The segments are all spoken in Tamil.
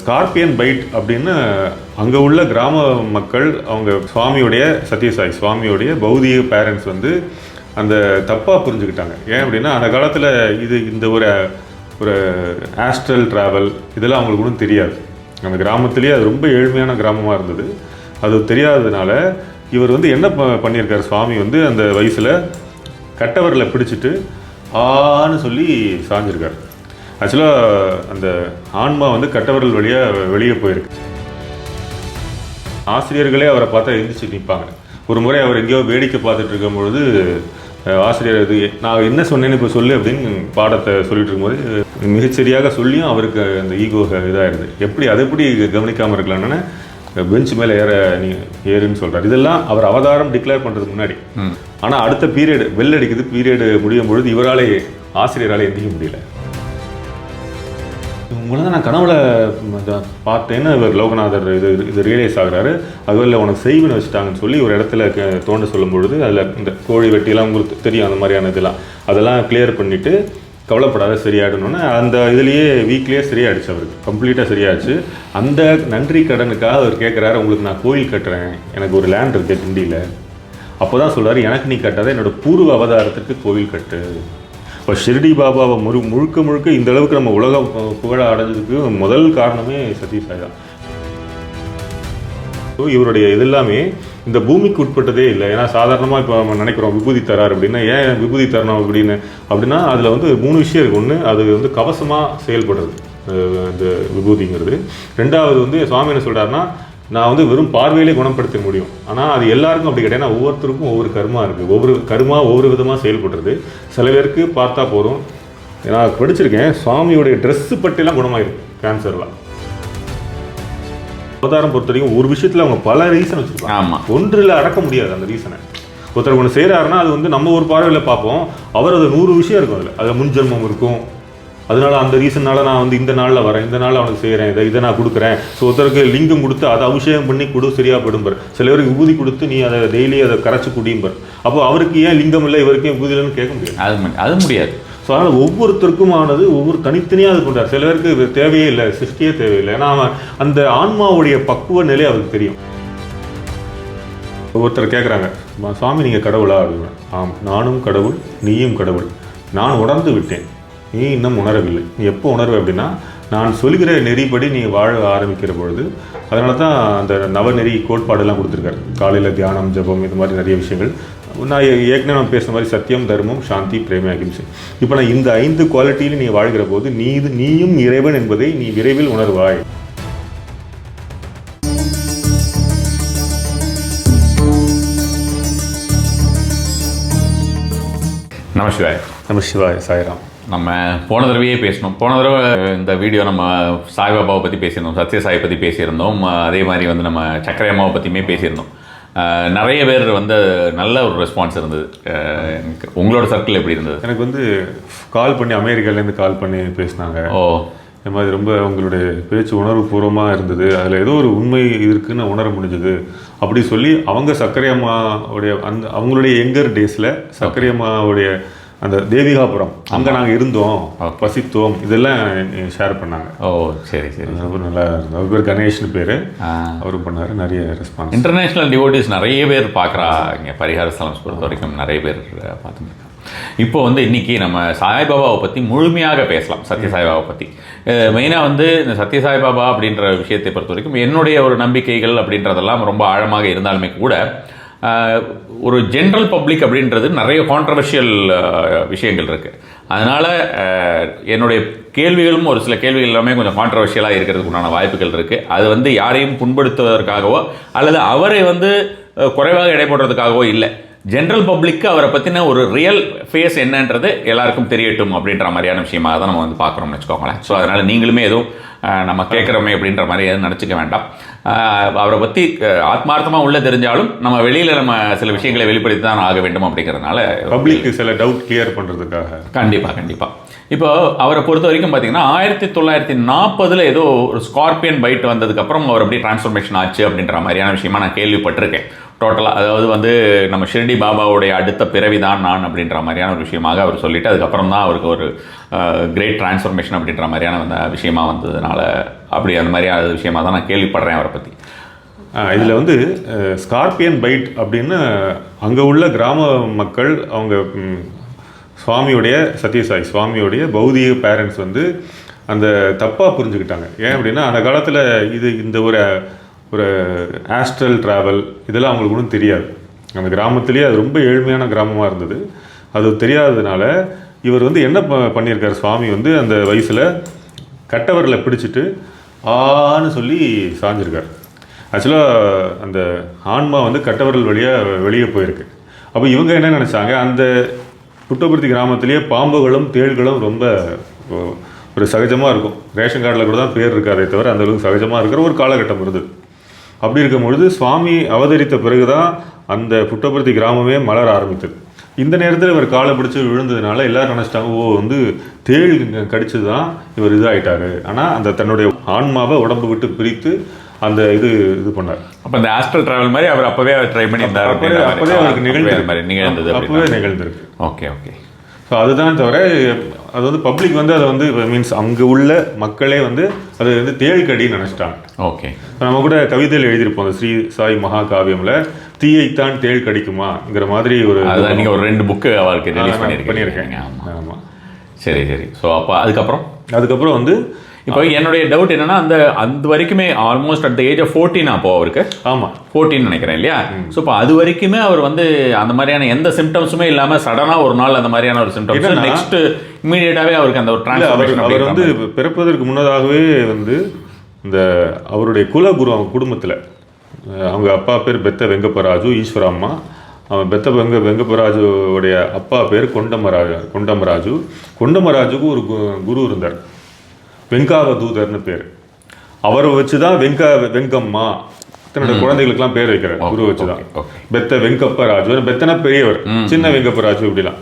ஸ்கார்பியன் பைட் அப்படின்னு அங்கே உள்ள கிராம மக்கள் அவங்க சத்யசாய் சுவாமியோடைய பௌதிக பேரண்ட்ஸ் வந்து அந்த தப்பாக புரிஞ்சுக்கிட்டாங்க. ஏன் அப்படின்னா அந்த காலத்தில் இந்த ஒரு ஆஸ்ட்ரல் ட்ராவல் இதெல்லாம் அவங்களுக்கு ஒன்றும் தெரியாது. அந்த கிராமத்துலேயே அது ரொம்ப ஏழ்மையான கிராமமாக இருந்தது. அது தெரியாததுனால இவர் வந்து என்ன பண்ணியிருக்காரு, சுவாமி வந்து அந்த வயசில் கட்டவரில் பிடிச்சிட்டு ஆன்னு சொல்லி சாஞ்சிருக்காரு. ஆக்சுவலாக அந்த ஆன்மா வந்து கட்டவரல் வழியாக வெளியே போயிருக்கு. ஆசிரியர்களே அவரை பார்த்தா எழுந்திரிச்சு நிற்பாங்க. ஒரு முறை அவர் எங்கேயோ வேடிக்கை பார்த்துட்டு இருக்கும் பொழுது ஆசிரியர் நான் என்ன சொன்னேன்னு இப்போ சொல்லு அப்படின்னு பாடத்தை சொல்லிட்டு இருக்கும்போது மிகச்சரியாக சொல்லியும் அவருக்கு அந்த ஈகோ இதாகிடுது. அதை எப்படி கவனிக்காமல் இருக்கலாம்னு பெஞ்ச் மேலே ஏறுன்னு சொல்கிறார். இதெல்லாம் அவர் அவதாரம் டிக்ளேர் பண்ணுறதுக்கு முன்னாடி. ஆனால் அடுத்த பீரியடு வெல் அடிக்குது. பீரியடு முடியும் பொழுது இவராலே ஆசிரியரால் எந்திக்க முடியல. உங்களை தான் நான் கனவுல பார்த்தேன்னு இவர் லோகநாதர் இது ரியலைஸ் ஆகிறாரு. அதுவரை உனக்கு செய்வினை வச்சுட்டாங்கன்னு சொல்லி ஒரு இடத்துல தோண்ட சொல்லும் பொழுது அதில் இந்த கோழி வெட்டிலாம் உங்களுக்கு தெரியும், அந்த மாதிரியான அதெல்லாம் கிளியர் பண்ணிவிட்டு கவலைப்படாத சரியாயிடணுன்னு அந்த இதுலேயே வீக்லேயே சரியாயிடுச்சு. அவருக்கு கம்ப்ளீட்டாக சரியாயிடுச்சு. அந்த நன்றி கடனுக்காக அவர் கேட்குறாரு, உங்களுக்கு நான் கோயில் கட்டுறேன், எனக்கு ஒரு லேண்ட் இருக்குது கிண்டியில். அப்போ தான் சொல்கிறார், எனக்கு நீ கட்டாத என்னோடய பூர்வ அவதாரத்துக்கு கோவில் கட்டு. இப்போ ஷிர்டி பாபாவை முழுக்க இந்த அளவுக்கு நம்ம உலகம் புகழ அடைஞ்சதுக்கு முதல் காரணமே சத்யசாய் தான். ஸோ இவருடைய இதெல்லாமே இந்த பூமிக்கு உட்பட்டதே இல்லை. ஏன்னா சாதாரணமாக இப்போ நம்ம நினைக்கிறோம் விபூதி தரார் அப்படின்னா, ஏன் விபூதி தரணும் அப்படின்னா அதில் வந்து 3 விஷயம் இருக்குது. ஒன்று, அது வந்து கவசமாக செயல்படுறது இந்த விபூதிங்கிறது. ரெண்டாவது வந்து சுவாமி என்ன சொல்கிறாருன்னா, நான் வந்து வெறும் பார்வையிலே குணப்படுத்த முடியும். ஆனால் அது எல்லாருக்கும் அப்படி கிடையாது. ஏன்னா ஒவ்வொருத்தருக்கும் ஒவ்வொரு கர்மா இருக்குது. ஒவ்வொரு விதமாக செயல்படுறது. சில பேருக்கு பார்த்தா போதும். நான் படிச்சிருக்கேன், சுவாமியோடைய ட்ரெஸ்ஸு பற்றிலாம் குணமாயிருக்கு கேன்சர்லாம். அவதாரம் பொறுத்த வரைக்கும் ஒரு விஷயத்தில் அவங்க பல ரீசன் வச்சுருப்பாங்க. ஆமாம், ஒன்றில் அடக்க முடியாது அந்த ரீசனை. ஒருத்தர் ஒன்று செய்கிறாருன்னா அது வந்து நம்ம ஒரு பார்வையில் பார்ப்போம், அவர் அது 100 விஷயம் இருக்கும். அதில் முன்ஜென்மம் இருக்கும். அதனால அந்த ரீசன்னால நான் வந்து இந்த நாளில் வரேன், இந்த நாளில் அவனுக்கு செய்கிறேன், இதை நான் கொடுக்குறேன். ஸோ ஒருத்தருக்கு லிங்கம் கொடுத்து அதை அபிஷேகம் பண்ணி சரியாக போடும்பார். சில பேருக்கு விபூதி கொடுத்து நீ அதை டெய்லி அதை கரைச்சி குடியும்பார். அப்போ அவருக்கு ஏன் லிங்கம் இல்லை, இவருக்கு விபூதி இல்லைன்னு கேட்க முடியாது. அது முடியாது. ஸோ அதனால் ஒவ்வொருத்தருக்குமானது ஒவ்வொரு தனித்தனியாக அது பண்ணுறார். சில பேருக்கு தேவையே இல்லை, சிருஷ்டியே தேவையில்லை. ஏன்னா அவன் அந்த ஆன்மாவுடைய பக்குவ நிலை அவருக்கு தெரியும். ஒவ்வொருத்தர் கேட்குறாங்க, சுவாமி நீங்கள் கடவுளா அப்படின்னு. ஆம், நானும் கடவுள், நீயும் கடவுள். நான் உணர்ந்து விட்டேன், நீ இன்னும் உணரவில்லை. நீ எப்போ உணர்வு அப்படின்னா, நான் சொல்கிற நெறிப்படி நீ வாழ ஆரம்பிக்கிற பொழுது. அதனால தான் அந்த நவநெறி கோட்பாடெல்லாம் கொடுத்துருக்காரு. காலையில் தியானம், ஜபம், இது மாதிரி நிறைய விஷயங்கள். நான் ஏற்கனவே நான் பேசுன மாதிரி சத்தியம், தர்மம், சாந்தி, பிரேம, அகிம்சை. இப்போ நான் இந்த 5 குவாலிட்டியில் நீ வாழ்கிற போது நீயும் இறைவன் என்பதை நீ விரைவில் உணர்வாய். நமசிவாய். நமசிவாய் சாய்ராம். நம்ம போன தடவையே பேசணும். போன தடவை இந்த வீடியோ நம்ம சாய்பாபாவை பற்றி பேசியிருந்தோம், சத்யசாயை பற்றி பேசியிருந்தோம். அதே மாதிரி வந்து நம்ம சக்கரை அம்மாவை பற்றியுமே பேசியிருந்தோம். நிறைய பேர் வந்து நல்ல ஒரு ரெஸ்பான்ஸ் இருந்தது. உங்களோட சர்க்கிள் எப்படி இருந்தது? எனக்கு வந்து கால் பண்ணி அமெரிக்காலேருந்து கால் பண்ணி பேசினாங்க. இந்த மாதிரி ரொம்ப உங்களுடைய பேச்சு உணர்வு பூர்வமாக இருந்தது, அதில் ஏதோ ஒரு உண்மை இருக்குன்னு உணர முடிஞ்சது அப்படி சொல்லி அவங்க சர்க்கரை அம்மாவுடைய அவங்களுடைய யங்கர் டேஸில் சர்க்கரை அம்மாவுடைய அந்த தேவிகாபுரம் அங்கே நாங்கள் இருந்தோம், வசித்தோம், இதெல்லாம் ஷேர் பண்ணாங்க. சரி சரி, ரொம்ப நல்லா இருந்தது. அவர் பேர் கணேஷ்னு பேர், அவரும் பண்ணார். நிறைய ரெஸ்பான்ஸ். இன்டர்நேஷ்னல் டிவோட்டிஸ் நிறைய பேர் பார்க்குறாங்க. பரிகார ஸ்தலம் பொறுத்த வரைக்கும் நிறைய பேர் பார்த்துருக்காங்க. இப்போ வந்து இன்றைக்கி நம்ம சாய்பாபாவை பற்றி முழுமையாக பேசலாம். சத்யசாய்பாபாவை பற்றி மெயினாக வந்து இந்த சத்யசாய்பாபா அப்படின்ற விஷயத்தை பொறுத்த வரைக்கும் என்னுடைய ஒரு நம்பிக்கைகள் அப்படின்றதெல்லாம் ரொம்ப ஆழமாக இருந்தாலுமே கூட ஒரு ஜென்ரல் பப்ளிக் அப்படின்றது நிறைய கான்ட்ரவர்ஷியல் விஷயங்கள் இருக்குது. அதனால் என்னுடைய கேள்விகளும் ஒரு சில கேள்விகள் எல்லாமே கொஞ்சம் கான்ட்ரவர்ஷியலாக இருக்கிறதுக்கு உண்டான வாய்ப்புகள் இருக்குது. அது வந்து யாரையும் புண்படுத்துவதற்காகவோ அல்லது அவரை வந்து குறைவாக எடை போடுறதுக்காகவோ இல்லை. ஜென்ரல் பப்ளிக்கு அவரை பற்றின ஒரு ரியல் ஃபேஸ் என்னன்றது எல்லாருக்கும் தெரியட்டும் அப்படின்ற மாதிரியான விஷயமாக தான் நம்ம வந்து பார்க்குறோம்னு வச்சுக்கோங்களேன். ஸோ அதனால் நீங்களுமே எதுவும் நம்ம கேட்குறோமே அப்படின்ற மாதிரி எதுவும் நினச்சிக்க வேண்டாம். அவரை பற்றி ஆத்மார்த்தமாக உள்ள தெரிஞ்சாலும் நம்ம வெளியில் நம்ம சில விஷயங்களை வெளிப்படுத்தி தான் ஆக வேண்டும் அப்படிங்கிறதுனால பப்ளிக்கு சில டவுட் கிளியர் பண்ணுறதுக்காக கண்டிப்பாக. இப்போ அவரை பொறுத்த வரைக்கும் பார்த்தீங்கன்னா 1940 ஏதோ ஒரு ஸ்கார்பியன் பைட் வந்ததுக்கப்புறம் அவர் அப்படியே டிரான்ஸ்ஃபர்மேஷன் ஆச்சு அப்படின்ற மாதிரியான விஷயமா நான் கேள்விப்பட்டிருக்கேன். டோட்டலாக அதாவது வந்து நம்ம ஷிரடி பாபாவுடைய அடுத்த பிறவிதான் நான் அப்படின்ற மாதிரியான ஒரு விஷயமாக அவர் சொல்லிட்டு அதுக்கப்புறம் தான் அவருக்கு ஒரு கிரேட் டிரான்ஸ்ஃபர்மேஷன் அப்படின்ற மாதிரியான விஷயமா வந்ததுனால அப்படி அந்த மாதிரியான விஷயமா தான் நான் கேள்விப்படுறேன் அவரை பற்றி. இதில் வந்து ஸ்கார்பியன் பைட் அப்படின்னு அங்கே உள்ள கிராம மக்கள் அவங்க சுவாமியுடைய சத்யசாய் சுவாமியுடைய பௌதிக பேரண்ட்ஸ் வந்து அந்த தப்பாக புரிஞ்சுக்கிட்டாங்க. ஏன் அப்படின்னா அந்த காலத்தில் இந்த ஒரு ஆஸ்ட்ரல் ட்ராவல் இதெல்லாம் அவங்களுக்கு ஒன்றும் தெரியாது. அந்த கிராமத்திலேயே அது ரொம்ப ஏழ்மையான கிராமமாக இருந்தது. அது தெரியாததுனால இவர் வந்து என்ன பண்ணியிருக்கார் சுவாமி வந்து அந்த வயசில் கட்டவரில் பிடிச்சிட்டு ஆன்னு சொல்லி சாஞ்சிருக்கார். ஆக்சுவலாக அந்த ஆன்மா வந்து கட்டவரல் வழியாக வெளியே போயிருக்கு. அப்போ இவங்க என்ன நினச்சாங்க, அந்த புட்டபர்த்தி கிராமத்திலேயே பாம்புகளும் தேள்களும் ரொம்ப ஒரு சகஜமாக இருக்கும். ரேஷன் கார்டில் கூட தான் பேர் இருக்காதே தவிர அந்த அளவுக்கு சகஜமாக இருக்கிற ஒரு காலகட்டம் இருந்தது. அப்படி இருக்கும் பொழுது சுவாமி அவதரித்த பிறகு தான் அந்த புட்டபர்த்தி கிராமமே மலர ஆரம்பித்தது. இந்த நேரத்தில் இவர் காலை பிடிச்சி விழுந்ததுனால எல்லாரும் நினச்சிட்டாங்க, ஓ வந்து தேள் கடிச்சது தான் இவர் இதாகிட்டாரு. ஆனால் அந்த தன்னுடைய ஆன்மாவை உடம்பு விட்டு பிரித்து அந்த இது பண்ணார். அப்போ இந்த ஆஸ்ட்ரல் டிராவல் மாதிரி அவர் அப்போவே ட்ரை பண்ணியிருந்தார். அப்போவே அவருக்கு நிகழ்ந்தது அப்போவே நிகழ்ந்திருக்கு. Okay okay. ஸோ அதுதான் தவிர அது வந்து பப்ளிக் வந்து அதை வந்து மீன்ஸ் அங்கே உள்ள மக்களே வந்து அது வந்து தேள்கடின்னு நினச்சிட்டாங்க. ஓகே. நம்ம கூட கவிதையில் எழுதியிருப்போம் அந்த ஸ்ரீ சாய் மகாகாவியமில் தீயைத்தான் தேள் கடிக்குமாங்கிற மாதிரி ஒரு நீங்கள் ஒரு 2 புக்கு அவருக்கு ரிலீஸ் பண்ணியிருக்கேன். ஆமாம். சரி சரி. ஸோ அப்போ அதுக்கப்புறம் வந்து இப்போ என்னுடைய டவுட் என்னன்னா அந்த வரைக்குமே almost at the age of 14 அப்போ அவருக்கு. ஆமாம் 14 நினைக்கிறேன் இல்லையா? ஸோ இப்போ அது வரைக்குமே அவர் வந்து அந்த மாதிரியான எந்த சிம்டம்ஸுமே இல்லாமல் சடனாக ஒரு நாள் அந்த மாதிரியான ஒரு சிம்டம்ஸ் நெக்ஸ்ட் இமீடியட்டாகவே அவருக்கு அந்த ஒரு டிரான்ஸ்ஃபர்மேஷன். அவர் வந்து பிறப்பதற்கு முன்னதாகவே வந்து இந்த அவருடைய குலகுரு அவங்க குடும்பத்தில் அவங்க அப்பா பேர் பெத்த வெங்கப்பராஜு, ஈஸ்வரம்மா. அவன் பெத்த வெங்கப்பராஜுடைய அப்பா பேர் கொண்டமராஜு. கொண்டமராஜுக்கு ஒரு குரு இருந்தார், வெங்காவதூதர்னு பேர். அவரை வச்சு தான் வெங்கம்மா தன்னோட குழந்தைகளுக்கெல்லாம் பேர் வைக்கிறார். குரு வச்சு தான் பெத்த வெங்கப்பராஜு, பெத்தன பெரியவர், சின்ன வெங்கப்பராஜு இப்படிலாம்.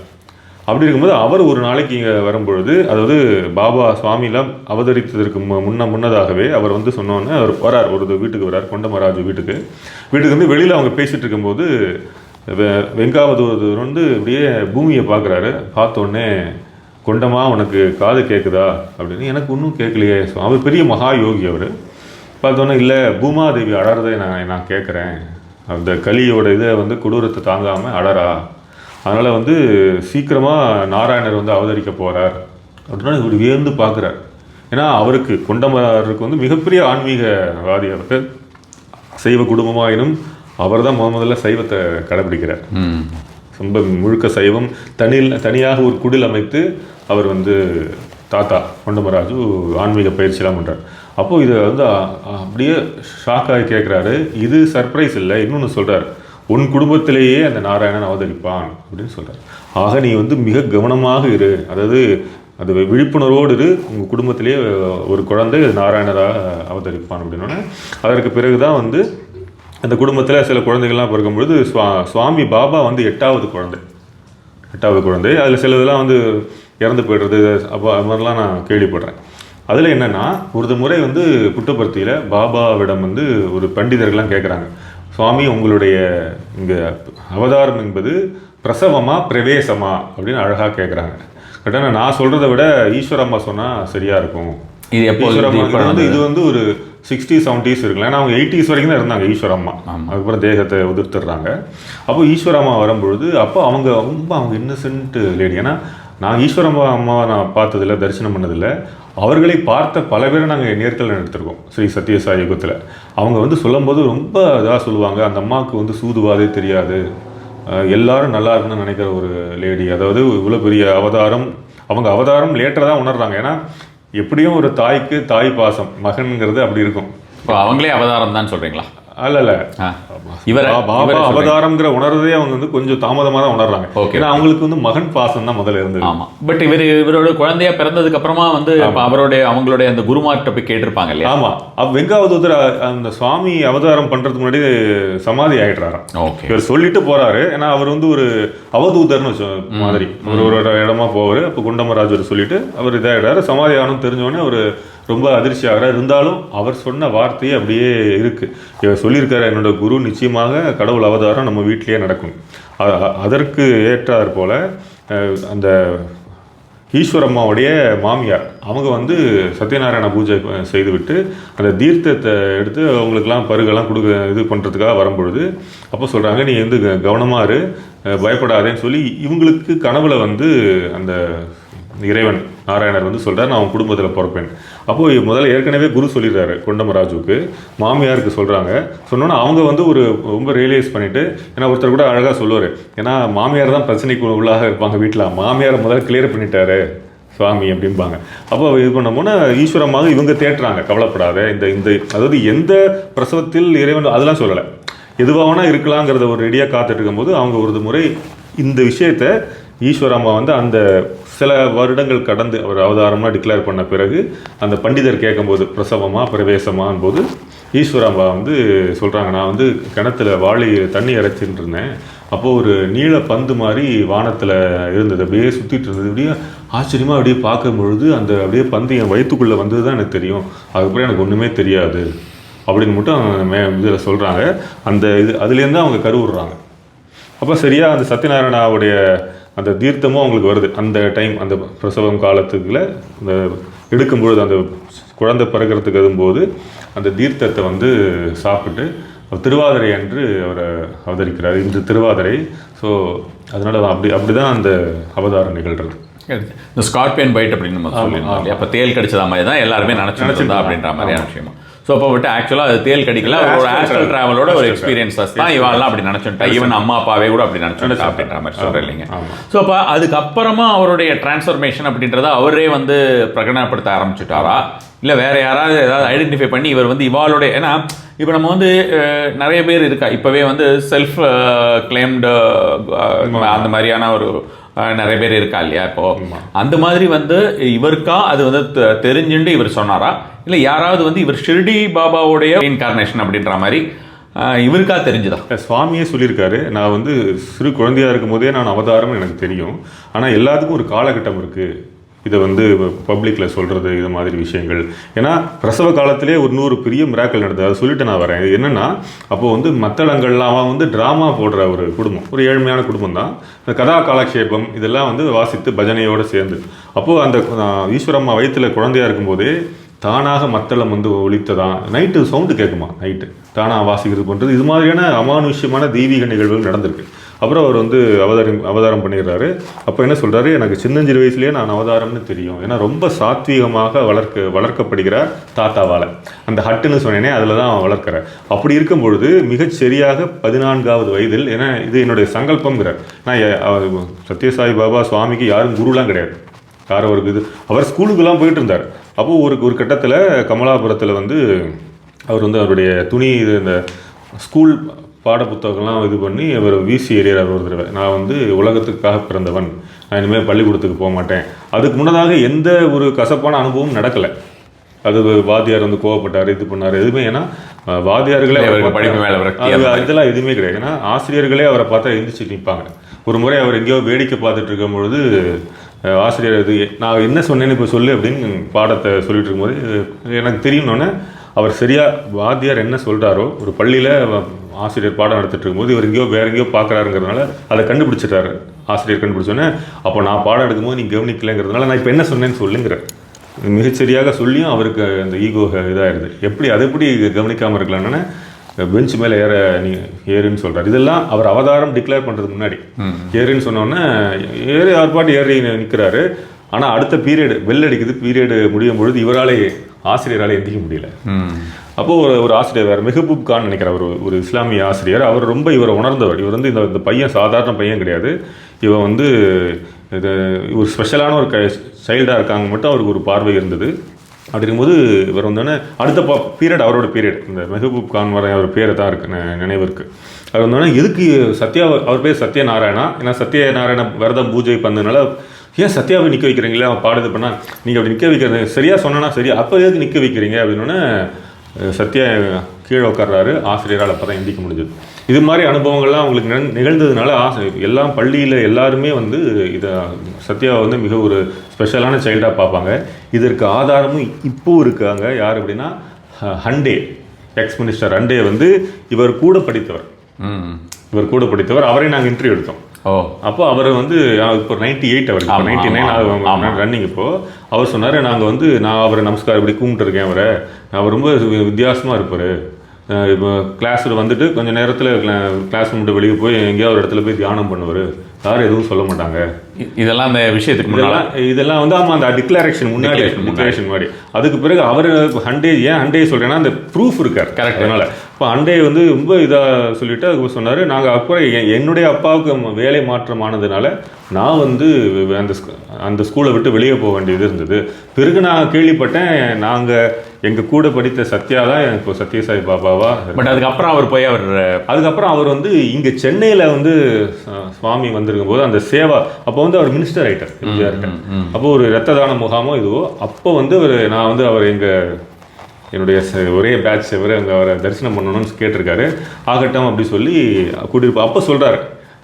அப்படி இருக்கும்போது அவர் ஒரு நாளைக்கு இங்கே வரும்பொழுது, அதாவது பாபா சுவாமிலாம் அவதரித்ததற்கு முன்னதாகவே அவர் வந்து சொன்னோன்னே அவர் வரார், ஒரு வீட்டுக்கு வரார், கொண்டமராஜு வீட்டுக்கு வந்து வெளியில் அவங்க பேசிகிட்டு இருக்கும்போது வெங்காவதூதர் வந்து அப்படியே பூமியை பார்க்குறாரு. பார்த்தோன்னே, கொண்டமா உனக்கு காது கேட்குதா அப்படின்னு. எனக்கு ஒன்றும் கேட்கலையே. அவர் பெரிய மகா யோகி. அவர் பார்த்தோன்னே, இல்லை பூமாதேவி அழறதை நான் கேட்குறேன், அந்த கலியோட இதை வந்து கொடூரத்தை தாங்காமல் அழறா, அதனால் வந்து சீக்கிரமாக நாராயணர் வந்து அவதரிக்க போகிறார் அப்படின்னா இவர் வியந்து பார்க்குறார். ஏன்னா அவருக்கு கொண்டமராருக்கு வந்து மிகப்பெரிய ஆன்மீகவாதி. அவருக்கு சைவ குடும்பமாயினும் அவர் தான் முதல்ல சைவத்தை கடைபிடிக்கிறார். ரொம்ப முழுக்க சைவம். தனியாக ஒரு குடில் அமைத்து அவர் வந்து தாத்தா கொண்டமராஜு ஆன்மீக பயிற்சியெல்லாம் பண்ணுறார். அப்போது இதை வந்து அப்படியே ஷாக்காகி கேட்குறாரு. இது சர்ப்ரைஸ் இல்லை, இன்னொன்று சொல்கிறார், உன் குடும்பத்திலேயே அந்த நாராயணன் அவதரிப்பான் அப்படின்னு சொல்கிறார். ஆக நீ வந்து மிக கவனமாக இரு, அதாவது அது விழிப்புணர்வோடு இரு, உங்கள் குடும்பத்திலேயே ஒரு குழந்தை நாராயணராக அவதரிப்பான் அப்படின்னோடனே அதற்கு பிறகு தான் வந்து அந்த குடும்பத்தில் சில குழந்தைகள்லாம் பிறக்கும்பொழுது சுவாமி பாபா வந்து 8வது குழந்தை. அதில் சில இதெல்லாம் வந்து இறந்து போய்டுறது, அப்போ அது மாதிரிலாம் நான் கேள்விப்படுறேன். அதில் என்னென்னா, ஒரு முறை வந்து புட்டபர்த்தியில் பாபாவிடம் வந்து ஒரு பண்டிதர்கள்லாம் கேட்குறாங்க, சுவாமி உங்களுடைய இங்கே அவதாரம் என்பது பிரசவமா பிரவேசமா அப்படின்னு அழகாக கேட்குறாங்க. கரெக்டாக நான் சொல்கிறத விட ஈஸ்வரம்மா சொன்னால் சரியாக இருக்கும். இது வந்து ஒரு 60s 70s இருக்குல்ல, ஏன்னா அவங்க 80s வரைக்கும் தான் இருந்தாங்க ஈஸ்வரம்மா. அதுக்கப்புறம் தேகத்தை உதிர்த்துடுறாங்க. அப்போ ஈஸ்வரம்மா வரும்பொழுது அப்போ அவங்க இன்னசென்ட் லேடி. ஏன்னா நான் ஈஸ்வரம்மாவை நான் பார்த்ததில்லை, தரிசனம் பண்ணதில்லை. அவர்களை பார்த்த பல பேரை நாங்கள் நேர்களை எடுத்திருக்கோம் ஸ்ரீ சத்யசாய் யுகத்தில். அவங்க வந்து சொல்லும்போது ரொம்ப இதாக சொல்லுவாங்க, அந்த அம்மாவுக்கு வந்து சூதுவாதே தெரியாது, எல்லாரும் நல்லா இருக்குன்னு நினைக்கிற ஒரு லேடி. அதாவது இவ்வளோ பெரிய அவதாரம், அவங்க அவதாரம் லேட்டராக தான் உணர்றாங்க. ஏன்னா எப்படியும் ஒரு தாய்க்கு தாய் பாசம் மகன்கிறது அப்படி இருக்கும். இப்போ அவங்களே அவதாரம் தான் சொல்கிறீங்களா? அல்ல பாபா அவதாரம்ங்கிற உணர்றதே அவங்க வந்து கொஞ்சம் தாமதமாக தான் உணர்றாங்க. ஏன்னா அவங்களுக்கு வந்து மகன் பாசம் தான் முதல்ல இருந்தது. ஆமாம். பட் இவரோட குழந்தையா பிறந்ததுக்கு அப்புறமா வந்து அவங்களுடைய அந்த குருமார்கிட்ட போய் கேட்டிருப்பாங்க இல்லையா? ஆமாம். வெங்காவதூதர் அந்த சுவாமி அவதாரம் பண்ணுறதுக்கு முன்னாடி சமாதி ஆகிடுறாராம். இவர் சொல்லிட்டு போறாரு. ஏன்னா அவர் வந்து ஒரு அவதூதர்னு மாதிரி ஒரு இடமா போவார். அப்போ குண்டமராஜர் சொல்லிட்டு அவர் இதாகிடுறாரு. சமாதி ஆகணும்னு தெரிஞ்சோடனே அவர் ரொம்ப அதிர்ச்சி ஆகிறார். இருந்தாலும் அவர் சொன்ன வார்த்தையே அப்படியே இருக்குது. இவர் சொல்லியிருக்காரு, என்னோட குரு நிச்சயமாக கடவுள் அவதாரம் நம்ம வீட்டிலேயே நடக்கும். அதற்கு ஏற்றார் போல் அந்த ஈஸ்வரம்மாவுடைய மாமியார் அவங்க வந்து சத்யநாராயண பூஜை செய்துவிட்டு அந்த தீர்த்தத்தை எடுத்து அவங்களுக்கெல்லாம் பருகெல்லாம் இது பண்ணுறதுக்காக வரும்பொழுது அப்போ சொல்கிறாங்க, நீ வந்து கவனமாக இரு, பயப்படாதேன்னு சொல்லி இவங்களுக்கு கனவுல வந்து அந்த இறைவன் நாராயணர் வந்து சொல்கிறார், நான் அவன் குடும்பத்தில் பிறப்பேன். அப்போது முதல்ல ஏற்கனவே குரு சொல்லிடுறாரு கொண்டமராஜுக்கு, மாமியாருக்கு சொல்கிறாங்க. சொன்னோன்னா அவங்க வந்து ஒரு ரொம்ப ரியலைஸ் பண்ணிவிட்டு, ஏன்னா ஒருத்தர் கூட அழகாக சொல்லுவார், ஏன்னா மாமியார் தான் பிரச்சனைக்கு உள்ளாக இருப்பாங்க வீட்டில், மாமியாரை முதல்ல கிளியர் பண்ணிட்டாரு சுவாமி அப்படிம்பாங்க. அப்போ இது பண்ணோம்னா ஈஸ்வரமாக இவங்க தேட்டுறாங்க, கவலைப்படாத, இந்த அதாவது எந்த பிரசவத்தில் இறைவன் அதெல்லாம் சொல்லலை, எதுவாகனா இருக்கலாங்கிறத ஒரு ரெடியாக காத்துட்டு இருக்கும்போது அவங்க ஒரு முறை இந்த விஷயத்தை ஈஸ்வரம்மா வந்து அந்த சில வருடங்கள் கடந்து அவர் அவதாரமாக டிக்ளேர் பண்ண பிறகு அந்த பண்டிதர் கேட்கும்போது பிரசவமா பிரவேசமான் போது ஈஸ்வரம்மா வந்து சொல்கிறாங்க, நான் வந்து கிணத்துல வாளி தண்ணி இறைச்சின்னு இருந்தேன், அப்போது ஒரு நீல பந்து மாதிரி வானத்தில் இருந்தது, அப்படியே சுற்றிட்டு இருந்தது, அப்படியே ஆச்சரியமாக அப்படியே பார்க்கும் பொழுது அந்த அப்படியே பந்து என் வயிற்றுக்குள்ளே வந்தது தான் எனக்கு தெரியும், அதுக்கப்புறம் எனக்கு ஒன்றுமே தெரியாது அப்படின்னு மட்டும் இதில் சொல்கிறாங்க. அந்த அதுலேருந்து அவங்க கருவுடுறாங்க. அப்போ சரியாக அந்த சத்யநாராயணாவுடைய அந்த தீர்த்தமும் அவங்களுக்கு வருது அந்த டைம், அந்த பிரசவம் காலத்துக்குள்ள அந்த எடுக்கும்பொழுது அந்த குழந்தை பிறக்கிறதுக்கு எதும்போது அந்த தீர்த்தத்தை வந்து சாப்பிட்டு திருவாதிரை அன்று அவரை அவதரிக்கிறார். இன்று திருவாதிரை. ஸோ அதனால் அப்படி தான் அந்த அவதாரம் நிகழ்கிறது. இந்த ஸ்கார்பியன் பைட் அப்படின்னு நம்ம சொல்லியிருந்தோம் இல்லையா, அப்போ தேல் கடிச்சதா மாதிரி தான் எல்லாருமே நினச்சிருந்தா அப்படின்ற மாதிரியான விஷயமா. ஸோ அப்போ விட்டு ஆக்சுவலாக அது தேல் கடிக்கல, ஒரு ஆஸ்ட்ரல் ட்ராவலோட ஒரு எக்ஸ்பீரியன்ஸஸ் தான் இவெல்லாம் அப்படி நினச்சுட்டா, ஈவன் அம்மா அப்பாவே கூட அப்படி நினச்சுட்டா அப்படின்ற மாதிரி சொல்கிறேன் இல்லைங்க. ஸோ அப்போ அதுக்கப்புறமா அவருடைய டிரான்ஸ்ஃபர்மேஷன் அப்படின்றத அவரே வந்து பிரகடனப்படுத்த ஆரம்பிச்சுட்டாரா, இல்லை வேற யாராவது ஏதாவது ஐடென்டிஃபை பண்ணி இவர் வந்து இவாளுடைய, ஏன்னா இப்போ நம்ம வந்து நிறைய பேர் இருக்கா இப்போவே வந்து செல்ஃப் கிளைம்டு அந்த மாதிரியான ஒரு நிறைய பேர் இருக்கா இல்லையா, இப்போ அந்த மாதிரி வந்து இவருக்கா அது வந்து தெரிஞ்சுட்டு இவர் சொன்னாரா, இல்லை யாராவது வந்து இவர் ஷிர்டி பாபாவுடைய இன்கார்னேஷன் அப்படின்ற மாதிரி இவருக்கா தெரிஞ்சுதா? சுவாமியே சொல்லியிருக்காரு, நான் வந்து சிறு குழந்தையாக இருக்கும் போதே நான் அவதாரம் எனக்கு தெரியும், ஆனால் எல்லாத்துக்கும் ஒரு காலகட்டம் இருக்குது, இதை வந்து பப்ளிக்கில் சொல்கிறது இது மாதிரி விஷயங்கள். ஏன்னா பிரசவ காலத்திலே ஒரு 100 பெரிய மிராக்கள் நடந்தது, அதை சொல்லிட்டு நான் வரேன். இது என்னென்னா, அப்போது வந்து மத்தளங்கள்லாம் அவன் வந்து ட்ராமா போடுற ஒரு குடும்பம், ஒரு ஏழ்மையான குடும்பம் தான். இந்த கதா காலக்ஷேபம் இதெல்லாம் வந்து வாசித்து பஜனையோடு சேர்ந்து, அப்போது அந்த ஈஸ்வரம்மா வயிற்றில் குழந்தையாக இருக்கும்போதே தானாக மத்தளம் வந்து ஒலித்ததான், நைட்டு சவுண்டு கேட்குமா, நைட்டு தானாக வாசிக்கிறது பண்ணுறது, இது மாதிரியான அமானுஷ்யமான தெய்வீக நிகழ்வுகள் நடந்திருக்கு. அப்புறம் அவர் வந்து அவதாரம் பண்ணிடுறாரு. அப்போ என்ன சொல்கிறாரு, எனக்கு சின்னஞ்சிறு வயசுலேயே நான் அவதாரம்னு தெரியும், ஏன்னா ரொம்ப சாத்வீகமாக வளர்க்கப்படுகிறார் தாத்தாவால். அந்த ஹட்டுன்னு சொன்னேனே அதில் தான் அவன் வளர்க்குறார். அப்படி இருக்கும் பொழுது மிகச்சரியாக 14வது வயதில், ஏன்னா இது என்னுடைய சங்கல்பங்கிறார், நான் சத்யசாய் பாபா சுவாமிக்கு யாரும் குருலாம் கிடையாது, யாரும் ஒரு இது, அவர் ஸ்கூலுக்கெல்லாம் போயிட்டு இருந்தார். அப்போது ஒரு கட்டத்தில் கமலாபுரத்தில் வந்து அவர் வந்து அவருடைய துணி இந்த ஸ்கூல் பாட புத்தகம்லாம் இது பண்ணி அவர் வீசி எறிகிறார் ஒரு தடவை, நான் வந்து உலகத்துக்காக பிறந்தவன், நான் இனிமேல் பள்ளிக்கூடத்துக்கு போக மாட்டேன். அதுக்கு முன்னதாக எந்த ஒரு கசப்பான அனுபவம் நடக்கலை. அது வாத்தியார் வந்து கோவப்பட்டார், இது பண்ணார், எதுவுமே. ஏன்னா வாத்தியார்களே படிப்பு மேலே இதெல்லாம் எதுவுமே கிடையாது. ஏன்னா ஆசிரியர்களே அவரை பார்த்தா எழுந்திரிச்சு நிற்பாங்க. ஒரு முறை அவர் எங்கேயோ வேடிக்கை பார்த்துட்டு இருக்கும் பொழுது ஆசிரியர் இது நான் என்ன சொன்னேன்னு இப்போ சொல்லு அப்படின்னு பாடத்தை சொல்லிட்டு இருக்கும்போது எனக்கு தெரியணுன்னே அவர் சரியாக வாத்தியார் என்ன சொல்கிறாரோ, ஒரு பள்ளியில் ஆசிரியர் பாடம் நடத்திட்டு இருக்கும்போது இவர் வேற எங்கேயோ பார்க்குறாருங்கிறதுனால அதை கண்டுபிடிச்சிட்டாரு ஆசிரியர். கண்டுபிடிச்சோன்னே அப்போ நான் பாடம் எடுக்கும்போது நீங்கள் கவனிக்கலைங்கிறதுனால நான் இப்போ என்ன சொன்னேன்னு சொல்லுங்கிறேன். மிகச்சரியாக சொல்லியும் அவருக்கு அந்த ஈகோ இதாகிடுது. அது எப்படி கவனிக்காமல் இருக்கலான்னு பெஞ்ச் மேலே ஏறுன்னு சொல்கிறார். இதெல்லாம் அவர் அவதாரம் டிக்ளேர் பண்ணுறதுக்கு முன்னாடி ஏறுன்னு சொன்னோன்னே அவர் பாட்டு ஏறி நிற்கிறாரு. ஆனால் அடுத்த பீரியடு பெல் அடிக்குது, பீரியடு முடியும் பொழுது இவராலே ஆசிரியரால் எந்திக்க முடியல. அப்போது ஒரு ஆசிரியர் வேறு மெஹபூப் கான் நினைக்கிறார், ஒரு இஸ்லாமிய ஆசிரியர். அவர் ரொம்ப இவரை உணர்ந்தவர். இவர் வந்து இந்த பையன் சாதாரண பையன் கிடையாது, இவன் வந்து இது ஒரு ஸ்பெஷலான ஒரு சைல்டாக இருக்காங்க மட்டும் அவருக்கு ஒரு பார்வை இருந்தது. அப்படி இருக்கும்போது இவர் வந்தோடனே அடுத்த பீரியட் அவரோட பீரியட், இந்த மெஹபூப் கான் வர அவர் பேரை தான் இருக்குது நினைவு இருக்குது. அவர் வந்தோடனே எதுக்கு அவர் பேர் சத்யநாராயணா, ஏன்னா சத்யநாராயண விரதம் பூஜை பண்ணதுனால ஏன் சத்யாவை நிற்க வைக்கிறீங்களே, அவன் பாடுது பண்ணால் நீங்கள் அப்படி நிற்க வைக்கிறது சரியாக சொன்னா சரியா, அப்போ எதுக்கு நிற்க வைக்கிறீங்க அப்படின்னோடனே சத்யா கீழே உட்கார்றாரு, ஆசிரியரால் அப்போ தான் எந்திக்க முடிஞ்சது. இது மாதிரி அனுபவங்கள்லாம் அவங்களுக்கு நிகழ்ந்ததுனால எல்லாம் பள்ளியில் எல்லாருமே வந்து இதை சத்யாவை வந்து மிக ஒரு ஸ்பெஷலான சைல்டாக பார்ப்பாங்க. இதற்கு ஆதாரமும் இப்போவும் இருக்காங்க. யார் அப்படின்னா ஹண்டே, எக்ஸ் மினிஸ்டர் ஹண்டே வந்து இவர் கூட படித்தவர். அவரை நாங்கள் இன்டர்வியூ எடுத்தோம். அப்போ அவர் வந்து இப்போ 98 அவருக்கு, 99 ரன்னிங். இப்போது அவர் சொன்னார், நாங்கள் வந்து நான் அவரை நமஸ்காரம் இப்படி கும்பிட்டுருக்கேன், அவர் ரொம்ப வித்தியாசமாக இருப்பார். இப்போ கிளாஸில் வந்துட்டு கொஞ்சம் நேரத்தில் கிளாஸ் மட்டும் வெளியே போய் எங்கேயாவது ஒரு இடத்துல போய் தியானம் பண்ணுவார், யாரும் எதுவும் சொல்ல மாட்டாங்க. இதெல்லாம் அந்த விஷயத்துக்கு இதெல்லாம் வந்து ஆமாம், அந்த டிக்ளரேஷன் முன்னாடி அதுக்கு பிறகு அவர் ஹண்டே சொல்கிறேன்னா அந்த ப்ரூஃப் இருக்கார். கரெக்ட். அதனால் இப்போ ஹண்டே வந்து ரொம்ப இதாக சொல்லிவிட்டு அதுக்கு சொன்னார், நாங்கள் அப்புறம் என்னுடைய அப்பாவுக்கு வேலை மாற்றம் ஆனதுனால நான் வந்து அந்த ஸ்கூலை விட்டு வெளியே போக வேண்டியது இருந்தது. பிறகு நான் கேள்விப்பட்டேன், நாங்கள் எங்கள் கூட படித்த சத்யா தான் இப்போ சத்யசாய் பாபாவா. பட் அதுக்கப்புறம் அவர் வந்து இங்கே சென்னையில் வந்து சுவாமி வந்திருக்கும் போது அந்த சேவா, அப்போ வந்து அவர் மினிஸ்டர் ஆகிட்டார் எம்ஜிஆர்கிட்ட. அப்போ ஒரு இரத்த தான முகாமோ இதுவோ, அப்போ வந்து நான் வந்து அவர் என்னுடைய ஒரே பேட்ச் அவரை தரிசனம் பண்ணணும்னு கேட்டிருக்காரு. ஆகட்டும் அப்படி சொல்லி கூட்டியிருப்போம். அப்போ சொல்கிறாரு,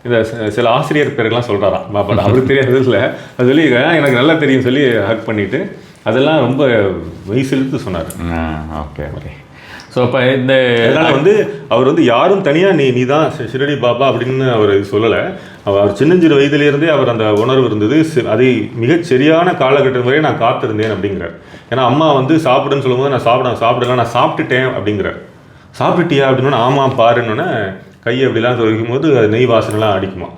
இந்த சில ஆசிரியர் பேருக்கெல்லாம் சொல்கிறாராம் பாப்பா, அவருக்கு தெரியாது இல்லை, அது சொல்லி எனக்கு நல்லா தெரியும் சொல்லி ஹக் பண்ணிவிட்டு அதெல்லாம் ரொம்ப மெய்சிலுத்து சொன்னார். ஓகே. ஸோ இப்போ இதனால் வந்து அவர் வந்து யாரும் தனியாக நீ தான் ஷிரடி பாபா அப்படின்னு அவர் சொல்லலை. அவர் சின்னஞ்சிறு வயதிலேருந்தே அவர் அந்த உணர்வு இருந்தது. அதை மிகச் சரியான காலகட்டம் வரை நான் காத்திருந்தேன் அப்படிங்கிறார். ஏன்னா அம்மா வந்து சாப்பிடுன்னு சொல்லும்போது நான் சாப்பிடலாம், நான் சாப்பிட்டுட்டேன் அப்படிங்கிறார். சாப்பிட்டுட்டியா அப்படின்னா ஆமாம் பாருன்னொன்னே கையை அப்படிலாம் துவைக்கும் போது அது நெய் வாசனைலாம் அடிக்குமா.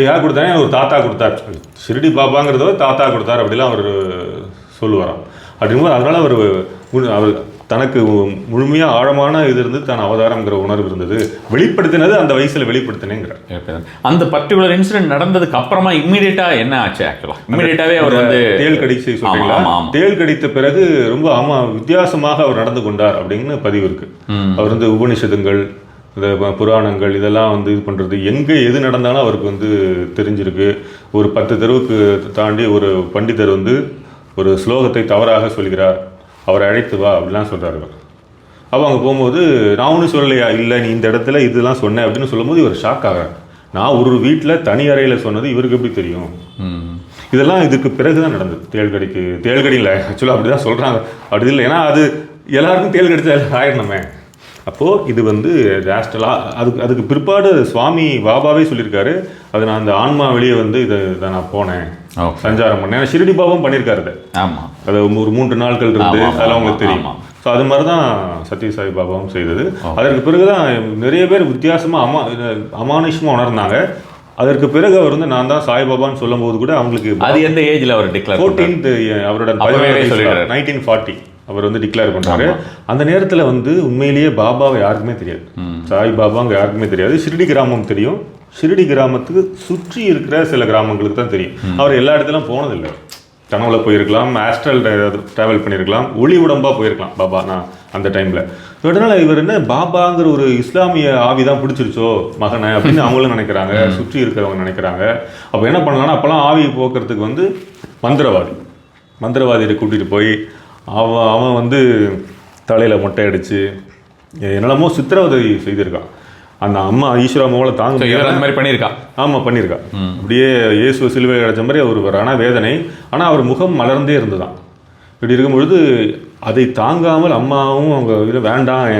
யார் கொடுத்தானே ஒரு தாத்தா கொடுத்தார், ஷிரடி பாபாங்கிறதோ தாத்தா கொடுத்தார் அப்படிலாம் அவர் சொல்லுவாராம். அப்படிங்கும்போது அதனால் அவர் தனக்கு முழுமையாக ஆழமான இது இருந்து தான் அவதாரங்கிற உணர்வு இருந்தது. வெளிப்படுத்தினது அந்த வயசில் வெளிப்படுத்தினேங்கிறார். அந்த பர்டிகுலர் இன்சிடென்ட் நடந்ததுக்கு அப்புறமா இம்மிடியேட்டாக என்ன ஆச்சு? ஆக்சுவலாக இம்மிடியேட்டாகவே அவர் வந்து தேள் கடிச்சு சொல்றீங்களா, தேள் கடித்த பிறகு ரொம்ப வித்தியாசமாக அவர் நடந்து கொண்டார் அப்படின்னு பதிவு இருக்கு. அவர் வந்து உபனிஷதங்கள், இந்த புராணங்கள் இதெல்லாம் வந்து இது பண்ணுறது, எங்கே எது நடந்தாலும் அவருக்கு வந்து தெரிஞ்சிருக்கு. ஒரு 10 தெருவுக்கு தாண்டி ஒரு பண்டிதர் வந்து ஒரு ஸ்லோகத்தை தவறாக சொல்கிறார், அவரை அழைத்து வா அப்படிலாம் சொல்கிறாரு. அப்போ அங்கே போகும்போது நான் ஒன்றும் சொல்லலையா, இல்லை நீ இந்த இடத்துல இதெல்லாம் சொன்னேன் அப்படின்னு சொல்லும்போது இவர் ஷாக் ஆகிறார். நான் ஒரு வீட்டில் தனி அறையில் சொன்னது இவருக்கு எப்படி தெரியும்? இதெல்லாம் இதுக்கு பிறகு தான் நடந்தது. தேள்கடி இல்லை ஆக்சுவலாக அப்படி தான் சொல்கிறாங்க. அப்படி இல்லை, ஏன்னா அது எல்லாருக்கும் தேள் கடிச்சா ஆயிடணுமே. அப்போது இது வந்து ஜாஸ்டலாக அதுக்கு பிற்பாடு சுவாமி பாபாவே சொல்லியிருக்காரு, அது நான் அந்த ஆன்மா வெளியே வந்து இதை நான் போனேன் சஞ்சாரம் பண்ணேன். ஏன்னா ஷிரடி பாபாவும் பண்ணியிருக்காரு. ஆமாம், அது ஒரு 3 நாட்கள் இருந்து அதெல்லாம் உங்களுக்கு தெரியும். ஸோ அது மாதிரி தான் சத்யசாய் பாபாவும் செய்தது. அதற்கு பிறகு தான் நிறைய பேர் வித்தியாசமாக அமானுஷமாக உணர்ந்தாங்க. அதற்கு பிறகு அவர் வந்து நான் தான் சாய்பாபான்னு சொல்லும் போது கூட அவங்களுக்கு அது எந்த ஏஜில் அவர் டிக்ளேர் 14th அவரோட 1940 அவர் வந்து டிக்ளேர் பண்ணுறாரு. அந்த நேரத்தில் வந்து உண்மையிலேயே பாபாவை யாருக்குமே தெரியாது, சாய் பாபாங்க யாருக்குமே தெரியாது. ஷிரடி கிராமம் தெரியும். ஷிரடி கிராமத்துக்கு சுற்றி இருக்கிற சில கிராமங்களுக்கு தான் தெரியும். அவர் எல்லா இடத்துலையும் போனதில்லை. கனவுல போயிருக்கலாம், ஆஸ்ட்ரல் ட்ராவல் பண்ணியிருக்கலாம், ஒளி உடம்பாக போயிருக்கலாம் பாபா நான் அந்த டைமில். அதனால இவர் என்ன பாபாங்கிற ஒரு இஸ்லாமிய ஆவி தான் பிடிச்சிருச்சோ மகனை அப்படின்னு அவங்களும் நினைக்கிறாங்க, சுற்றி இருக்கிறவங்க நினைக்கிறாங்க. அப்போ என்ன பண்ணலான்னா அப்போல்லாம் ஆவி போக்குறதுக்கு வந்து மந்திரவாதியை கூட்டிகிட்டு போய் அவன் வந்து தலையில் மொட்டை அடித்து என்னெல்லாமோ சித்திரவதை செய்திருக்கான். அந்த அம்மா ஈஸ்வரா மோளை தாங்க அந்த மாதிரி பண்ணியிருக்கா. ஆமாம் பண்ணியிருக்கா. அப்படியே இயேசு சிலுவை அடைச்ச மாதிரி ஒரு வேதனை. ஆனால் அவர் முகம் மலர்ந்தே இருந்துதான். இப்படி இருக்கும்பொழுது அதை தாங்காமல் அம்மாவும் அவங்க இதில் வேண்டாம்,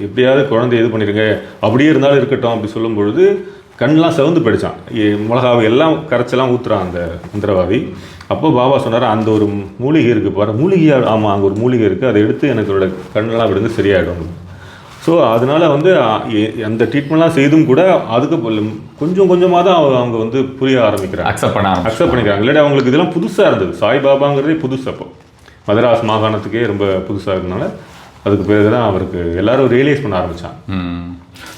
எப்படியாவது குழந்தை இது பண்ணிடுங்க, அப்படியே இருந்தாலும் இருக்கட்டும் அப்படி சொல்லும் பொழுது கண்ணெலாம் செவந்து போயிடுச்சான். மிளகாவை எல்லாம் கரைச்செல்லாம் ஊற்றுறான் அந்த மந்திரவாதி. அப்போ பாபா சொன்னார், அந்த ஒரு மூலிகை இருக்குது பாரு, மூலிகையாக ஆமாம் அங்கே ஒரு மூலிகை இருக்குது, அதை எடுத்து எனக்கு கண்ணெல்லாம் விடுங்க சரியாயிடும். ஸோ அதனால் வந்து அந்த ட்ரீட்மெண்ட்லாம் செய்தும் கூட அதுக்கு கொஞ்சம் கொஞ்சமாக தான் அவங்க வந்து புரிய ஆரம்பிக்கிறாங்க, அக்செப்ட் பண்ணிக்கிறாங்க. இல்லாட்டி அவங்களுக்கு இதெல்லாம் புதுசாக இருந்தது. சாய்பாபாங்கிறதே புதுசு. அப்போ மதராஸ் மாகாணத்துக்கே ரொம்ப புதுசாக இருந்தனால அதுக்கு பிறகு தான் அவருக்கு எல்லாரும் ரியலைஸ் பண்ண ஆரம்பித்தான்.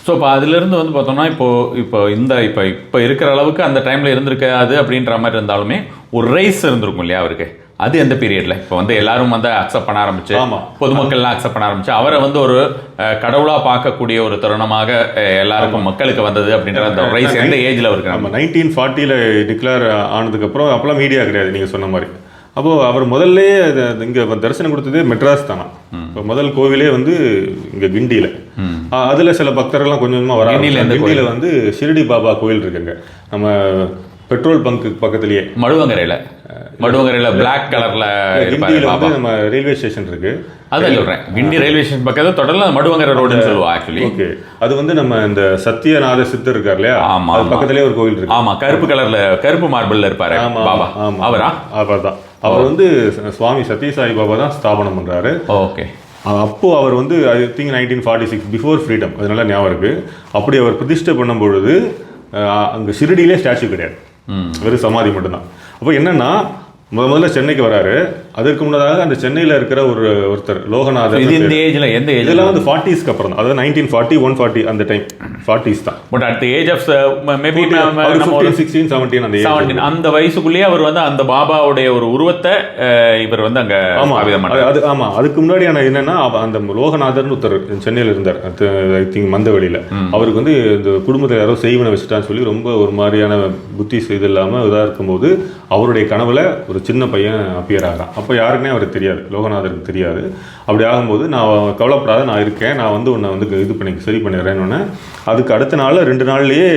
ஸோ இப்போ அதிலிருந்து வந்து பார்த்தோம்னா இப்போ இருக்கிற அளவுக்கு அந்த டைமில் இருந்திருக்காது அப்படின்ற மாதிரி இருந்தாலுமே ஒரு ரைஸ் இருந்திருக்கும் இல்லையா அவருக்கு. அது எந்த பீரியட்ல இப்போ வந்து எல்லாரும் வந்து அக்செப்ட் பண்ண ஆரம்பிச்சு, பொதுமக்கள்லாம் அக்செப்ட் பண்ண ஆரம்பிச்சு, அவரை வந்து ஒரு கடவுளா பார்க்கக்கூடிய ஒரு தருணமாக எல்லாருக்கும் மக்களுக்கு வந்தது அப்படின்ற அந்த ரைஸ் எந்த ஏஜ்ல இருக்கு? நம்ம 1940 டிக்ளேர் ஆனதுக்கு அப்புறம் அப்பெல்லாம் மீடியா கிடையாது. நீங்க சொன்ன மாதிரி அப்போது அவர் முதல்ல இங்கே தரிசனம் கொடுத்ததே மெட்ராஸ் தானா. இப்போ முதல் கோவிலே வந்து இங்கே கிண்டியில். அதில் சில பக்தர்கள்லாம் கொஞ்சம் கொஞ்சமாக வராங்க. கிண்டியில் வந்து ஷிரடி பாபா கோவில் இருக்குங்க, நம்ம பெட்ரோல் பங்க்கு பக்கத்துலேயே, மடுவங்கரையில் பிளாக் கலரில். கிண்டியில் வந்து நம்ம ரயில்வே ஸ்டேஷன் இருக்குது, அதான் சொல்கிறேன். கிண்டி ரயில்வே ஸ்டேஷன் பக்கத்தில் தொடர்ந்து மடுவங்கரை ரோடுன்னு சொல்லுவோம் ஆக்சுவலி. ஓகே, அது வந்து நம்ம இந்த சத்யநாத சித்தர் இருக்கார் இல்லையா, அது பக்கத்துலேயே ஒரு கோவில் இருக்கு. ஆமாம், கருப்பு கலரில் கருப்பு மார்பிளில் இருப்பார் பாபா. அவரா? அவர் தான். அவர் வந்து சுவாமி சத்யசாயி பாபா தான் ஸ்தாபனம் பண்ணுறாரு. ஓகே. அப்போது அவர் வந்து ஐ திங்க் 1946 பிஃபோர் ஃப்ரீடம், அதனால ஞாபகம் இருக்குது. அப்படி அவர் பிரதிஷ்டை பண்ணும்பொழுது அங்கே ஷிரடியிலே ஸ்டாச்சு கிடையாது, வெறும் சமாதி மட்டும்தான். அப்போ என்னென்னா முதல்ல சென்னைக்கு வராரு. அதற்கு முன்னதாக அந்த சென்னையில் இருக்கிற ஒருத்தர் லோகநாதர். இந்த ஏஜ்ல எந்த ஏஜ்? இதெல்லாம் வந்து 40s அப்புறம் தான், அதாவது 1940 140 அந்த டைம் 40s தான். But at the age of maybe 16 17 அந்த 17 அந்த வயசுக்குள்ளேயே அவர் வந்து அந்த பாபாவுடைய ஒரு உருவத்தை இவர் வந்து அங்கே. அதுக்கு முன்னாடியான என்னன்னா, அந்த லோகநாதர்னு ஒருத்தர் சென்னையில் இருந்தார், ஐ திங்க் மந்தவெளியில். அவருக்கு வந்து இந்த குடும்பத்தில் யாரோ செய்வனை வச்சுட்டான்னு சொல்லி ரொம்ப ஒரு மாதிரியான புத்தி இது இல்லாமல் இதாக இருக்கும்போது அவருடைய கனவுல ஒரு சின்ன பையன் அப்பியர் ஆகிறான். அப்போ யாருக்குனே அவருக்கு தெரியாது, லோகநாதருக்கு தெரியாது. அப்படி ஆகும்போது நான் கவலைப்படாத, நான் இருக்கேன், நான் வந்து உன்னை வந்து இது பண்ணி சரி பண்ணிடுறேன்னு. அதுக்கு அடுத்த நாள் 2 நாள்லேயே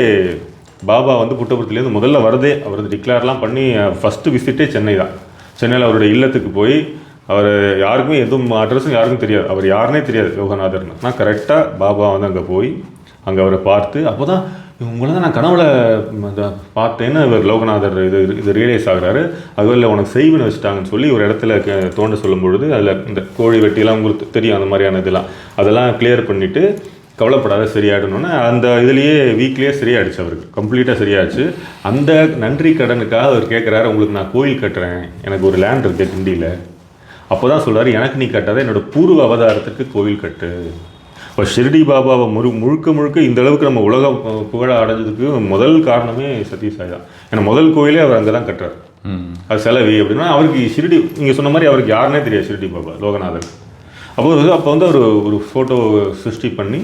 பாபா வந்து புட்டபுரத்துலேருந்து முதல்ல வரதே அவர் டிக்ளேர்லாம் பண்ணி ஃபஸ்ட்டு விசிட்டே சென்னை தான். சென்னையில் அவருடைய இல்லத்துக்கு போய் அவர் யாருக்குமே எதுவும் அட்ரஸும் யாருக்கும் தெரியாது, அவர் யாருன்னே தெரியாது லோகநாதர்னு. நான் கரெக்டாக பாபா வந்து அங்கே போய் அங்கே அவரை பார்த்து, அப்போ தான் உங்களை தான் நான் கனவுல பார்த்தேன்னு இவர் லோகநாதர் இது ரியலைஸ் ஆகிறாரு. அதுவரை உனக்கு செய்வனை வச்சுட்டாங்கன்னு சொல்லி ஒரு இடத்துல தோண்ட சொல்லும் பொழுது அதில் இந்த கோழி வெட்டிலாம் உங்களுக்கு தெரியும், அந்த மாதிரியான அதெல்லாம் கிளியர் பண்ணிவிட்டு கவலைப்படாத சரியாயிடணுன்னு அந்த இதுலேயே வீக்லேயே சரியாயிடுச்சு, அவருக்கு கம்ப்ளீட்டாக சரியாயிடுச்சு. அந்த நன்றி கடனுக்காக அவர் கேட்குறாரு, உங்களுக்கு நான் கோயில் கட்டுறேன், எனக்கு ஒரு லேண்ட் இருக்குது கிண்டியில். அப்போ தான் சொல்கிறார், எனக்கு நீ கட்டாத, என்னோடய பூர்வ அவதாரத்துக்கு கோயில் கட்டு. இப்போ ஷிரடி பாபாவை முழுக்க இந்த அளவுக்கு நம்ம உலக புகழ அடைஞ்சதுக்கு முதல் காரணமே சத்யசாய் தான். ஏன்னா முதல் கோயிலே அவர் அங்கே தான் கட்டுறாரு. அது செலவி அப்படின்னா அவருக்கு ஷிரடி, நீங்கள் சொன்ன மாதிரி அவருக்கு யாருன்னே தெரியாது ஷிரடி பாபா லோகநாதர். அப்போ வந்து ஒரு ஃபோட்டோ சிருஷ்டி பண்ணி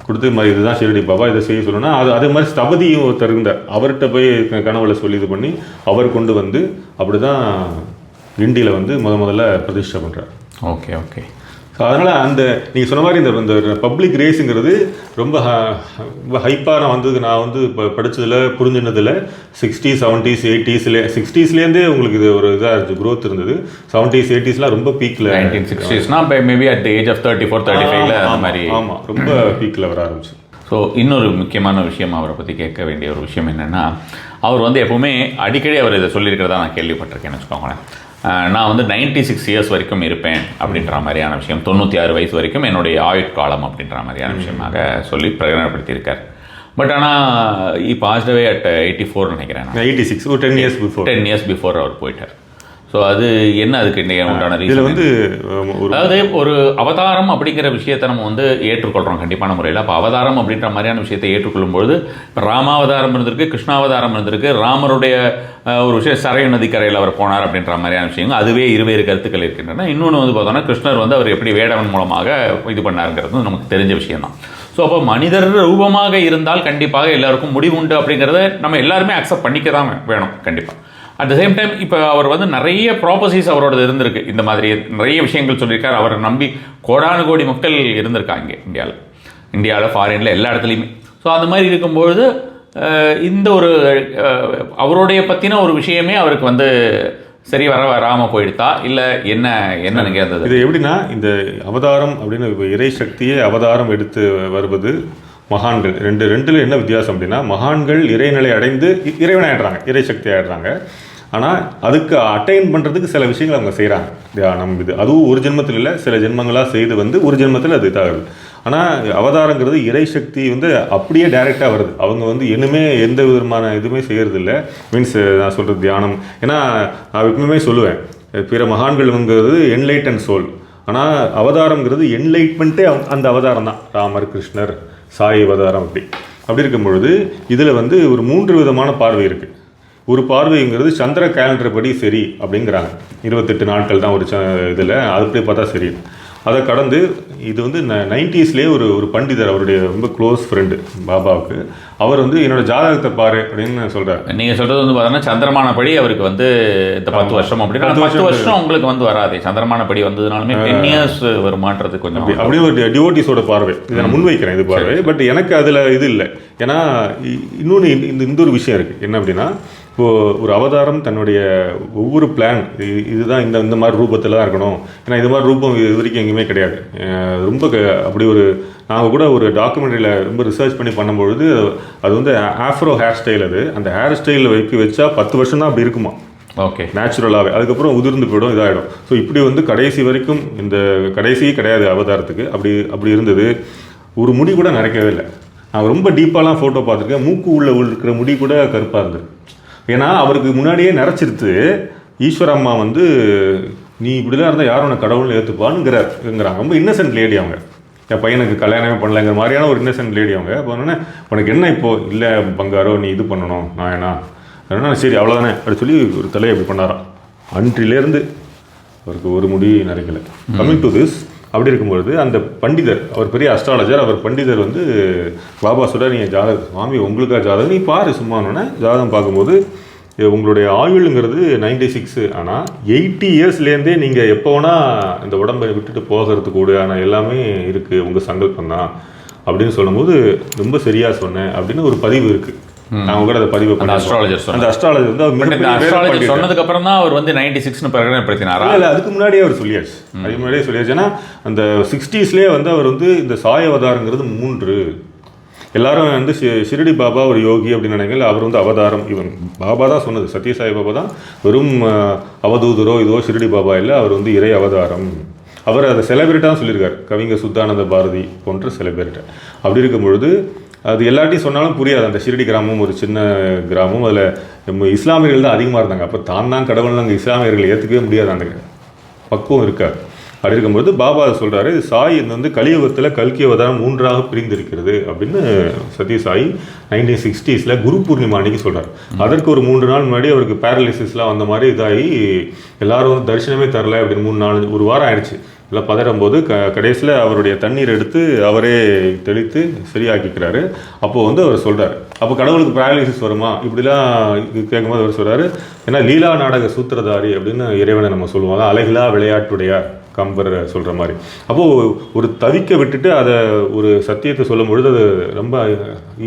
கொடுத்து மாதிரி இதுதான் ஷிரடி பாபா, இதை செய்ய சொல்லணும்னா அதே மாதிரி ஸ்தபதியும் ஒருத்தர் இருந்தார், அவர்கிட்ட போய் கனவுல சொல்லி இது பண்ணி அவர் கொண்டு வந்து அப்படி தான் கிண்டியில் வந்து முதல்ல பிரதிஷ்டை பண்ணுறார். Okay okay. ஸோ அதனால் அந்த நீங்கள் சொன்ன மாதிரி இந்த பப்ளிக் ரேஸுங்கிறது ரொம்ப ஹைப்பாக நான் வந்து இப்போ படித்ததில் புரிஞ்சினதில் 60s 70s 80s 60ஸ்லேருந்தே உங்களுக்கு இது ஒரு இதாக இருந்துச்சு, க்ரோத் இருந்தது. 70s 80sலாம் ரொம்ப பீக்கில். 1960ஸ்னா maybe at the age of 34-35 அந்த மாதிரி. ஆமாம், ரொம்ப பீக்கில் வர ஆரம்பிச்சு. ஸோ இன்னொரு முக்கியமான விஷயம் அவரை பற்றி கேட்க வேண்டிய ஒரு விஷயம் என்னென்னா, அவர் வந்து எப்போவுமே அடிக்கடி அவர் இதை சொல்லியிருக்கிறதா நான் கேள்விப்பட்டிருக்கேன்னு வச்சுக்கோங்களேன். நான் வந்து 96 இயர்ஸ் வரைக்கும் இருப்பேன் அப்படின்ற மாதிரியான விஷயம், 96 வயசு வரைக்கும் என்னுடைய ஆயுட்காலம் அப்படின்ற மாதிரியான விஷயமாக சொல்லி பிரகடனப்படுத்தியிருக்கார். பட் ஆனால் பாஸ்ட் அவே அட் 84 நினைக்கிறேன், 86 ஒரு 10 இயர்ஸ் பிஃபோர் அவர் போயிட்டார். ஸோ அது என்ன, அதுக்கு உண்டான ரீசன் வந்து அதாவது ஒரு அவதாரம் அப்படிங்கிற விஷயத்தை நம்ம வந்து ஏற்றுக்கொள்கிறோம் கண்டிப்பான முறையில். அப்போ அவதாரம் அப்படின்ற மாதிரியான விஷயத்தை ஏற்றுக்கொள்ளும்பொழுது ராமாவதாரம் இருந்திருக்கு, கிருஷ்ணாவதாரம் இருந்திருக்கு, ராமருடைய ஒரு விஷயம் சரையு நதிக்கரையில் அவர் போனார் அப்படின்ற மாதிரியான விஷயங்கள், அதுவே இருவேறு கருத்துக்கள் இருக்கின்றன. இன்னொன்று வந்து பார்த்தோன்னா கிருஷ்ணர் வந்து அவர் எப்படி வேடவன் மூலமாக இது பண்ணாருங்கிறது நமக்கு தெரிஞ்ச விஷயம்தான். ஸோ அப்போ மனிதர் ரூபமாக இருந்தால் கண்டிப்பாக எல்லாருக்கும் முடிவு உண்டு அப்படிங்கிறத நம்ம எல்லாருமே அக்செப்ட் பண்ணிக்க தான் வேணும் கண்டிப்பாக. அட் த சேம் டைம் இப்போ அவர் வந்து நிறைய ப்ராப்பர்ட்டிஸ் அவரோட இருந்திருக்கு, இந்த மாதிரி நிறைய விஷயங்கள் சொல்லியிருக்கார். அவரை நம்பி கோடானு கோடி மக்கள் இருந்திருக்காங்க இந்தியாவில் ஃபாரினில் எல்லா இடத்துலையுமே. ஸோ அந்த மாதிரி இருக்கும்பொழுது இந்த ஒரு அவருடைய பற்றின ஒரு விஷயமே அவருக்கு வந்து சரி வராமல் போயிடுதா இல்லை என்ன நினைக்கிறது? இது எப்படின்னா, இந்த அவதாரம் அப்படின்னு இப்போ இறை சக்தியே அவதாரம் எடுத்து வருவது மகான்கள் ரெண்டுல என்ன வித்தியாசம் அப்படின்னா, மகான்கள் இறைநிலை அடைந்து இறைவனை ஆயிடுறாங்க, இறை சக்தி ஆயிடுறாங்க. ஆனால் அதுக்கு அட்டைன் பண்ணுறதுக்கு சில விஷயங்கள் அவங்க செய்கிறாங்க, தியானம் இது, அதுவும் ஒரு ஜென்மத்தில் இல்லை, சில ஜென்மங்களாக செய்து வந்து ஒரு ஜென்மத்தில் அது இதாகுது. ஆனால் அவதாரங்கிறது இறை சக்தி வந்து அப்படியே டைரெக்டாக வருது, அவங்க வந்து இன்னுமே எந்த விதமான இதுவுமே செய்கிறது இல்லை. மீன்ஸ் நான் சொல்கிறது தியானம், ஏன்னா நான் எப்பவுமே சொல்லுவேன், பிற மகான்கள்ங்கிறது என்லைட்டன் சோல், ஆனால் அவதாரங்கிறது என்லைட்மெண்ட்டே அந்த அவதாரம் தான், ராமர், கிருஷ்ணர், சாய் அவதாரம். அப்படி இருக்கும் பொழுது இதில் வந்து ஒரு 3 விதமான பார்வை இருக்குது. ஒரு பார்வைங்கிறது சந்திர கேலண்டர் படி சரி அப்படிங்கிறாங்க, 28 நாட்கள் தான் ஒரு இதில், அப்படி பார்த்தா சரி. அதை கடந்து இது வந்து 90ஸ்லேயே ஒரு பண்டிதர், அவருடைய ரொம்ப க்ளோஸ் ஃப்ரெண்டு பாபாவுக்கு, அவர் வந்து என்னோட ஜாதகத்தை பாரு அப்படின்னு சொல்கிறார். நீங்கள் சொல்கிறது வந்து பார்த்தீங்கன்னா சந்திரமானபடி அவருக்கு வந்து இந்த 10 வருஷம் அப்படின்னா 10 வருஷம் உங்களுக்கு வந்து வராது. சந்திரமானபடி வந்ததுனாலுமே 10 இயர்ஸ் வருமானது கொஞ்சம் அப்படி ஒரு டிவோட்டிஸோட பார்வை, இதை நான் முன்வைக்கிறேன் இது பார்வை. பட் எனக்கு அதில் இது இல்லை. ஏன்னா இன்னொன்று இந்த ஒரு விஷயம் இருக்குது. என்ன அப்படின்னா, இப்போது ஒரு அவதாரம் தன்னுடைய ஒவ்வொரு பிளான் இதுதான் இந்த மாதிரி ரூபத்தில் தான் இருக்கணும். ஏன்னா இது மாதிரி ரூபம் இது வரைக்கும் எங்கேயுமே கிடையாது. ரொம்ப அப்படி ஒரு நாங்கள் கூட ஒரு டாக்குமெண்ட்ரியில் ரொம்ப ரிசர்ச் பண்ணி பண்ணும்பொழுது அது வந்து ஆஃப்ரோ ஹேர் ஸ்டைல். அந்த ஹேர் ஸ்டைலில் வச்சா 10 வருஷம் தான் அப்படி இருக்குமா. ஓகே, நேச்சுரலாகவே. அதுக்கப்புறம் உதிர்ந்து போயிடும், இதாகிடும். ஸோ இப்படி வந்து கடைசி வரைக்கும் இந்த கடைசி கிடையாது அவதாரத்துக்கு. அப்படி இருந்தது. ஒரு முடி கூட நரைக்கவே இல்லை. நான் ரொம்ப டீப்பாலாம் ஃபோட்டோ பார்த்துருக்கேன். மூக்கு உள்ள இருக்கிற முடி கூட கருப்பாக இருந்தது. ஏன்னா அவருக்கு முன்னாடியே நிறச்சிருத்து ஈஸ்வரம்மா வந்து நீ இப்படிலாம் இருந்தால் யாரும் உனக்கு கடவுள்னு ஏற்றுப்பானுங்கிறாங்க. ரொம்ப இன்னசென்ட் லேடி அவங்க. என் பையனுக்கு கல்யாணமே பண்ணலைங்கிற மாதிரியான ஒரு இன்னசென்ட் லேடி அவங்க. அப்போ உடனே உனக்கு என்ன இப்போது இல்லை பங்காரோ, நீ இது பண்ணணும் நான் ஏன்னா சரி அவ்வளோதானே அப்படி சொல்லி ஒரு தலையை அப்படி பண்ணாராம். அன்றிலேருந்து அவருக்கு ஒரு முடி நரைக்கலை. கம்மிங் டு திஸ், அப்படி இருக்கும்பொழுது அந்த பண்டிதர், அவர் பெரிய அஸ்ட்ராலஜர், அவர் பண்டிதர் வந்து பாபா சொல்ல, நீங்கள் ஜாதகம் சுவாமி உங்களுக்காக ஜாதகம் நீ பாரு சும்மானோன்னே ஜாதகம் பார்க்கும்போது உங்களுடைய ஆயுளுங்கிறது 96. ஆனால் 80 இயர்ஸ்லேருந்தே நீங்கள் எப்போ வேணால் இந்த உடம்பை விட்டுட்டு போகிறதுக்கு கூட ஆனால் எல்லாமே இருக்குது, உங்கள் சங்கல்பம் தான் அப்படின்னு சொல்லும்போது ரொம்ப சரியாக சொன்னேன் அப்படின்னு ஒரு பதிவு இருக்குது. நான் கூட அதை பதிவு பண்ண அந்த அஸ்ட்ராலஜர் வந்து சொன்னதுக்கு அப்புறம் தான் அவர் வந்து 96ன்னு பிரகடனப்படுத்தினாரா? இல்லை, அதுக்கு முன்னாடியே அவர் சொல்லியாச்சு. அதுக்கு முன்னாடியே சொல்லியாச்சு. ஏன்னா அந்த 60ஸ்லேயே வந்து அவர் வந்து இந்த சாய அவதாரங்கிறது 3. எல்லாரும் வந்து ஷிரடி பாபா ஒரு யோகி அப்படின்னு நினைக்கல. அவர் வந்து அவதாரம். இவன் பாபா தான் சொன்னது, சத்யசாய் பாபா தான் வெறும் அவதூதரோ இதோ ஷிரடி பாபா இல்லை, அவர் வந்து இறை அவதாரம். அவர் அதை செலிபிரேட்டாக சொல்லியிருக்கார். கவிஞர் சுத்தானந்த பாரதி போன்ற செலிபிரேட்டர். அப்படி இருக்கும் பொழுது அது எல்லாத்தையும் சொன்னாலும் புரியாது. அந்த ஷிரடி கிராமம் ஒரு சின்ன கிராமம், அதில் இஸ்லாமியர்கள் தான் அதிகமாக இருந்தாங்க. அப்போ தான் கடவுள்னு அங்கே இஸ்லாமியர்களை ஏற்றுக்கவே முடியாது, அந்த பக்குவம் இருக்காது. அப்படி இருக்கும்போது பாபா சொல்கிறாரு, சாய் வந்து கலியுகத்தில் கல்கி அவதாரம் 3ஆக பிரிந்திருக்கிறது அப்படின்னு சத்யசாயி 1960ஸ்ல குரு பூர்ணிமா அன்னைக்கு சொல்கிறார். அதற்கு ஒரு 3 நாள் முன்னாடி அவருக்கு பேரலிசிஸ்லாம் வந்த மாதிரி இதாகி எல்லாரும் வந்து தரிசனமே தரல அப்படின்னு 3 நாள் ஒரு வாரம் ஆயிடுச்சு. இல்லை பதறும்போது கடைசியில் அவருடைய தண்ணீர் எடுத்து அவரே தெளித்து சரியாக்கிக்கிறாரு. அப்போது வந்து அவர் சொல்கிறார், அப்போ கடவுளுக்கு பேரலிசிஸ் வருமா இப்படிலாம் கேட்கும்போது அவர் சொல்கிறாரு, ஏன்னா லீலா நாடக சூத்திரதாரி அப்படின்னு இறைவனை நம்ம சொல்லுவோம். அதான் அழகிலா விளையாட்டுடையார் கம்பர் சொல்கிற மாதிரி. அப்போது ஒரு தவிக்க விட்டுட்டு அதை ஒரு சத்தியத்தை சொல்லும் பொழுது அது ரொம்ப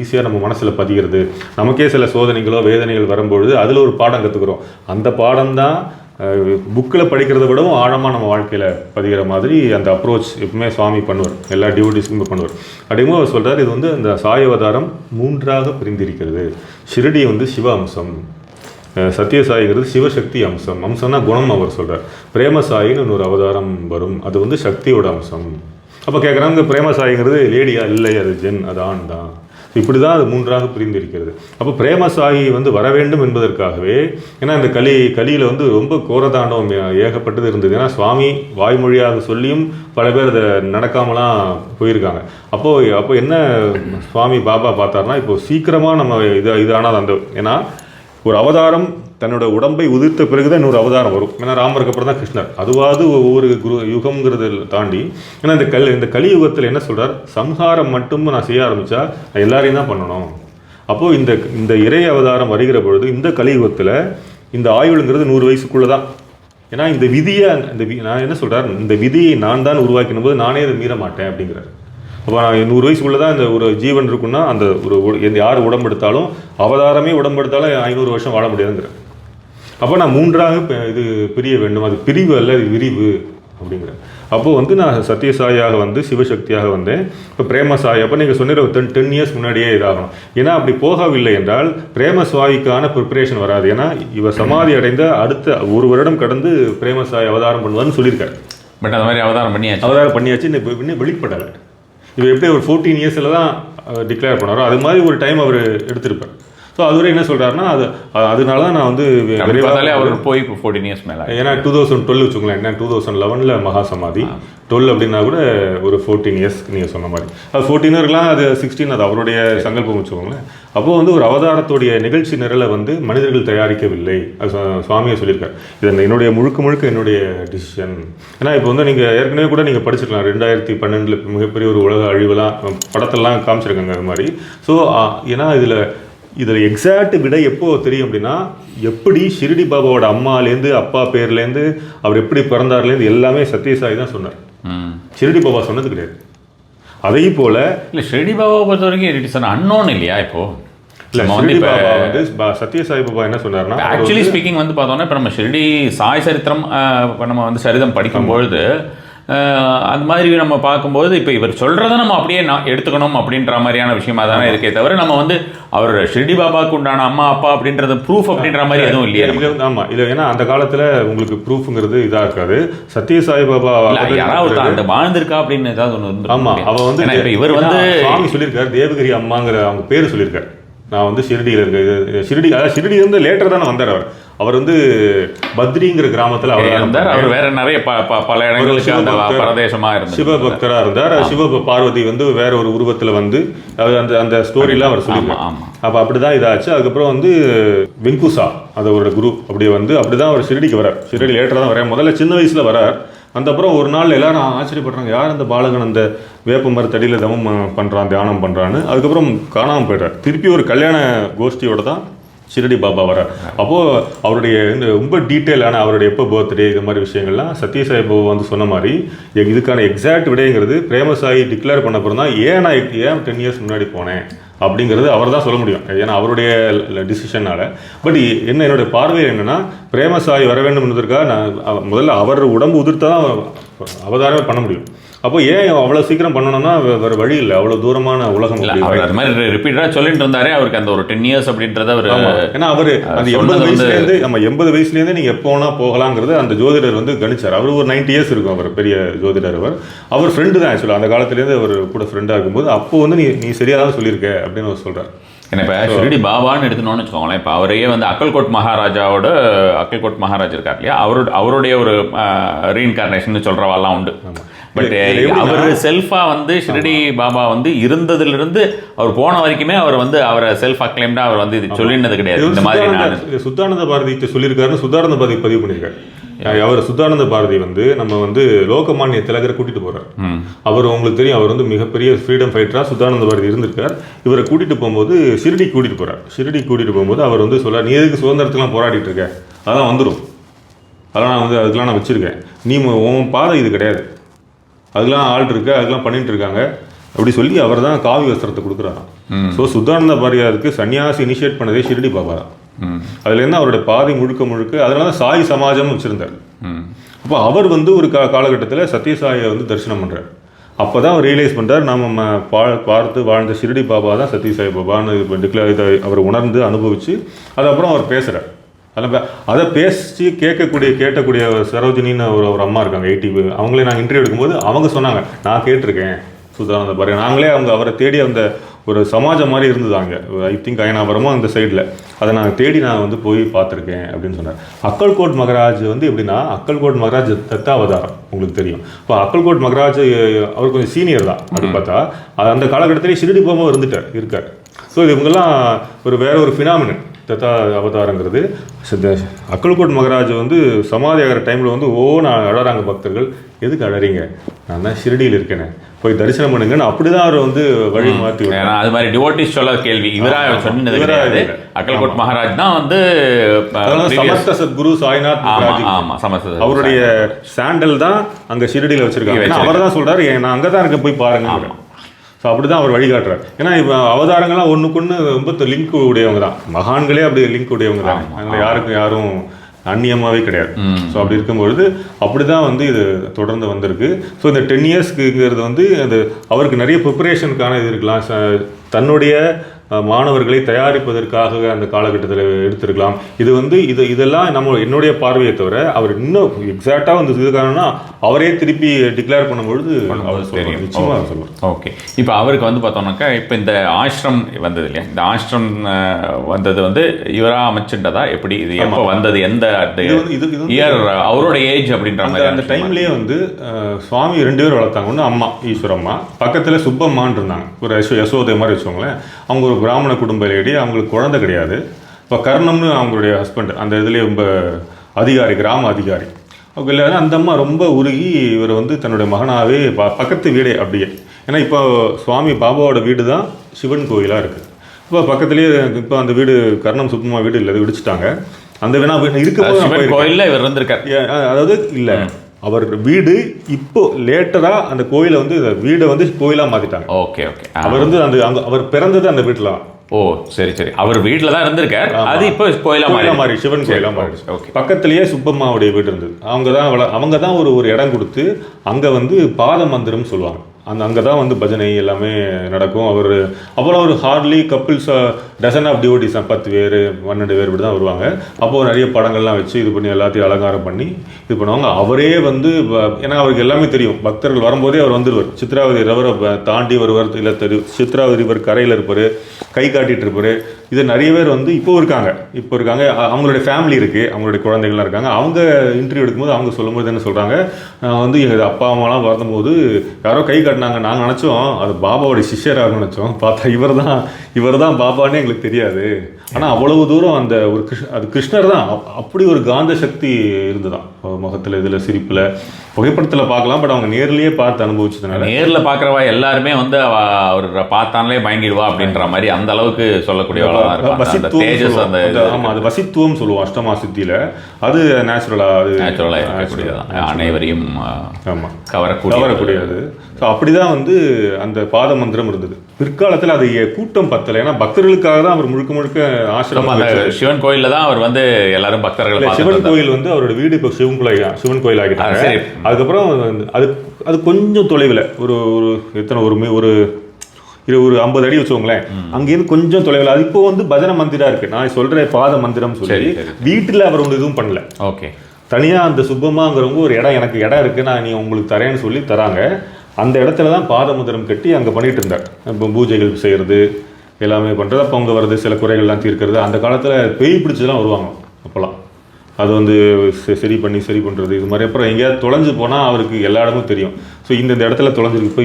ஈஸியாக நம்ம மனசில் பதிகிறது. நமக்கே சில சோதனைகளோ வேதனைகள் வரும்பொழுது அதில் ஒரு பாடம் கற்றுக்குறோம். அந்த பாடம் தான் புக்கில் படிக்கிறத விடவும் ஆழமாக நம்ம வாழ்க்கையில் பதிகிற மாதிரி அந்த அப்ரோச் எப்பவுமே சுவாமி பண்ணுவார், எல்லா டிவோட்டிஸுக்குமே பண்ணுவார். அப்படிங்கும்போது அவர் சொல்கிறார், இது வந்து இந்த சாய் அவதாரம் 3ஆக பிரிந்திருக்கிறது. ஷிரடி வந்து சிவ அம்சம், சத்யசாயிங்கிறது சிவசக்தி அம்சம். அம்சம்னா குணம் அவர் சொல்கிறார். பிரேமசாயின்னு ஒரு அவதாரம் வரும், அது வந்து சக்தியோட அம்சம். அப்போ கேட்குறாங்க, பிரேமசாயிங்கிறது லேடியா? இல்லை, அது ஜென், அது ஆண் தான். இப்படி தான் அது 3ஆக பிரிந்திருக்கிறது. அப்போ பிரேமசாயி வந்து வர வேண்டும் என்பதற்காகவே, ஏன்னா இந்த கலியில் வந்து ரொம்ப கோரதாண்டவம் ஏகப்பட்டது இருந்தது. ஏன்னா சுவாமி வாய்மொழியாக சொல்லியும் பல பேர் அதை நடக்காமலாம் போயிருக்காங்க. அப்போ என்ன சுவாமி பாபா பார்த்தாருன்னா, இப்போ சீக்கிரமாக நம்ம இதானது அந்த, ஏன்னா ஒரு அவதாரம் தன்னோட உடம்பை உதிர்த்த பிறகுதான் இன்னொரு அவதாரம் வரும். ஏன்னா ராமருக்கு அப்புறம் தான் கிருஷ்ணர். அதுவாது ஒவ்வொரு யுகம்ங்கிறத தாண்டி, ஏன்னா இந்த கலியுகத்தில் என்ன சொல்கிறார், சம்ஹாரம் மட்டும் நான் செய்ய ஆரம்பித்தா நான் எல்லாரையும் தான் பண்ணணும். அப்போது இந்த இறை அவதாரம் வருகிற பொழுது இந்த கலியுகத்தில் இந்த ஆயுளுங்கிறது 100 வயசுக்குள்ளே தான். ஏன்னா இந்த விதியை நான் என்ன சொல்கிறார், இந்த விதியை நான் தான் உருவாக்கின போது நானே அதை மீற மாட்டேன் அப்படிங்கிறார். அப்போ நான் 100 வயசுக்குள்ளே தான் இந்த ஒரு ஜீவன் இருக்குன்னா, அந்த யார் உடம்பெடுத்தாலும் அவதாரமே உடம்பெடுத்தாலும் 500 வருஷம் வாழ முடியாதுங்கிற. அப்போ நான் 3ஆக இது பிரிய வேண்டும், அது பிரிவு அல்ல, அது விரிவு அப்படிங்கிற. அப்போது வந்து நான் சத்யசாயாக வந்து சிவசக்தியாக வந்தேன். இப்போ பிரேமசாய், அப்போ நீங்கள் சொன்ன 10 இயர்ஸ் முன்னாடியே இதாகணும். ஏன்னா அப்படி போகவில்லை என்றால் பிரேமசாய்க்கான ப்ரிப்பரேஷன் வராது. ஏன்னா இவர் சமாதி அடைந்த அடுத்த 1 வருடம் கடந்து பிரேமசாய் அவதாரம் பண்ணுவார்னு சொல்லியிருக்காரு. பட் அந்த மாதிரி அவதாரம் பண்ணியாச்சு, இன்னும் வெளிப்படலை. இவர் எப்படி ஒரு 14 இயர்ஸில் தான் டிக்ளேர் பண்ணாரோ அது மாதிரி ஒரு டைம் அவர் எடுத்திருப்பார். ஸோ அதுவரை என்ன சொல்கிறாருன்னா அதனால தான் நான் வந்து அவர் போய் இப்போ 14 இயர்ஸ் மேலே, ஏன்னா 2012 வச்சுக்கோங்களேன், என்ன 2011 மகா சமாதி, 12 அப்படின்னா கூட ஒரு 14 இயர்ஸ் நீங்கள் சொன்ன மாதிரி, அது 14 இருக்கலாம், அது 16, அது அவருடைய சங்கல்பம் வச்சுக்கோங்களேன். அப்போது வந்து ஒரு அவதாரத்துடைய நிகழ்ச்சி நிரலை வந்து மனிதர்கள் தயாரிக்கவில்லை, அது சுவாமியை சொல்லியிருக்காரு. இது என்னுடைய முழுக்க என்னுடைய டிசிஷன். ஏன்னா இப்போ வந்து நீங்கள் ஏற்கனவே கூட நீங்கள் படிச்சிருக்கலாம், 2012 மிகப்பெரிய ஒரு உலக அழிவெல்லாம் படத்தெல்லாம் காமிச்சிருக்காங்க அது மாதிரி. ஸோ ஏன்னா இதில் எக்ஸாக்ட் விடை எப்போ தெரியும் அப்படின்னா, எப்படி ஷிரடி பாபாவோட அம்மாலேருந்து அப்பா பேர்லேருந்து அவர் எப்படி பிறந்தார்லேருந்து எல்லாமே சத்யசாயி தான் சொன்னார். ஷிரடி பாபா சொன்னது கிடையாது. அதே போல இல்லை, ஷிரடி பாபாவை பொறுத்த வரைக்கும் இட் இஸ் அன் அன்னோன் இல்லையா இப்போ? இல்லை, ஷிரடி பாபா வந்து சத்யசாயி பாபா என்ன சொன்னார்னா, ஆக்சுவலி ஸ்பீக்கிங் வந்து பார்த்தோன்னா இப்போ நம்ம ஷிரடி சாய் சரித்திரம் நம்ம வந்து சரிதம் படிக்கும்பொழுது அந்த மாதிரி நம்ம பார்க்கும்போது இப்போ இவர் சொல்கிறத நம்ம அப்படியே எடுத்துக்கணும் அப்படின்ற மாதிரியான விஷயமா தானே இருக்கே தவிர, நம்ம வந்து அவர் ஷிரடி பாபாவுக்கு உண்டான அம்மா அப்பா அப்படின்றது ப்ரூஃப் அப்படின்ற மாதிரி எதுவும் இல்லையா? ஆமாம், இல்லை, ஏன்னா அந்த காலத்தில் உங்களுக்கு ப்ரூஃப்ங்கிறது இதாக இருக்காது. சத்யசாயி பாபா யாராவது அந்த வாழ்ந்திருக்கா அப்படின்னு ஏதாவது ஒன்று. ஆமாம், அவள் வந்து இப்போ இவர் வந்து சுவாமி சொல்லியிருக்காரு, தேவகிரி அம்மாங்கிற அவங்க பேர் சொல்லியிருக்காரு. நான் வந்து ஷிரடியில் இருக்க ஷிரடியிலேருந்து லேட்டர் தானே வந்தார். அவர் வந்து பத்ரிங்கிற கிராமத்தில் அவர் இருந்தார். அவர் வேற நிறைய பல இடங்களுக்கு அந்த பிரதேசமாக இருந்தார், சிவபக்தராக இருந்தார். சிவ பார்வதி வந்து வேற ஒரு உருவத்தில் வந்து அந்த அந்த ஸ்டோரிலாம் அவர் சொல்லியிருக்காரு. அப்போ அப்படி தான் இதாச்சு. அதுக்கப்புறம் வந்து வெங்குசா அதோட குரு அப்படியே வந்து அப்படி தான் அவர் ஷிரடிக்கு வரார். ஷிரடி லேட்டராக தான் வரார். முதல்ல சின்ன வயசில் வரார். அந்த அப்புறம் ஒரு நாள் எல்லாரும் ஆச்சரியப்படுறாங்க, யார் அந்த பாலகன் அந்த வேப்ப மரத்தடியில் தவம் பண்ணுறான், தியானம் பண்ணுறான்னு. அதுக்கப்புறம் காணாமல் போய்ட்டார். திருப்பி ஒரு கல்யாண கோஷ்டியோட தான் ஷிரடி பாபா வரார். அப்போது அவருடைய இந்த ரொம்ப டீட்டெயிலான அவருடைய எப்போ பர்த்டே இது மாதிரி விஷயங்கள்லாம் சத்யசாயி பாபா வந்து சொன்ன மாதிரி இதுக்கான எக்ஸாக்ட் விடைங்கிறது பிரேமசாயி டிக்ளேர் பண்ண அப்புறம் தான் ஏன் 10 இயர்ஸ் முன்னாடி போனேன் அப்படிங்கிறது அவர் தான் சொல்ல முடியும், ஏன்னா அவருடைய டிசிஷனால். பட் என்னுடைய பார்வையில் என்னென்னா, பிரேமசாயி வர வேண்டும் என்பதற்காக நான் முதல்ல அவர் உடம்பு உதிர்த்தா தான் அவதாரமே பண்ண முடியும். அப்போ ஏன் அவ்வளோ சீக்கிரம் பண்ணணும்னா வேறு வழி இல்லை, அவ்வளோ தூரமான உலகம். அது மாதிரி ரிப்பீட்டடாக சொல்லிட்டு இருந்தாரே, அவருக்கு அந்த ஒரு 10 இயர்ஸ் அப்படின்றத அவர். ஏன்னா அவர் அந்த 80 வயசுலேருந்து நம்ம 80 வயசுலேருந்து நீங்கள் எப்போ வேணா போகலாங்கிறது அந்த ஜோதிடர் வந்து கணிச்சார். அவர் ஒரு 90 இயர்ஸ் இருக்கும், அவர் பெரிய ஜோதிடர். அவர் ஃப்ரெண்டு தான் ஆக்சுவலாக, அந்த காலத்துலேருந்து அவர் கூட ஃப்ரெண்டாக இருக்கும்போது அப்போ வந்து நீ சரியாக தான் சொல்லியிருக்க அப்படின்னு அவர் சொல்கிறார். ஏன்னா இப்போ ஷிரடி பாபான்னு எடுத்துனோன்னு வச்சுக்கோங்களேன், இப்போ அவரையே வந்து அக்கல்கோட் மகாராஜ் இருக்கார் இல்லையா, அவருடைய ஒரு ரீஇன்கார்னேஷன் சொல்கிறவாலாம் உண்டு. பட் அவர் செல்ஃபா வந்து ஷிரடி பாபா வந்து இருந்ததுலேருந்து அவர் போன வரைக்குமே அவர் வந்து அவரை செல்ஃப் அக்ளைம்டா அவர் வந்து இது சொல்லினது கிடையாது. இந்த மாதிரி சுத்தானந்த பாரதி சொல்லியிருக்காருன்னு சுத்தானந்த பாரதி பதிவு பண்ணியிருக்காரு. அவர் சுத்தானந்த பாரதி வந்து நம்ம வந்து லோகமானிய திலகரை கூட்டிட்டு போறார். அவர் உங்களுக்கு தெரியும், அவர் வந்து மிகப்பெரிய ஃப்ரீடம் ஃபைட்டரா சுத்தானந்த பாரதி இருந்திருக்கார். இவரை கூட்டிட்டு போகும்போது ஷிரடி கூட்டிட்டு போறார். ஷிரடி கூட்டிட்டு போகும்போது அவர் வந்து சொல்றார், நீ எதுக்கு சுதந்திரத்துலாம் போராடிட்டு இருக்க, அதெல்லாம் வந்துடும், அதெல்லாம் நான் வந்து அதுக்கெல்லாம் நான் வச்சிருக்கேன், நீ உன் பாதை இது கிடையாது, அதெல்லாம் ஆள் இருக்கு, அதெல்லாம் பண்ணிட்டு இருக்காங்க அப்படி சொல்லி அவர் தான் காவி வஸ்திரத்தை கொடுக்குறாராம். ஸோ சுத்தானந்த பாரதியாருக்கு சன்னியாசி இனிஷியேட் பண்ணதே ஷிரடி பாபா தான். அதுலேருந்து அவருடைய பாதை முழுக்க அதனால தான் சாய் சமாஜம் வச்சுருந்தார். அப்போ அவர் வந்து ஒரு காலகட்டத்தில் சத்யசாயை வந்து தரிசனம் பண்ணுறார். அப்போ தான் அவர் ரியலைஸ் பண்ணுறார், நம்ம பார்த்து வாழ்ந்த ஷிரடி பாபா தான் சத்யசாய் பாபான்னு இதை அவர் உணர்ந்து அனுபவித்து அதுக்கப்புறம் அவர் பேசுகிறார். அதை பேசி கேட்கக்கூடிய சரோஜினின்னு ஒரு அம்மா இருக்காங்க, 80. அவங்களே நாங்கள் இன்டர்வியூ எடுக்கும்போது அவங்க சொன்னாங்க, நான் கேட்டிருக்கேன் சுதானந்த பாரதி. நாங்களே அவரை தேடி அந்த ஒரு சமாஜம் மாதிரி இருந்ததாங்க, ஐ திங்க் அயனாபுரமும் அந்த சைடில், அதை நான் தேடி நான் வந்து போய் பார்த்துருக்கேன் அப்படின்னு சொன்னார். அக்கல்கோட் மகராஜ் வந்து எப்படின்னா, அக்கல்கோட் மகராஜ் தத்தாவதாரம் உங்களுக்கு தெரியும். இப்போ அக்கல்கோட் மகராஜ் அவர் கொஞ்சம் சீனியர் தான். அப்படி பார்த்தா அந்த காலகட்டத்திலே ஷிரடி பாபாவும் இருக்கார். ஸோ இது இவங்கெல்லாம் வேற ஒரு ஃபினாமினன் தத்தா அவதாரங்கிறது. அக்கல்கோட் மகராஜ் வந்து சமாதி ஆகிற டைமில் வந்து நான் அழறாங்க பக்தர்கள், எதுக்கு அழறீங்க, நான் தான் ஷிரடியில் இருக்கேனே, போய் தரிசனம் பண்ணுங்கன்னு அப்படிதான் அவர் வந்து வழி மாற்றி. அது மாதிரி டிவோட்டிஸ் சொல்ல கேள்வி இவராக சொன்னது கிடையாது. அக்கல்கோட் மகாராஜ் தான் வந்து சமஸ்த சத்குரு சாய்நாத் அவருடைய சாண்டல் தான் அங்கே ஷிரடியில் வச்சிருக்காங்க. அவர் தான் சொல்றாரு, நான் அங்கே தான் இருக்க, போய் பாருங்க. ஸோ அப்படி தான் அவர் வழிகாட்டுறார். ஏன்னா இப்போ அவதாரங்கள்லாம் ஒன்றுக்குன்னு ரொம்ப லிங்க் உடையவங்க தான், மகான்களே அப்படி லிங்க் உடையவங்க தான், அதனால் யாரும் அந்நியமாகவே கிடையாது. ஸோ அப்படி இருக்கும்பொழுது அப்படி தான் வந்து இது தொடர்ந்து வந்திருக்கு. ஸோ இந்த 10 இயர்ஸ்க்குங்கிறது வந்து அது அவருக்கு நிறைய ப்ரிப்பரேஷனுக்கான இது இருக்கலாம். தன்னுடைய மாணவர்களை தயாரிப்பதற்காக அந்த காலகட்டத்தில் எடுத்திருக்கலாம். இது வந்து இதெல்லாம் என்னுடைய பார்வையை தவிர அவர் இன்னும் எக்ஸாக்டா வந்து இதுக்காகனா அவரே திருப்பி டிக்ளேர் பண்ணும்பொழுது அவர் தெரியும். நிச்சயமா சொல்லுவார். ஓகே, இப்போ அவருக்கு வந்து பார்த்தோம்னாக்கா இப்போ இந்த ஆசிரம் வந்தது இல்லையா, இந்த ஆசிரம் வந்தது வந்து இவரா அமைச்சுட்டதா எப்படி, இது எப்போ வந்தது, எந்த இயர், அவரோட ஏஜ் அப்படின்ற மாதிரி அந்த டைம்லயே வந்து சுவாமி 2 பேர் வளர்த்தாங்க. ஒன்று அம்மா ஈஸ்வரம்மா, பக்கத்தில் சுப்பம்மான் இருந்தாங்க, ஒரு யசோதை மாதிரி வச்சுக்கோங்களேன். அவங்க ஒரு பிராமண குடும்ப லேடி, அவங்களுக்கு குழந்தை கிடையாது. இப்போ கர்ணம்னு அவங்களுடைய ஹஸ்பண்ட் அந்த இதுலேயே ரொம்ப அதிகாரி, கிராம அதிகாரி. அவங்க இல்லை, அந்த அம்மா ரொம்ப உருகி இவர் வந்து தன்னுடைய மகனாகவே பக்கத்து வீடே அப்படியே. ஏன்னா இப்போ சுவாமி பாபாவோட வீடு தான் சிவன் கோயிலாக இருக்குது. இப்போ பக்கத்துலேயே இப்போ அந்த வீடு கர்ணம் சுப்பம்மா வீடு இல்லை, அது விடிச்சிட்டாங்க. அந்த வேணா இருக்க கோயிலில் இவர் இருந்திருக்கார். அதாவது இல்லை, அவர் வீடு இப்போ லேட்டரா அந்த கோயிலை வந்து வீடை வந்து கோயிலா மாத்திட்டாங்க. Okay okay. அவர் வந்து அந்த அவர் பிறந்தது அந்த வீட்டுல. ஓ சரி சரி, அவர் வீட்டில் தான் இருந்திருக்கார், அது இப்போ கோயிலா மாறி சிவன் கோயிலா மாறிடுச்சு. ஓகே. பக்கத்துலயே சுப்பம்மாவுடைய வீடு இருந்தது. அவங்க தான் ஒரு இடம் கொடுத்து அங்க வந்து பாத மந்திரம் சொல்லுவாங்க. அங்கே தான் வந்து பஜனை எல்லாமே நடக்கும். அப்புறம் ஒரு hardly couples dozen of devotees 10 பேர் 12 பேர் இப்படி தான் வருவாங்க. அப்போது நிறைய படங்கள்லாம் வச்சு இது பண்ணி எல்லாத்தையும் அலங்காரம் பண்ணி இது பண்ணுவாங்க. அவரே வந்து ஏன்னா அவருக்கு எல்லாமே தெரியும், பக்தர்கள் வரும்போதே அவர் வந்துடுவார். சித்ராவதி ரிவரை தாண்டி வருவார், இல்லை தெரியும் சித்ராவதி ரிவர் கரையில் இருப்பார், கை காட்டிகிட்டு இருப்பார். இது நிறைய பேர் வந்து இப்போ இருக்காங்க. அவங்களுடைய ஃபேமிலி இருக்குது, அவங்களுடைய குழந்தைகள்லாம் இருக்காங்க. அவங்க இன்டர்வியூ எடுக்கும்போது அவங்க சொல்லும்போது என்ன சொல்கிறாங்க, வந்து எங்கள் அப்பா அம்மாலாம் வரும்போது யாரோ கை காட்டினாங்க, நாங்கள் நினச்சோம் அது பாபாவோடைய சிஷ்யராக நினச்சோம், பார்த்தா இவர் தான் பாபான்னு எங்களுக்கு தெரியாது. ஆனால் அவ்வளவு தூரம் அந்த ஒரு அது கிருஷ்ணர் தான், அப்படி ஒரு காந்த சக்தி இருந்துதான் முகத்தில், இதில் சிரிப்பில், புகைப்படத்தில் பார்க்கலாம். பட் அவங்க நேர்லேயே பார்த்து அனுபவிச்சதுனால, நேரில் பார்க்குறவா எல்லாருமே வந்து அவர் பார்த்தாலே பயங்கிடுவா அப்படின்ற மாதிரி அந்த அளவுக்கு சொல்லக்கூடிய அது வசித்துவம் சொல்லுவோம் அஷ்டமா சித்தியில. அது நேச்சுரலா இருக்கக்கூடியதான், அனைவரையும் கவரக்கூடியது. அப்படிதான் வந்து அந்த பாத மந்திரம் இருந்தது. பிற்காலத்தில் அது கூட்டம் பத்தலை, ஏன்னா பக்தர்களுக்காக தான் அவர் முழுக்க முழுக்க ஆசிரமம். சிவன் கோயில்ல தான் அவர் வந்து எல்லாரும் பக்தர்கள், சிவன் கோயில் வந்து அவரோட வீடு இப்போ சிவன் கோயில் ஆகிட்டாங்க. அதுக்கப்புறம் அது கொஞ்சம் தொலைவில் ஒரு ஒரு 50 அடி வச்சுக்கோங்களேன், அங்கேருந்து கொஞ்சம் தொலைவில். அது இப்போ வந்து பஜனை மந்திரா இருக்கு. நான் சொல்ற பாத மந்திரம் சொல்லி வீட்டில் அவர் ஒன்று எதுவும் பண்ணல. ஓகே. தனியா அந்த சுப்பமாங்கிறவங்க ஒரு எனக்கு இடம் இருக்கு, நான் நீ உங்களுக்கு தரேன்னு சொல்லி தராங்க. அந்த இடத்துல தான் பாத மந்திரம் கட்டி அங்கே பண்ணிட்டு இருந்தார். இப்போ பூஜைகள் செய்யறது எல்லாமே பண்றது. அப்போ அங்கே வருது சில குறைகள்லாம் தீர்க்கிறது. அந்த காலத்தில் பேய் பிடிச்சதெல்லாம் வருவாங்க அப்போல்லாம். அது வந்து சரி பண்ணுறது இது மாதிரி. அப்புறம் எங்கேயாவது தொலைஞ்சு போனால் அவருக்கு எல்லா இடமும் தெரியும். ஸோ இந்த இடத்துல தொலைஞ்சிருக்கு,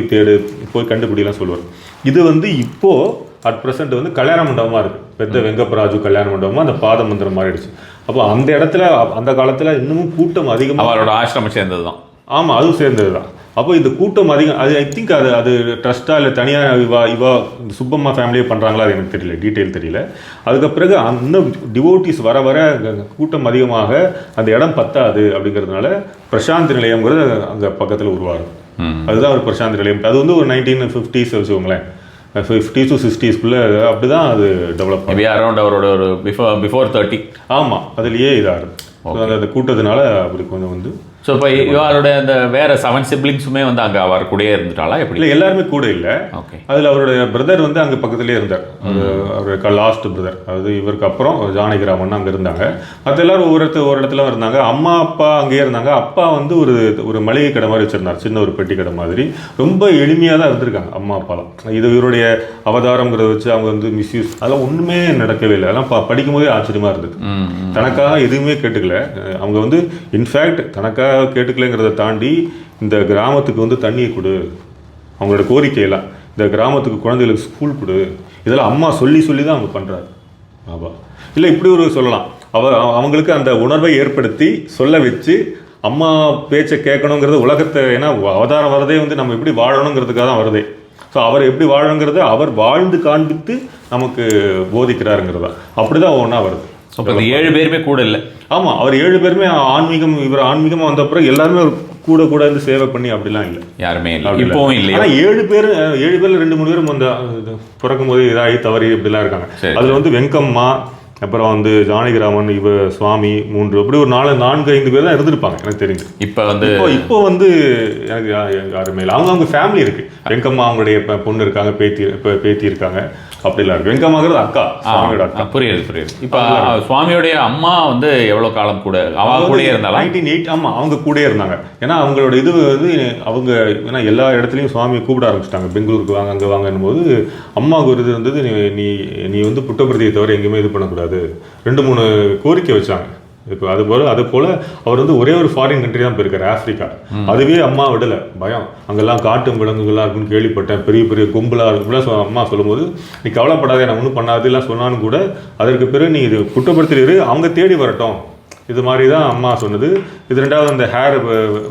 போய் கண்டுபிடிலாம் சொல்லுவார். இது வந்து இப்போது அட் ப்ரெசென்ட் வந்து கல்யாண மண்டபமாக இருக்குது. பெத்த வெங்கப்பராஜு கல்யாண மண்டபமாக அந்த பாத மந்திரம் மாறிடுச்சு. அப்போ அந்த இடத்துல அந்த காலத்தில் இன்னமும் கூட்டம் அதிகமாக, அவரோட ஆசிரமம் சேர்ந்தது தான். ஆமாம், அதுவும் சேர்ந்தது தான். அப்போ இந்த கூட்டம் அதிகம். அது ஐ திங்க் அது ட்ரஸ்ட்டாக இல்லை தனியாக இவா சுப்பம்மா ஃபேமிலியே பண்ணுறாங்களா, அது எனக்கு தெரியல, டீட்டெயில் தெரியல. அதுக்கு பிறகு இன்னும் டிவோட்டிஸ் வர கூட்டம் அதிகமாக அந்த இடம் பத்தாது அப்படிங்கிறதுனால பிரசாந்தி நிலையம்ங்கிறது அங்கே பக்கத்தில் உருவாகும். அதுதான் ஒரு பிரசாந்தி நிலையம். அது வந்து ஒரு 1950s வச்சுக்கோங்களேன், 50s to 60s அப்படிதான் அது டெவலப் பண்ணி அரௌண்ட் அவரோட ஒரு பிஃபோர் 30. ஆமாம், அதுலேயே இதாகுது. அந்த கூட்டத்தினால அப்படி கொஞ்சம் வந்து. ஸோ இப்போ இவரோட அந்த வேற 7 சிப்ளிங்ஸுமே வந்து அங்கே அவர் கூடயே இருந்துட்டாளா எப்படி? இல்லை, எல்லாருமே கூட இல்லை. ஓகே. அதில் அவருடைய பிரதர் வந்து அங்கே பக்கத்துலேயே இருந்தார். அவருடைய லாஸ்ட் பிரதர், அதாவது இவருக்கு அப்புறம் ஜானகிராமன் அங்கே இருந்தாங்க. மற்ற எல்லாரும் ஒரு இடத்துல இருந்தாங்க. அம்மா அப்பா அங்கேயே இருந்தாங்க. அப்பா வந்து ஒரு மளிகை கடை மாதிரி வச்சிருந்தார், சின்ன ஒரு பெட்டி கடை மாதிரி. ரொம்ப எளிமையாக தான் இருந்திருக்காங்க அம்மா அப்பாலாம். இது இவருடைய அவதாரங்கிறத வச்சு அவங்க வந்து மிஸ்யூஸ் அதெல்லாம் ஒன்றுமே நடக்கவே இல்லை. அதெல்லாம் படிக்கும் போதே ஆச்சரியமா இருந்தது. தனக்காக எதுவுமே கேட்டுக்கல அவங்க வந்து. இன்ஃபேக்ட் தனக்காக கேட்டுக்கலங்கிறத தாண்டி இந்த கிராமத்துக்கு வந்து தண்ணியை கொடு, அவங்களோட கோரிக்கையெல்லாம் இந்த கிராமத்துக்கு குழந்தைகளுக்கு ஸ்கூல் கொடு, இதெல்லாம் அம்மா சொல்லி தான் அவங்க பண்ணுறாரு பாபா. இல்லை இப்படி ஒரு சொல்லலாம், அவங்களுக்கு அந்த உணர்வை ஏற்படுத்தி சொல்ல வச்சு அம்மா பேச்சை கேட்கணுங்கிறது உலகத்தை. ஏன்னா அவதாரம் வரதே வந்து நம்ம எப்படி வாழணுங்கிறதுக்காக தான் வருதே. ஸோ அவர் எப்படி வாழணுங்கிறத அவர் வாழ்ந்து காண்பித்து நமக்கு போதிக்கிறாருங்கிறதா. அப்படி தான் ஒன்றா வருது. ஸோ இப்போ 7 பேருமே கூட இல்லை. ஆமாம், அவர் 7 பேருமே இவர் ஆன்மீகமாக வந்த அப்புறம் எல்லாருமே கூட இருந்து சேவை பண்ணி அப்படிலாம் இல்லை, யாருமே இல்லை, இப்போவும் இல்லை. ஆனால் 7 பேரில் 2-3 பேரும் அந்த பிறக்கும் போது இதாகி தவறி இப்படிலாம் இருக்காங்க. அதில் வந்து வெங்கம்மா, அப்புறம் வந்து ஜானகிராமன், சுவாமி 3, அப்படி ஒரு 4-5 பேர் தான் இருந்திருப்பாங்க எனக்கு தெரிஞ்சு. இப்போ வந்து எனக்கு யாருமே இல்லை. அவங்க ஃபேமிலி இருக்கு. வெங்கம்மா அவங்களுடைய பொண்ணு இருக்காங்க, பேத்தி இருக்காங்க. அப்படிலாம் இருக்கு. வெங்கம்மாங்கிறது அக்கா, சுவாமியோட அக்கா. புரியுது. இப்போ சுவாமியோடைய அம்மா வந்து எவ்வளோ காலம் கூட கூட இருந்தாலும் 1908. ஆமாம், அவங்க கூட இருந்தாங்க. ஏன்னா அவங்களோட இது வந்து அவங்க ஏன்னா எல்லா இடத்துலையும் சுவாமியை கூப்பிட ஆரம்பிச்சிட்டாங்க. பெங்களூருக்கு வாங்க, அங்கே வாங்கன்னும் போது அம்மாவுக்கு ஒரு இது இருந்தது, நீ வந்து புட்டபர்த்தியை தவிர எங்கேயுமே இது பண்ணக்கூடாது. 2-3 கோரிக்கை வச்சாங்க. இப்போ அது போல் அவர் வந்து ஒரே ஒரு ஃபாரின் கண்ட்ரி தான் போயிருக்காரு, ஆஃப்ரிக்கா. அதுவே அம்மா விடலை, பயம். அங்கெல்லாம் காட்டும் விலங்குகள்லாம் இருக்குன்னு கேள்விப்பட்டேன், பெரிய பெரிய கும்பலாக இருக்குலாம் அம்மா சொல்லும்போது, நீ கவலைப்படாதே, நான் ஒன்றும் பண்ணாது எல்லாம் சொன்னாலும் கூட அதற்கு பிறகு நீ இது புட்டபர்த்தியிரு, அவங்க தேடி வரட்டும், இது மாதிரி தான் அம்மா சொன்னது. இது 2வது அந்த ஹேர்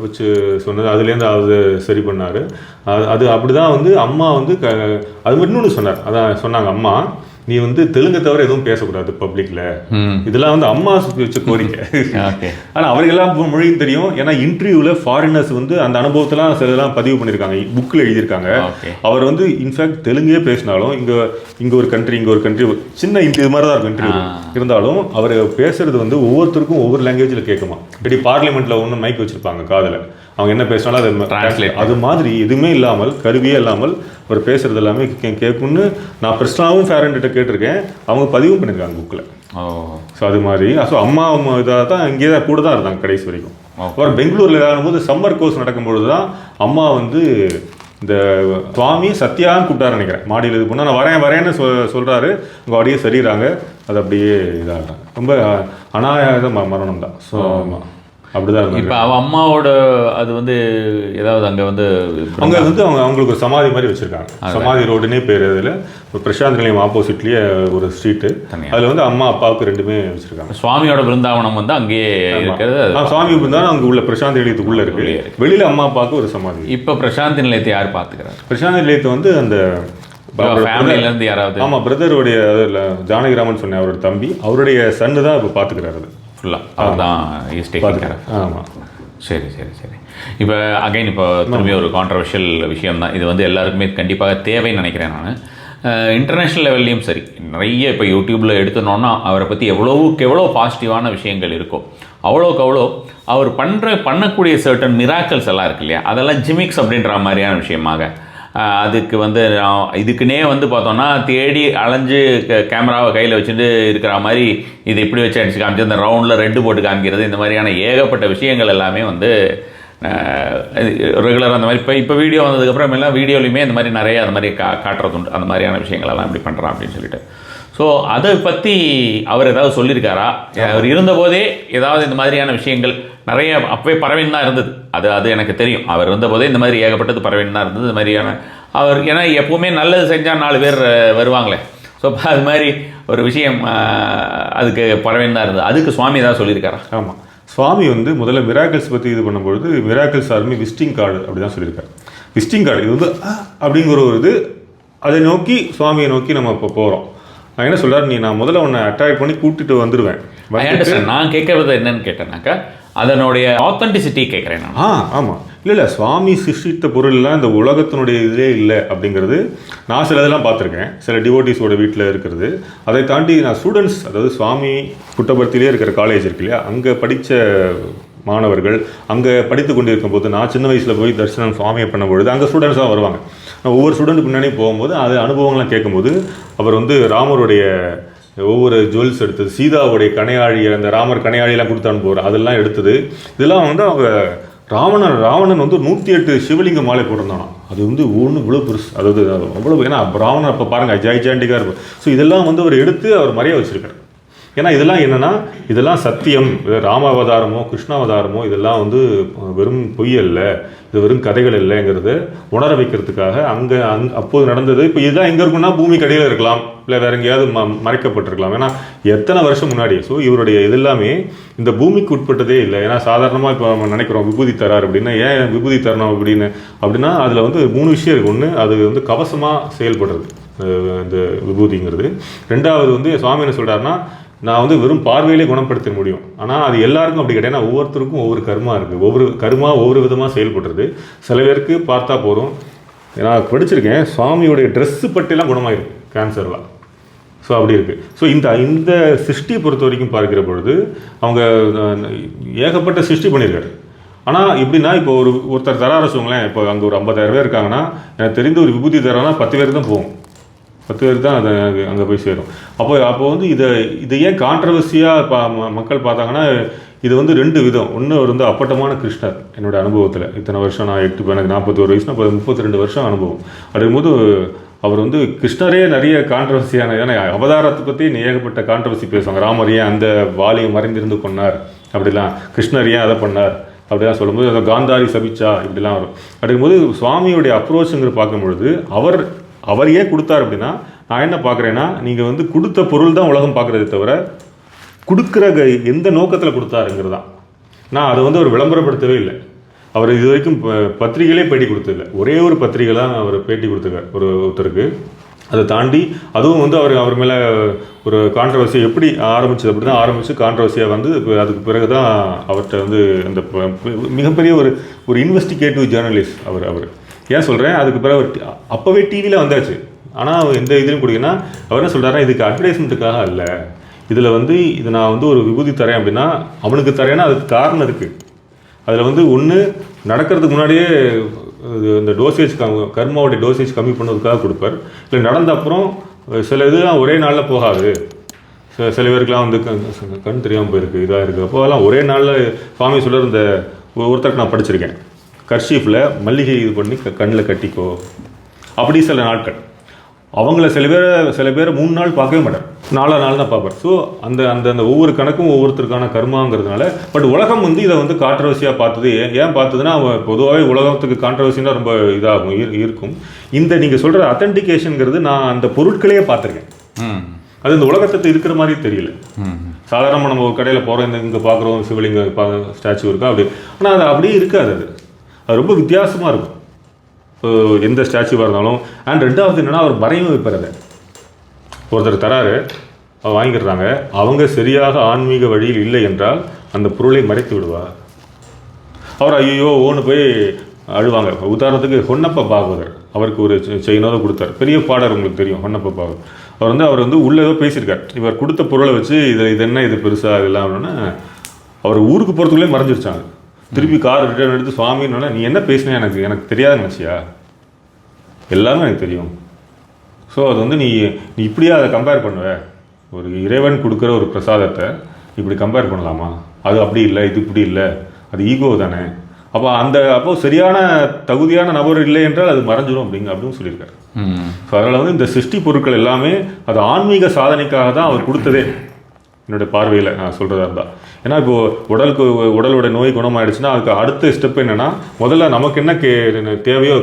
வச்சு சொன்னது, அதுலேருந்து அது சரி பண்ணார். அது அப்படி தான் வந்து அம்மா வந்து அது மாதிரி இன்னொன்று சொன்னார். அதான் சொன்னாங்க, அம்மா நீ வந்து தெலுங்கை தவிர எதுவும் பேசக்கூடாது பப்ளிக்ல. இதெல்லாம் வந்து அம்மா வச்ச கோரிக்கை. ஆனால் அவருக்கெல்லாம் மொழியும் தெரியும். ஏன்னா இன்டர்வியூவில் ஃபாரினர்ஸ் வந்து அந்த அனுபவத்தெல்லாம் சிலதெல்லாம் பதிவு பண்ணியிருக்காங்க, புக்கில் எழுதியிருக்காங்க. அவர் வந்து இன்ஃபேக்ட் தெலுங்கே பேசினாலும் இங்கே ஒரு கண்ட்ரி, இங்கே ஒரு கண்ட்ரி, சின்ன இது மாதிரி தான் இருக்கும் இன்டர்வியூ இருந்தாலும் அவர் பேசுறது வந்து ஒவ்வொருத்தருக்கும் ஒவ்வொரு லாங்குவேஜில் கேட்குமா. இப்படி பார்லிமெண்ட்டில் ஒன்று மைக் வச்சுருப்பாங்க காதில், அவங்க என்ன பேசினாலும் அது டிரான்ஸ்லேட். அது மாதிரி எதுவுமே இல்லாமல், கருவியே இல்லாமல் அவர் பேசுறது எல்லாமே கேட்கும்னு நான் பிரஸ்னாவும் ஃபேரண்ட்ட கேட்டிருக்கேன், அவங்க பதிவும் பண்ணியிருக்காங்க புக்கில். ஸோ அது மாதிரி அம்மா இதாக தான் இங்கே தான் கூட தான் இருந்தாங்க கடைசி வரைக்கும். அப்புறம் பெங்களூரில் இதாகும்போது சம்மர் கோர்ஸ் நடக்கும்பொழுது தான் அம்மா வந்து இந்த சுவாமி சத்யான்னு கூப்பிட்டாரு நினைக்கிறேன். மாடியில் இது பண்ணால் நான் வரேன்னு சொல்கிறாரு. உங்கள் அப்படியே சரிறாங்க, அது அப்படியே இதாகிறாங்க. ரொம்ப அனாயாத மரணம் தான். ஸோ அப்படிதான். இப்போ அவன் அம்மாவோட அது வந்து ஏதாவது அங்கே வந்து அவங்க வந்து அவங்களுக்கு ஒரு சமாதி மாதிரி வச்சுருக்காங்க. சமாதி ரோடுன்னே பேர். அதில் பிரசாந்த் நிலையம் ஆப்போசிட்லேயே ஒரு ஸ்ட்ரீட்டு, அதில் வந்து அம்மா அப்பாவுக்கு 2மே வச்சுருக்காங்க. சுவாமியோட பிருந்தாவனம் வந்து அங்கேயே இருக்கிறது. சுவாமி பிருந்தாவனம் அங்கே உள்ள பிரசாந்த் நிலையத்துக்குள்ளே இருக்குது. வெளியில் அம்மா அப்பாவுக்கு ஒரு சமாதி. இப்போ பிரசாந்த் நிலையத்தை யார் பார்த்துக்கிறார்? பிரசாந்த் நிலையத்தை வந்து அந்த ஃபேமிலியிலேருந்து யாராவது? ஆமாம், பிரதருடைய ஜானகிராமன் சொன்ன அவரோட தம்பி, அவருடைய சன்னு தான் இப்போ பார்த்துக்கிறாரு. அது ஃபுல்லாக அவர் தான் ஈஸ் டேக்கிங் கேர். ஆமாம். சரி. இப்போ அகைன் இப்போ திரும்பி ஒரு கான்ட்ரவர்ஷியல் விஷயம் தான் இது. வந்து எல்லாருக்குமே கண்டிப்பாக தேவைன்னு நினைக்கிறேன் நான். இன்டர்நேஷ்னல் லெவல்லையும் சரி, நிறைய இப்போ யூடியூப்பில் எடுத்துனோன்னா அவரை பற்றி எவ்வளோவுக்கு எவ்வளோ பாசிட்டிவான விஷயங்கள் இருக்கோ அவ்வளோக்கு அவ்வளோ அவர் பண்ணக்கூடிய சர்டன் மிராக்கல்ஸ் எல்லாம் இருக்கு இல்லையா, அதெல்லாம் ஜிமிக்ஸ் அப்படின்ற மாதிரியான விஷயமாக அதுக்கு வந்து இதுக்குன்னே வந்து பார்த்தோன்னா தேடி அலைஞ்சு கேமராவை கையில் வச்சுட்டு இருக்கிற மாதிரி இது இப்படி வச்சு அடிச்சு காமிச்சு அந்த ரவுண்டில் ரெட்டு போட்டு காமிக்கிறது, இந்த மாதிரியான ஏகப்பட்ட விஷயங்கள் எல்லாமே வந்து ரெகுலராக அந்த மாதிரி இப்போ வீடியோ வந்ததுக்கப்புறம் எல்லாம் வீடியோலையுமே இந்த மாதிரி நிறைய அந்த மாதிரி காட்டுறது உண்டு. அந்த மாதிரியான விஷயங்களெல்லாம் இப்படி பண்ணுறான் அப்படின்னு சொல்லிட்டு. ஸோ அதை பற்றி அவர் ஏதாவது சொல்லியிருக்காரா? அவர் இருந்தபோதே ஏதாவது இந்த மாதிரியான விஷயங்கள் நிறைய அப்பவே பரவின்னு தான் இருந்தது. அது எனக்கு தெரியும். அவர் இருந்தபோதே இந்த மாதிரி ஏகப்பட்டது பரவின்னு தான் இருந்தது. இந்த மாதிரியான அவர் ஏன்னா எப்போவுமே நல்லது செஞ்சால் 4 பேர் வருவாங்களே. ஸோ அது மாதிரி ஒரு விஷயம் அதுக்கு பரவின்னு தான் இருந்தது. அதுக்கு சுவாமி ஏதாவது சொல்லியிருக்காரா? ஆமாம், சுவாமி வந்து முதல்ல மிராக்கிள்ஸ் பற்றி இது பண்ணும்பொழுது மிராக்கிள்ஸ் ஆர்மி விசிட்டிங் கார்டு அப்படி தான் சொல்லியிருக்காரு. விசிட்டிங் கார்டு இது வந்து அப்படிங்கிற ஒரு இது, அதை நோக்கி சுவாமியை நோக்கி நம்ம இப்போ போகிறோம். நான் என்ன சொல்கிறார், நான் முதல்ல உன்னை அட்ராக்ட் பண்ணி கூட்டிட்டு வந்துடுவேன். நான் கேட்கறது என்னன்னு கேட்டேன்னாக்கா அதனுடைய ஆத்தென்டிசிட்டி கேட்குறேன் நான். ஆமாம், இல்லை சுவாமி சிருஷ்டித்த பொருள்லாம் இந்த உலகத்தினுடைய இதே இல்லை அப்படிங்கிறது நான் சில இதெல்லாம் பார்த்துருக்கேன். சில டிவோட்டிஸோட வீட்டில் இருக்கிறது. அதை தாண்டி நான் ஸ்டூடெண்ட்ஸ், அதாவது சுவாமி புட்டபர்த்திலே இருக்கிற காலேஜ் இருக்கு இல்லையா, அங்கே படித்த மாணவர்கள் அங்கே படித்து கொண்டு இருக்கும்போது நான் சின்ன வயசில் போய் தரிசனம் சுவாமியை பண்ணும்பொழுது அங்கே ஸ்டூடெண்ட்ஸ் தான் வருவாங்க. நான் ஒவ்வொரு ஸ்டூடெண்ட்டுக்கு முன்னாடியே போகும்போது அது அனுபவங்கள்லாம் கேட்கும்போது அவர் வந்து ராமருடைய ஒவ்வொரு ஜுவல்ஸ் எடுத்தது, சீதாவுடைய கணையாழி, அந்த ராமர் கணையாழியெல்லாம் கொடுத்து அனுப்புவார், அதெல்லாம் எடுத்தது. இதெல்லாம் வந்து அவங்க ராவணன் வந்து 108 சிவலிங்க மாலை போட்டிருந்தானா. அது வந்து ஒன்று இவ்வளோ பெருசு, அதாவது அவ்வளோ. ஏன்னா ராவணன் அப்போ பாருங்கள் ஜெய்சாண்டிக்காக இருப்பார். ஸோ இதெல்லாம் வந்து அவர் எடுத்து அவர் மறைய வச்சிருக்காரு. ஏன்னா இதெல்லாம் என்னென்னா இதெல்லாம் சத்தியம். ராமாவதாரமோ கிருஷ்ணாவதாரமோ இதெல்லாம் வந்து வெறும் பொய் அல்ல, இது வெறும் கதைகள் இல்லைங்கிறத உணர வைக்கிறதுக்காக அப்போது நடந்தது. இப்போ இதுதான் எங்கே இருக்குன்னா பூமி கடையில் இருக்கலாம், இல்லை வேற எங்கேயாவது மறைக்கப்பட்டிருக்கலாம். ஏன்னா எத்தனை வருஷம் முன்னாடி. ஸோ இவருடைய இது எல்லாமே இந்த பூமிக்கு உட்பட்டதே இல்லை. ஏன்னா சாதாரணமாக இப்போ நம்ம நினைக்கிறோம் விபூதி தரார் அப்படின்னா, ஏன் விபூதி தரணும் அப்படின்னா அதில் வந்து 3 விஷயம் இருக்குது. ஒன்று, அது வந்து கவசமாக செயல்படுறது இந்த விபூதிங்கிறது. 2வது வந்து சுவாமி என்ன சொல்கிறாருன்னா, நான் வந்து வெறும் பார்வையிலே குணப்படுத்த முடியும், ஆனால் அது எல்லாருக்கும் அப்படி கிடையாது. ஏன்னா ஒவ்வொருத்தருக்கும் ஒவ்வொரு கர்மா இருக்குது, ஒவ்வொரு கர்மா ஒவ்வொரு விதமாக செயல்படுறது. சில பேருக்கு பார்த்தா போகிறோம். நான் படிச்சிருக்கேன், சுவாமியோடைய ட்ரெஸ்ஸு பட்டியெல்லாம் குணமாயிருக்கு கேன்சர்லாம். ஸோ அப்படி இருக்குது. ஸோ இந்த சிருஷ்டியை பொறுத்த வரைக்கும் பார்க்கிற பொழுது அவங்க ஏகப்பட்ட சிருஷ்டி பண்ணியிருக்காரு. ஆனால் எப்படின்னா இப்போ ஒருத்தர் தர அரசுங்களேன், இப்போ அங்கே ஒரு 50,000 பேர் இருக்காங்கன்னா எனக்கு தெரிந்து ஒரு விபூதி தரானா 10 பேர் தான் போகும். 10 பேர் தான் அது அங்கே போய் சேரும். அப்போ வந்து இதை ஏன் கான்ட்ரவர்சியாக மக்கள் பார்த்தாங்கன்னா, இது வந்து 2 விதம். ஒன்று வந்து அப்பட்டமான கிருஷ்ணர். என்னோட அனுபவத்தில் இத்தனை வருஷம் நான் எனக்கு 41 வயசுனா 32 வருஷம் அனுபவம். அப்படிங்கும்போது அவர் வந்து கிருஷ்ணரே நிறைய கான்ட்ரவர்சியான, ஏன்னா அவதாரத்தை பற்றி ஏகப்பட்ட கான்ட்ரவர்சி பேசுவாங்க. ராமர் ஏன் அந்த வாலியை மறைந்திருந்து கொண்டார் அப்படிலாம், கிருஷ்ணர் ஏன் அதை பண்ணார் அப்படிலாம் சொல்லும்போது, அதை காந்தாரி சபிச்சா இப்படிலாம் வரும். அப்படிங்கும்போது சுவாமியுடைய அப்ரோச்சுங்கிற பார்க்கும்பொழுது அவர் ஏன் கொடுத்தார் அப்படின்னா, நான் என்ன பார்க்குறேன்னா, நீங்கள் வந்து கொடுத்த பொருள் தான் உலகம் பார்க்குறதே தவிர கொடுக்குற எந்த நோக்கத்தில் கொடுத்தாருங்கிறதான். நான் அதை வந்து அவர் விளம்பரப்படுத்தவே இல்லை. அவர் இது வரைக்கும் பத்திரிகையிலே பேட்டி கொடுத்ததில்லை. ஒரே ஒரு பத்திரிகை தான் அவர் பேட்டி கொடுத்துருக்கார் ஒருத்தருக்கு. அதை தாண்டி அதுவும் வந்து அவர் மேலே ஒரு கான்ட்ரவர்சி எப்படி ஆரம்பிச்சது, அப்படி தான் ஆரம்பித்து கான்ட்ரவர்சியாக வந்து அதுக்கு பிறகு தான் அவர்கிட்ட வந்து அந்த மிகப்பெரிய ஒரு இன்வெஸ்டிகேட்டிவ் ஜேர்னலிஸ்ட் அவர் ஏன் சொல்கிறேன், அதுக்கு பிறகு அவர் அப்போவே டிவியில் வந்தாச்சு. ஆனால் எந்த இதுலையும் கொடுக்குன்னா அவர் என்ன சொல்கிறாருன்னா, இதுக்கு அட்வர்டைஸ்மெண்ட்டுக்காக இல்லை, இதில் வந்து இது நான் வந்து ஒரு விபூதி தரேன் அப்படின்னா அவனுக்கு தரேன்னா அதுக்கு காரணம் இருக்குது. அதில் வந்து ஒன்று நடக்கிறதுக்கு முன்னாடியே இந்த டோசேஜ் கர்மாவோடைய டோசேஜ் கம்மி பண்ணுறதுக்காக கொடுப்பார். இல்லை நடந்த அப்புறம் சில இதெல்லாம் ஒரே நாளில் போகாது. சில பேருக்குலாம் வந்து கண் தெரியாமல் போயிருக்கு, இதாக இருக்குது. அப்போலாம் ஒரே நாளில் சுவாமி சொல்கிற இந்த ஒருத்தருக்கு நான் படிச்சிருக்கேன், கர்ஷீஃபில் மல்லிகை இது பண்ணி கண்ணில் கட்டிக்கோ அப்படி சில நாட்கள். அவங்கள சில பேர் 3 நாள் பார்க்கவே மாட்டார், 4 நாள் தான் பார்ப்பார். ஸோ அந்த அந்த அந்த ஒவ்வொரு கணக்கும் ஒவ்வொருத்தருக்கான கர்மாங்கிறதுனால. பட் உலகம் வந்து இதை வந்து கான்ட்ரவர்சியாக பார்த்தது ஏன் பார்த்ததுன்னா, பொதுவாகவே உலகத்துக்கு கான்ட்ரவர்சின்னா ரொம்ப இதாகும் இருக்கும். இந்த நீங்கள் சொல்கிற அத்தன்டிகேஷனுங்கிறது நான் அந்த பொருட்களையே பார்த்துருக்கேன். அது இந்த உலகத்தை இருக்கிற மாதிரி தெரியல. சாதாரணமாக நம்ம ஒரு கடையில் போகிறோம், இங்கே பார்க்குறோம் சிவலிங்க ஸ்டாச்சு இருக்கா அப்படி, ஆனால் அது அப்படியே இருக்காது. அது ரொம்ப வித்தியாசமாக இருக்கும் எந்த ஸ்டாச்சுவாக இருந்தாலும். அண்ட் 2வது என்னென்னா, அவர் வரையும் வைப்பார். அதை ஒருத்தர் தராரு, வாங்கிடுறாங்க. அவங்க சரியாக ஆன்மீக வழியில் இல்லை என்றால் அந்த பொருளை மறைத்து விடுவார். அவர் ஐயோ ஓன்னு போய் அழுவாங்க. உதாரணத்துக்கு ஹொன்னப்ப பாகவதர், அவருக்கு ஒரு செயினோட கொடுத்தார். பெரிய பாடர், உங்களுக்கு தெரியும் ஹொன்னப்ப பாகவதர். அவர் வந்து உள்ளே ஏதோ பேசியிருக்கார். இவர் கொடுத்த பொருளை வச்சு இது என்ன இது பெருசாக இல்லாமன்னா, அவர் ஊருக்கு போகிறதுக்குள்ளே மறைஞ்சிருச்சாங்க. திருப்பி கார் ரிட்டர்ன் எடுத்து சுவாமின்னு, நீ என்ன பேசினே எனக்கு தெரியாத நினச்சியா, எல்லாமே எனக்கு தெரியும். ஸோ அது வந்து நீ இப்படியே அதை கம்பேர் பண்ணுவ, ஒரு இறைவன் கொடுக்குற ஒரு பிரசாதத்தை இப்படி கம்பேர் பண்ணலாமா, அது அப்படி இல்லை இது இப்படி இல்லை, அது ஈகோ தானே. அப்போ சரியான தகுதியான நபர் இல்லை என்றால் அது மறைஞ்சிடும் அப்படின்னு சொல்லியிருக்காரு. ஸோ அதனால் வந்து இந்த சிருஷ்டி பொருட்கள் எல்லாமே அது ஆன்மீக சாதனைக்காக தான் அவர் கொடுத்ததே, என்னுடைய பார்வையில் நான் சொல்கிறதா இருந்தால். ஏன்னா இப்போது உடலோட நோய் குணமாயிடுச்சுன்னா அதுக்கு அடுத்த ஸ்டெப் என்னென்னா, முதல்ல நமக்கு என்ன தேவையோ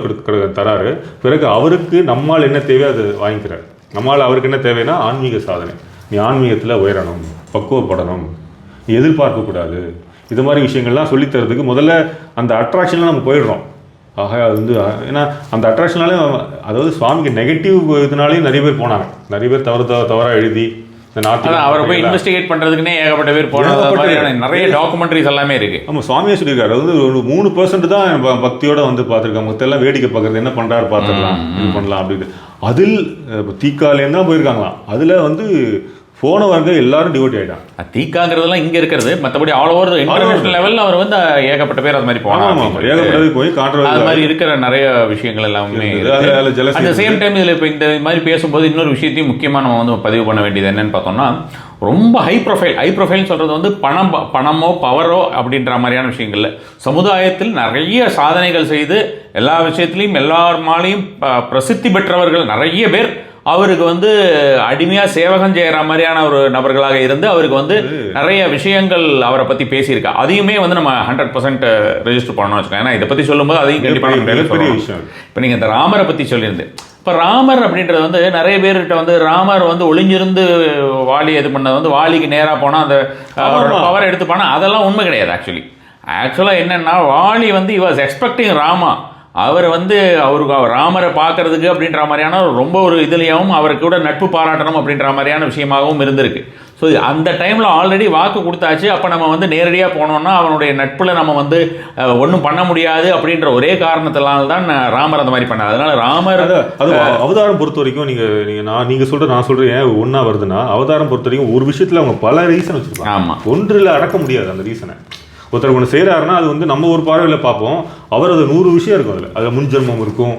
தராரு, பிறகு அவருக்கு நம்மால் என்ன தேவையோ அது வாங்கிக்கிறார். நம்மால் அவருக்கு என்ன தேவைன்னா ஆன்மீக சாதனை, நீ ஆன்மீகத்தில் உயரணும், பக்குவப்படணும், நீ எதிர்பார்க்கக்கூடாது, இது மாதிரி விஷயங்கள்லாம் சொல்லித்தரதுக்கு முதல்ல அந்த அட்ராக்ஷனில் நம்ம போயிடுறோம். ஆக அது வந்து ஏன்னா அந்த அட்ராக்ஷனாலே, அதாவது சுவாமிக்கு நெகட்டிவ் இதனாலேயும் நிறைய பேர் போனாங்க. நிறைய பேர் தவறாக எழுதி அவரை போய் இன்வெஸ்டிகேட் பண்றதுக்குன்னே ஏகப்பட்ட பேர் போனாங்க. நிறைய டாக்குமெண்ட்ரிஸ் எல்லாமே இருக்கு. ஆமாம், சுவாமியே சொல்லியிருக்காரு. அது வந்து ஒரு 3% தான் பக்தியோட வந்து பார்த்துருக்காங்க. மொத்தம் வேடிக்கை பார்க்கறது, என்ன பண்ணுறாரு பார்த்துக்கலாம், இது பண்ணலாம் அப்படின்னு. அதில் தீக்காலேருந்து தான் போயிருக்காங்களாம். அதில் வந்து போனவங்க எல்லாரும் டிவோட்டி ஆகிட்டாங்க. தீக்காங்கிறதுலாம் இங்கே இருக்கிறது, மற்றபடி ஆல் ஓவர் இன்டர்நேஷனல் லெவலில் அவர் வந்து ஏகப்பட்ட பேர் அது மாதிரி போனாங்க. ஏகப்பட்டது போய் அது மாதிரி இருக்கிற நிறைய விஷயங்கள் எல்லாமே. அந்த சேம் டைம் இதில் இப்போ இந்த மாதிரி பேசும்போது இன்னொரு விஷயத்தையும் முக்கியமாக நம்ம வந்து பதிவு பண்ண வேண்டியது என்னன்னு பார்த்தோம்னா, ரொம்ப ஹை ப்ரொஃபைல் சொல்கிறது வந்து பணமோ பவரோ அப்படின்ற மாதிரியான விஷயங்கள்ல சமுதாயத்தில் நிறைய சாதனைகள் செய்து எல்லா விஷயத்துலையும் எல்லாருமாலையும் பிரசித்தி பெற்றவர்கள் நிறைய பேர் அவருக்கு வந்து அடிமையாக சேவகம் செய்கிற மாதிரியான ஒரு நபர்களாக இருந்து அவருக்கு வந்து நிறைய விஷயங்கள் அவரை பற்றி பேசியிருக்கா. அதையுமே வந்து நம்ம 100% ரெஜிஸ்டர் பண்ணணும்னு வச்சுக்கோங்க. ஏன்னா இதை பற்றி சொல்லும்போது அதையும் கண்டிப்பாக. இப்போ நீங்கள் இந்த ராமரை பற்றி சொல்லியிருந்தேன். இப்போ ராமர் அப்படின்றது வந்து நிறைய பேர்கிட்ட வந்து ராமர் வந்து ஒளிஞ்சிருந்து வாலி இது பண்ணது வந்து வாலிக்கு நேராக போனால் அந்த பவரை எடுத்து போனால் அதெல்லாம் உண்மை கிடையாது. ஆக்சுவலாக என்னென்னா, வாலி வந்து he was expecting ராமா. அவர் வந்து அவருக்கு ராமரை பார்க்கறதுக்கு அப்படின்ற மாதிரியான ரொம்ப ஒரு இதுலையாகவும் அவருக்கு கூட நட்பு பாராட்டணும் அப்படின்ற மாதிரியான விஷயமாகவும் இருந்திருக்கு. ஸோ அந்த டைமில் ஆல்ரெடி வாக்கு கொடுத்தாச்சு. அப்போ நம்ம வந்து நேரடியாக போனோம்னா அவனுடைய நட்பில் நம்ம வந்து ஒன்றும் பண்ண முடியாது அப்படின்ற ஒரே காரணத்தினால தான் ராமர் அந்த மாதிரி பண்ணார். அதனால ராமர் அது அவதாரம் பொறுத்த வரைக்கும் நீங்கள் சொல்கிற நான் சொல்கிறேன் ஏன் ஒன்றா வருதுன்னா, அவதாரம் பொறுத்த வரைக்கும் ஒரு விஷயத்தில் அவங்க பல ரீசன் வச்சுருப்பாங்க. ஆமாம், ஒன்றில் அடக்க முடியாது அந்த ரீசனை. ஒருத்தர் ஒன்று செய்கிறாருன்னா அது வந்து நம்ம ஒரு பார்வையில் பார்ப்போம், அவர் அது 100 விஷயம் இருக்கும். அதில் முன்ஜென்மம் இருக்கும்,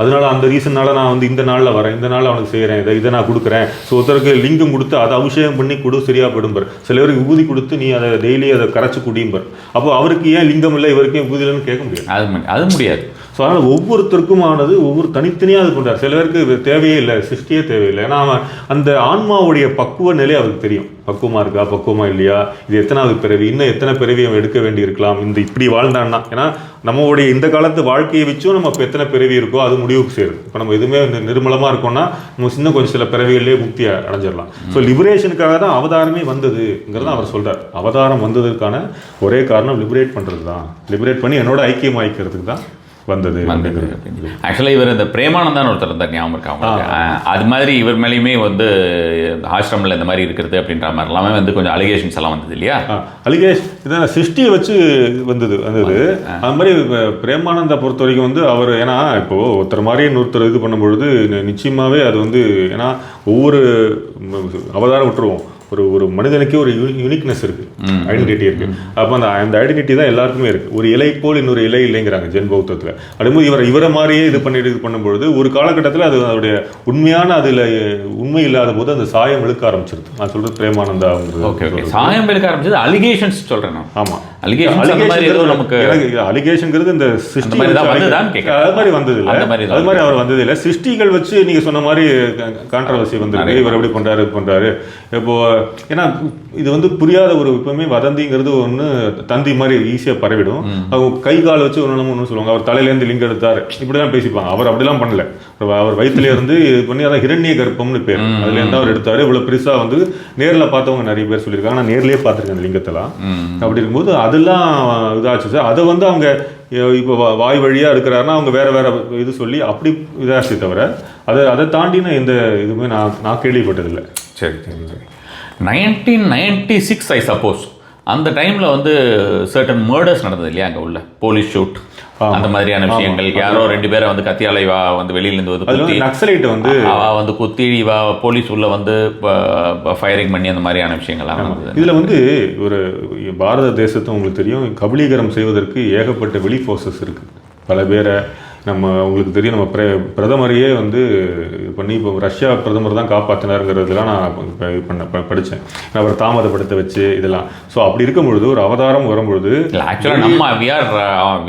அதனால அந்த ரீசன்னால நான் வந்து இந்த நாளில் வரேன், இந்த நாளில் அவனுக்கு செய்கிறேன், இதை நான் கொடுக்குறேன். ஸோ ஒருத்தருக்கு லிங்கம் கொடுத்து அதை அபிஷேகம் பண்ணி கொடு, சரியா போடும்பார். சில பேருக்கு விபூதி கொடுத்து நீ அதை டெய்லி அதை கரைச்சி குடியும்பார். அப்போ அவருக்கு ஏன் லிங்கம் இல்லை, இவருக்கு ஏன் விபூதி இல்லைன்னு கேட்க முடியாது. அது முடியாது. ஸோ அதனால் ஒவ்வொருத்தருக்குமானது ஒவ்வொரு தனித்தனியாக அது பண்ணுறார். சில பேருக்கு தேவையே இல்லை, சிருஷ்டியே தேவையில்லை. ஏன்னா அவன் அந்த ஆன்மாவுடைய பக்குவ நிலை அவருக்கு தெரியும். பக்குவமாக இருக்கா, பக்குவமாக இல்லையா, இது எத்தனாவது பிறவி, இன்னும் எத்தனை பிறவி அவன் எடுக்க வேண்டி இருக்கலாம், இந்த இப்படி வாழ்ந்தான்னா. ஏன்னா நம்மளுடைய இந்த காலத்து வாழ்க்கையை வச்சும் நம்ம இப்போ எத்தனை பிறவி இருக்கோ அது முடிவுக்கு சேருது. இப்போ நம்ம எதுவுமே நிர்மலமாக இருக்கோம்னா நம்ம இன்னும் கொஞ்சம் சில பிறவிகளிலே முக்தி அடைஞ்சிடலாம். ஸோ லிபரேஷனுக்காக தான் அவதாரமே வந்ததுங்கிறத அவர் சொல்கிறார். அவதாரம் வந்ததுக்கான ஒரே காரணம் லிபரேட் பண்ணுறது தான். லிபரேட் பண்ணி என்னோட ஐக்கியமாய்க்கிறதுக்கு தான் வந்தது. ஆக்சுவலாக இவர் இந்த பிரேமானந்தான்னு ஒருத்தர் இருந்தார், ஞாபகம் இருக்கா அவங்களுக்கு? அது மாதிரி இவர் மேலேயுமே வந்து ஆசிரமில் இந்த மாதிரி இருக்கிறது அப்படின்ற மாதிரி எல்லாமே வந்து கொஞ்சம் அலிகேஷன்ஸ் எல்லாம் வந்தது இல்லையா? அலிகேஷன் இதான் சிருஷ்டியை வச்சு வந்தது. அது மாதிரி பிரேமானந்தா பொறுத்த வரைக்கும் வந்து அவர், ஏன்னா இப்போது ஒருத்தர் மாதிரியே இன்னொருத்தர் இது பண்ணும்பொழுது நிச்சயமாகவே அது வந்து, ஏன்னா ஒவ்வொரு அவதாரம் விட்டுருவோம், ஒரு மனிதனுக்கே ஒரு யூனிக்னஸ் இருக்கு, ஐடென்டிட்டி இருக்கு. அப்போ அந்த ஐடென்டிட்டி தான் எல்லாருக்குமே இருக்கு. ஒரு இலை போல் இன்னொரு இலை இல்லைங்கிறாங்க ஜென் பௌத்தத்தில். அப்படிங்கும்போது இவரை மாதிரியே இது பண்ணும்பொழுது ஒரு காலகட்டத்தில் அது அதோடைய உண்மையான அதில் உண்மை இல்லாத போது அந்த சாயம் இழுக்க ஆரம்பிச்சிருது. நான் சொல்றது பிரேமானந்தா சாயம் இழுக்க ஆரம்பிச்சது அலிகேஷன்ஸ் சொல்றேன். ஆமா, அலிகேஷன்ங்கிறது இந்த சிருஷ்டி அது மாதிரி வந்தது இல்லை, அது மாதிரி அவர் வந்தது இல்லை. சிருஷ்டிகள் வச்சு நீங்க சொன்ன மாதிரி கான்ட்ரவர்சி வந்திருக்கு. இவர் எப்படி பண்றாரு இப்போ, ஏன்னா இது வந்து புரியாத ஒரு எப்பவுமே வதந்திங்கிறது ஒன்று தந்தி மாதிரி ஈஸியாக பரவிடும். அவங்க கை கால் வச்சு ஒன்று சொல்லுவாங்க, அவர் தலையிலேருந்து லிங்கம் எடுத்தார், இப்படிதான் பேசிப்பாங்க. அவர் அப்படிலாம் பண்ணல. அவர் வயிற்றுல இருந்து இது பண்ணி அதான் ஹிரண்ய கர்ப்பம்னு பேர், அதுலேருந்து அவர் எடுத்தார். இவ்வளோ பெருசாக வந்து நேரில் பார்த்தவங்க நிறைய பேர் சொல்லியிருக்காங்க. நான் நேர்லேயே பார்த்துருக்கேன் அந்த லிங்கத்தெல்லாம். அப்படி இருக்கும்போது அதெல்லாம் இதாச்சு சார். அதை வந்து அவங்க இப்போ வாய் வழியாக இருக்கிறாருன்னா அவங்க வேற இது சொல்லி அப்படி இதாச்சு தவிர அதை தாண்டின எந்த இதுவுமே நான் கேள்விப்பட்டதில்லை. சரி 1996 ஐ சப்போஸ் அந்த டைமில் வந்து சர்டன் மர்டர்ஸ் நடந்தது இல்லையா அங்கே உள்ள போலீஸ் ஷூட் அந்த மாதிரியான விஷயங்கள். யாரோ 2 பேரை வந்து கத்தியாலை வந்து வெளியிலேருந்து வந்து நக்சலைட் வந்து குத்தி போலீஸ் உள்ள வந்து ஃபயரிங் பண்ணி அந்த மாதிரியான விஷயங்கள்லாம் நடந்தது. இதில் வந்து ஒரு பாரத தேசத்தை உங்களுக்கு தெரியும், கபலீகரம் செய்வதற்கு ஏகப்பட்ட வெளி ஃபோர்ஸஸ் இருக்குது. பல பேரை உங்களுக்கு தெரியும், நம்ம பிரதமரையே வந்து பண்ணி இப்போ ரஷ்யா பிரதமர் தான் காப்பாற்றினாருங்கிறதுலாம் நான் படித்தேன். அவர் தாமதப்படுத்த வச்சு இதெல்லாம். ஸோ அப்படி இருக்கும் பொழுது ஒரு அவதாரம் வரும்பொழுது ஆக்சுவலாக நம்ம we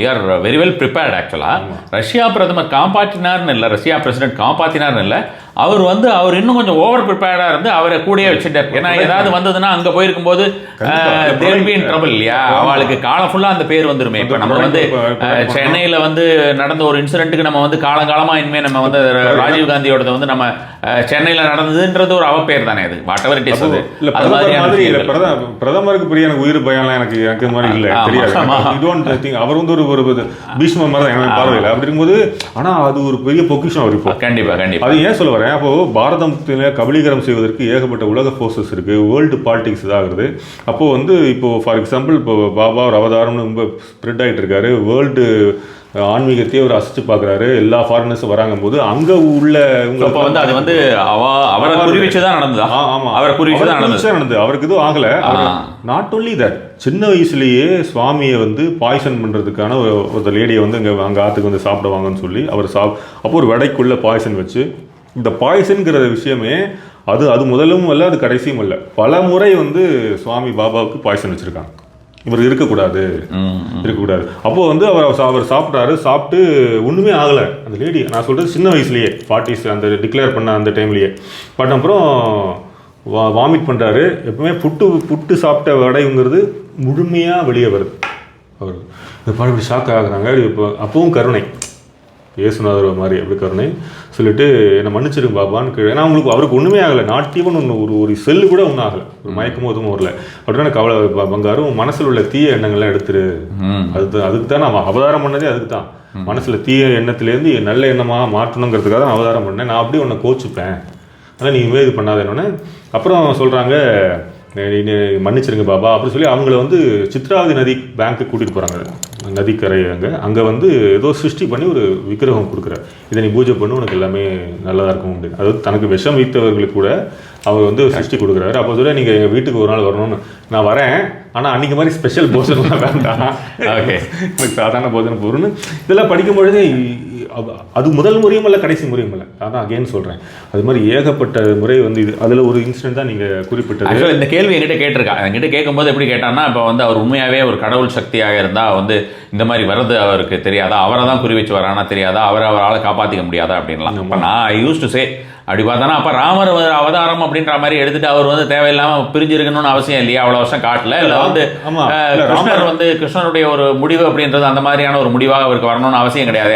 are very well prepared. ஆக்சுவலாக ரஷ்யா பிரதமர் காப்பாற்றினார்னு இல்லை, ரஷ்யா பிரசிடென்ட் காப்பாற்றினார்னு இல்லை, அவர் இன்னும் கொஞ்சம் ஓவர் ப்ரிப்பேர்டாக இருந்து அவரை கூடயே வச்சுட்டார். ஏன்னா ஏதாவது வந்ததுன்னா அங்கே போயிருக்கும்போது ட்ரபிள் இல்லையா, அவளுக்கு காலம் ஃபுல்லாக அந்த பேர் வந்துருமே. இப்போ நம்ம வந்து சென்னையில் வந்து நடந்த ஒரு இன்சிடென்ட்டுக்கு நம்ம வந்து காலங்காலமாக இனிமேல் நம்ம வந்து ராஜீவ் காந்தியோட வந்து நம்ம சென்னையில் நடந்ததுன்றது ஒரு அவப்பேர் தானே அது. What ever it is. அது மாதிரி பிரதமருக்கு பெரிய எனக்கு உயிர் பயம்லாம் எனக்கு மாதிரி இல்லை, தெரியாது. அவர் வந்து ஒரு பீஷ்ம மாதிரி தான் எனக்கு பார்வையில். அப்படி இருக்கும்போது ஆனால் அது ஒரு பெரிய பொக்கிஷம் அவர் இப்போ. கண்டிப்பாக அது ஏன் சொல்ல வரேன், அப்போ பாரதத்தில் கபலீகரம் செய்வதற்கு ஏகப்பட்ட உலக ஃபோர்ஸஸ் இருக்கு, வேர்ல்டு பாலிடிக்ஸ் இதாகிறது. அப்போ வந்து இப்போ ஃபார் எக்ஸாம்பிள் இப்போ பாபா ஒரு அவதாரம்னு ரொம்ப ஸ்ப்ரெட் ஆகிட்டு இருக்காரு, வேர்ல்டு ஆன்மீகத்தையே அவர் அசிச்சு பார்க்குறாரு, எல்லா ஃபாரினர்ஸும் வராங்க போது அங்கே உள்ள உங்களுக்கு வந்து அது வந்து அவரை குறிவிச்சு தான் நடந்தது. ஆமாம், அவரை குறிவிச்சு தான் நடந்தது. அவருக்கு எதுவும் ஆகலை. நாட் ஒன்லி தட், சின்ன வயசுலேயே சுவாமியை வந்து பாய்சன் பண்ணுறதுக்கான ஒரு லேடியை வந்து அங்கே ஆற்றுக்கு வந்து சாப்பிடுவாங்கன்னு சொல்லி அவர் அப்போ ஒரு வடைக்குள்ளே பாய்சன் வச்சு, இந்த பாய்சன்கிற விஷயமே அது முதலும் அல்ல, அது கடைசியும் அல்ல, பல முறை வந்து சுவாமி பாபாவுக்கு பாய்சன் வச்சுருக்காங்க. இவர் இருக்கக்கூடாது. அப்போது வந்து அவர் சாப்பிட்டு ஒன்றுமே ஆகலை அந்த லேடி. நான் சொல்கிறது சின்ன வயசுலேயே 40s அந்த டிக்ளேர் பண்ண அந்த டைம்லேயே. பட் அப்புறம் வாமிட் பண்ணுறாரு. எப்பவுமே புட்டு சாப்பிட்ட வடைங்கிறது முழுமையாக வெளியே வருது. அவர் இப்படி ஷாக் ஆகுறாங்க. இப்போ அப்பவும் கருணை, ஏசுநாதர் மாதிரி எப்படி கருணை சொல்லிட்டு என்னை மன்னிச்சிருங்க பாபான்னு. ஏன்னா அவருக்கு ஒன்றுமே ஆகலை, நாட் ஈவன் ஒரு செல்லு கூட ஒன்றும் ஆகலை, ஒரு மயக்கமும் எதுவும் வரல. அப்படின்னா கவலை பங்காரும் மனசில் உள்ள தீய எண்ணங்கள்லாம் எடுத்துரு. அதுக்கு தான் நான் அவதாரம் பண்ணதே அதுக்கு தான். மனசில் தீய எண்ணத்துலேருந்து நல்ல எண்ணமாக மாற்றணுங்கிறதுக்காக தான் அவதாரம் பண்ணேன். நான் அப்படியே உன்னை கோச்சிப்பேன், அதனால் நீங்கள் இது பண்ணாத என்னொன்னே. அப்புறம் சொல்கிறாங்க மன்னிச்சிருங்க பாபா அப்படின்னு சொல்லி அவங்கள வந்து சித்ராவதி நதி பேங்க்கு கூட்டிகிட்டு போகிறாங்க, நதிக்கரை. அங்கே வந்து ஏதோ சிருஷ்டி பண்ணி ஒரு விக்கிரகம் கொடுக்குறாரு, இதை நீ பூஜை பண்ணு, உனக்கு எல்லாமே நல்லதாக இருக்கும் அப்படின்னு. அதாவது தனக்கு விஷம் வைத்தவர்களுக்கு கூட அவர் வந்து சிருஷ்டி கொடுக்குறாரு. அப்போ சொல்ல நீங்கள் எங்கள் வீட்டுக்கு ஒரு நாள் வரணும்னு. நான் வரேன், ஆனால் அன்றைக்கி மாதிரி ஸ்பெஷல் போஜனம்லாம் வேண்டாம், ஓகே எனக்கு சாதாரண போஜனம் போகணும்னு இதெல்லாம் படிக்கும் பொழுதே அது முதல் முறையும் இல்லை கடைசி முறையும் இல்லை. அதான் அகெயின் சொல்கிறேன், அது மாதிரி ஏகப்பட்ட முறை வந்து இது அதில் ஒரு இன்சிடென்ட் தான் நீங்கள் குறிப்பிட்டது. ஆக்சுவலாக இந்த கேள்வி என்கிட்ட கேட்டிருக்கா. என்கிட்ட கேட்கும்போது எப்படி கேட்டான்னா, இப்போ வந்து அவர் உண்மையாகவே ஒரு கடவுள் சக்தியாக இருந்தால் வந்து இந்த மாதிரி வர்றது அவருக்கு தெரியாதா, அவரை தான் குறி வச்சு வரானா தெரியாதா, அவரால் காப்பாற்றிக்க முடியாதா அப்படின்லாம். அப்போ நான் ஐ யூஸ் டு சே அப்படி பார்த்தானா அப்போ ராமர் அவதாரம் அப்படின்ற மாதிரி எடுத்துட்டு அவர் வந்து தேவையில்லாமல் பிரிஞ்சிருக்கணும்னு அவசியம் இல்லையா, அவ்வளோ வருஷம் காட்டல. இல்லை வந்து கிருஷ்ணர் வந்து கிருஷ்ணனுடைய ஒரு முடிவு அப்படின்றது அந்த மாதிரியான ஒரு முடிவாக அவருக்கு வரணும்னு அவசியம் கிடையாது.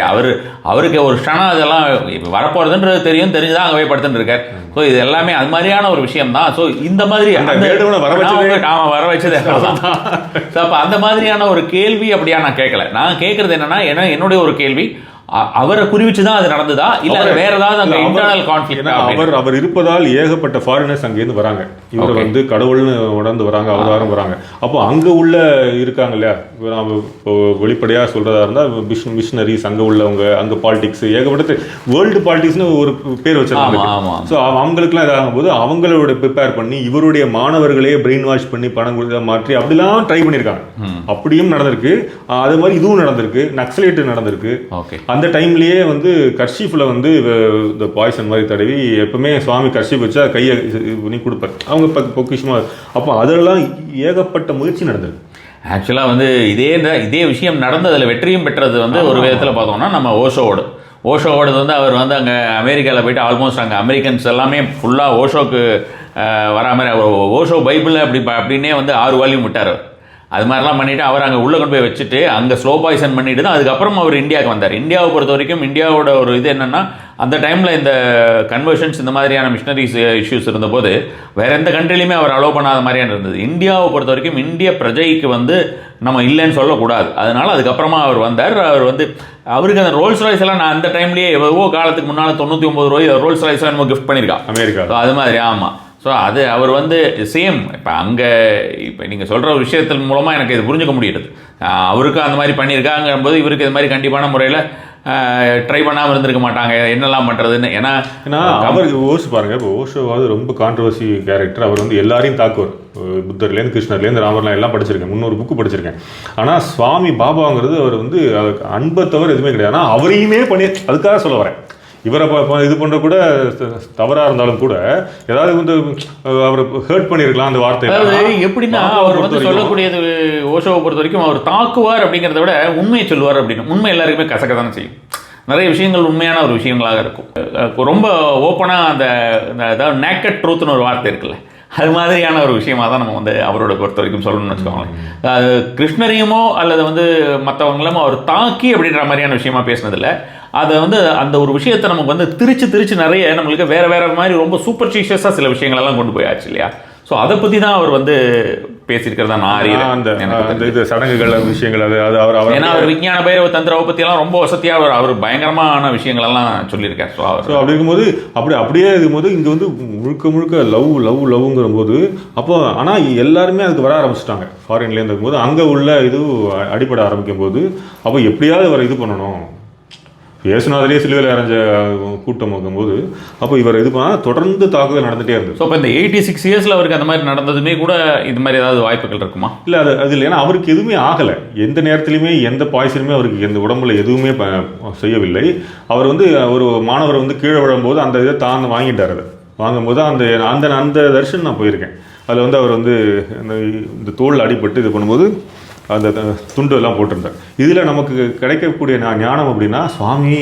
அவருக்கு ஒரு க்ஷணம் அதெல்லாம் இப்போ வரப்போகிறதுன்றது தெரிஞ்சுதான் அங்கே போய் படுத்துட்டு இருக்கார். ஸோ இது எல்லாமே அது மாதிரியான ஒரு விஷயம் தான். ஸோ இந்த மாதிரி வர வச்சது அப்போ அந்த மாதிரியான ஒரு கேள்வி அப்படியா நான் கேட்கல. நான் கேட்கறது என்னன்னா, என்னுடைய ஒரு கேள்வி, அவரை குறிவிச்சு தான் அது நடந்ததா இல்ல வேற ஏதாவது அங்க இன்டர்னல் கான்ஃப்ளிக்ட்? அவர் இருப்பதால் ஏகப்பட்ட ஃபாரினர்ஸ் அங்கேருந்து வராங்க, இவர் வந்து கடவுள்னு உணர்ந்து வராங்க, அவதாரம் வராங்க. அப்போ அங்க உள்ள இருக்காங்க இல்லையா, இப்போ வெளிப்படையா சொல்றதா இருந்தா மிஷினரிஸ் அங்க உள்ளவங்க, அங்க பாலிடிக்ஸ் ஏகப்பட்ட வேர்ல்டு பாலிடிக்ஸ்னு ஒரு பேர் வச்சிருக்காங்க. ஸோ அவங்களுக்குலாம் இதாகும் போது அவங்களோட ப்ரிப்பேர் பண்ணி இவருடைய மாணவர்களே பிரெயின் வாஷ் பண்ணி பணம் கொடுத்த மாற்றி அப்படிலாம் ட்ரை பண்ணியிருக்காங்க. அப்படியும் நடந்திருக்கு, அது மாதிரி இதுவும் நடந்திருக்கு, நக்சலைட் நடந்திருக்கு. அந்த டைம்லயே வந்து கர்ஷீஃப்ல வந்து இந்த பாய்சன் மாதிரி தடவி எப்பவுமே சுவாமி கர்ஷீஃப் வச்சா கையை பண்ணி கொடுப்பார் அவங்க பொக்கிஷமா. அப்போ அதெல்லாம் ஏகப்பட்ட முயற்சி நடந்தது. ஆக்சுவலாக வந்து இதே விஷயம் நடந்ததில் வெற்றியும் பெற்றது வந்து ஒரு விதத்தில் பார்த்தோம்னா நம்ம ஓஷோவோடு வந்து அவர் வந்து அங்கே அமெரிக்காவில் போயிட்டு ஆல்மோஸ்ட் அங்கே அமெரிக்கன்ஸ் எல்லாமே ஃபுல்லாக ஓஷோக்கு வராமல் ஓஷோ பைபிள் அப்படின்னே வந்து 6 வால்யூம் விட்டார். அது மாதிரிலாம் பண்ணிவிட்டு அவர் அங்கே உள்ளே கொண்டு போய் வச்சுட்டு அங்கே ஸ்லோ பாய்சன் பண்ணிட்டு தான் அதுக்கப்புறம் அவர் இந்தியாவுக்கு வந்தார். இந்தியாவை பொறுத்த வரைக்கும் இந்தியாவோட ஒரு இது என்னென்னா, அந்த டைமில் இந்த கன்வர்ஷன்ஸ் இந்த மாதிரியான மிஷினரிஸ் இஷ்யூஸ் இருந்தபோது வேறு எந்த கண்ட்ரிலையுமே அவர் அலோவ் பண்ணாத மாதிரியான இருந்தது. இந்தியாவை பொறுத்த வரைக்கும் இந்திய பிரஜைக்கு வந்து நம்ம இல்லைன்னு சொல்லக்கூடாது. அதனால் அதுக்கப்புறமா அவர் வந்தார். அவர் வந்து அவருக்கு அந்த ரோல்ஸ் ராய்ஸ் எல்லாம் நான் அந்த டைம்லேயே எவ்வளவோ காலத்துக்கு முன்னால் 99 ரூபாய் ரோல்ஸ் ராய்ஸ் நம்ம கிஃப்ட் பண்ணியிருக்கான் அமெரிக்கா. அது மாதிரி ஆமாம். ஸோ அது அவர் வந்து சேம் இப்போ அங்கே இப்போ நீங்கள் சொல்கிற ஒரு விஷயத்தின் மூலமாக எனக்கு இது புரிஞ்சுக்க முடியுது. அவருக்கு அந்த மாதிரி பண்ணியிருக்காங்கும்போது இவருக்கு இது மாதிரி கண்டிப்பான முறையில் ட்ரை பண்ணாமல் இருந்திருக்க மாட்டாங்க, என்னெல்லாம் பண்ணுறதுன்னு. ஏன்னா அவருக்கு ஓஷோ பாருங்க, இப்போ ஓஷோவாவது ரொம்ப கான்ட்ரவர்சி கேரக்டர். அவர் வந்து எல்லாரையும் தாக்குவார், புத்தர்லேருந்து கிருஷ்ணர்லேருந்து ராமர்லாம் எல்லாம் படிச்சிருக்கேன், 300 புக்கு படிச்சிருக்கேன். ஆனால் சுவாமி பாபாங்கிறது அவர் வந்து அன்பை தவிர எதுவுமே கிடையாது. ஆனால் அவரையுமே பண்ணி அதுக்காக சொல்ல வரேன், இவரை இது பண்ணுற கூட தவறாக இருந்தாலும் கூட ஏதாவது வந்து அவரை ஹர்ட் பண்ணியிருக்கலாம் அந்த வார்த்தை. அதாவது எப்படின்னா அவர் வந்து சொல்லக்கூடியது ஓஷோவை பொறுத்த வரைக்கும் அவர் தாக்குவார் அப்படிங்கிறத விட உண்மையை சொல்லுவார் அப்படின்னு. உண்மை எல்லாருக்குமே கசக்க தானே செய்யும். நிறைய விஷயங்கள் உண்மையான ஒரு விஷயங்களாக இருக்கும். ரொம்ப ஓப்பனாக அந்த அதாவது நேக்கட் ட்ரூத்னு ஒரு வார்த்தை இருக்குல்ல, அது மாதிரியான ஒரு விஷயமாக தான் நம்ம வந்து அவரோட பொறுத்த வரைக்கும் சொல்லணும்னு வச்சுக்கோங்களேன். அது கிருஷ்ணரையுமோ அல்லது வந்து மற்றவங்களுமோ அவர் தாக்கி அப்படின்ற மாதிரியான விஷயமா பேசினதில்லை. அதை வந்து அந்த ஒரு விஷயத்தை நமக்கு வந்து திரிச்சு நிறைய நம்மளுக்கு வேறு மாதிரி ரொம்ப சூப்பர்ஸ்டிஷியஸாக சில விஷயங்களெல்லாம் கொண்டு போயாச்சு இல்லையா. ஸோ அதை பற்றி தான் அவர் வந்து பேசியிருக்கிறதா நான் அறியேன். அந்த இது சடங்குகள் விஷயங்கள் அது அவர் ஏன்னா அவர் விஞ்ஞான பைரவ தந்திரவை பற்றியெல்லாம் ரொம்ப வசதியாக அவர் பயங்கரமான விஷயங்களெல்லாம் சொல்லியிருக்கார். ஸோ அப்படி இருக்கும்போது அப்படியே இருக்கும்போது இங்கே வந்து முழுக்க லவ்ங்கிற போது அப்போ ஆனால் எல்லாருமே அதுக்கு வர ஆரம்பிச்சிட்டாங்க ஃபாரின்லேருந்து இருக்கும்போது. அங்கே உள்ள இது அடிப்படை ஆரம்பிக்கும் போது அப்போ எப்படியாவது அவர் இது பண்ணணும், இயேசுநாதரே சிலுவையில் அரைஞ்ச கூட்டம் வைக்கும்போது அப்போ இவர் இது பண்ணால் தொடர்ந்து தாக்குதல் நடந்துகிட்டே இருந்தது. ஸோ இப்போ இந்த 86 இயர்ஸில் அவருக்கு அந்த மாதிரி நடந்ததுமே கூட இது மாதிரி ஏதாவது வாய்ப்புகள் இருக்குமா? இல்லை அது இல்லை, ஏன்னா அவருக்கு எதுவுமே ஆகலை, எந்த நேரத்துலையுமே எந்த பாய்சனுமே அவருக்கு எந்த உடம்புல எதுவுமே செய்யவில்லை. அவர் வந்து ஒரு மாணவர் வந்து கீழே விழும்போது அந்த இதை தான் வாங்கிட்டார். அதை வாங்கும்போது அந்த தர்ஷன் நான் போயிருக்கேன். அதில் வந்து அவர் வந்து இந்த தோல் அடிபட்டு இது பண்ணும்போது அந்த துண்டு எல்லாம் போட்டிருந்தார். இதில் நமக்கு கிடைக்கக்கூடிய ஞானம் அப்படின்னா, சுவாமி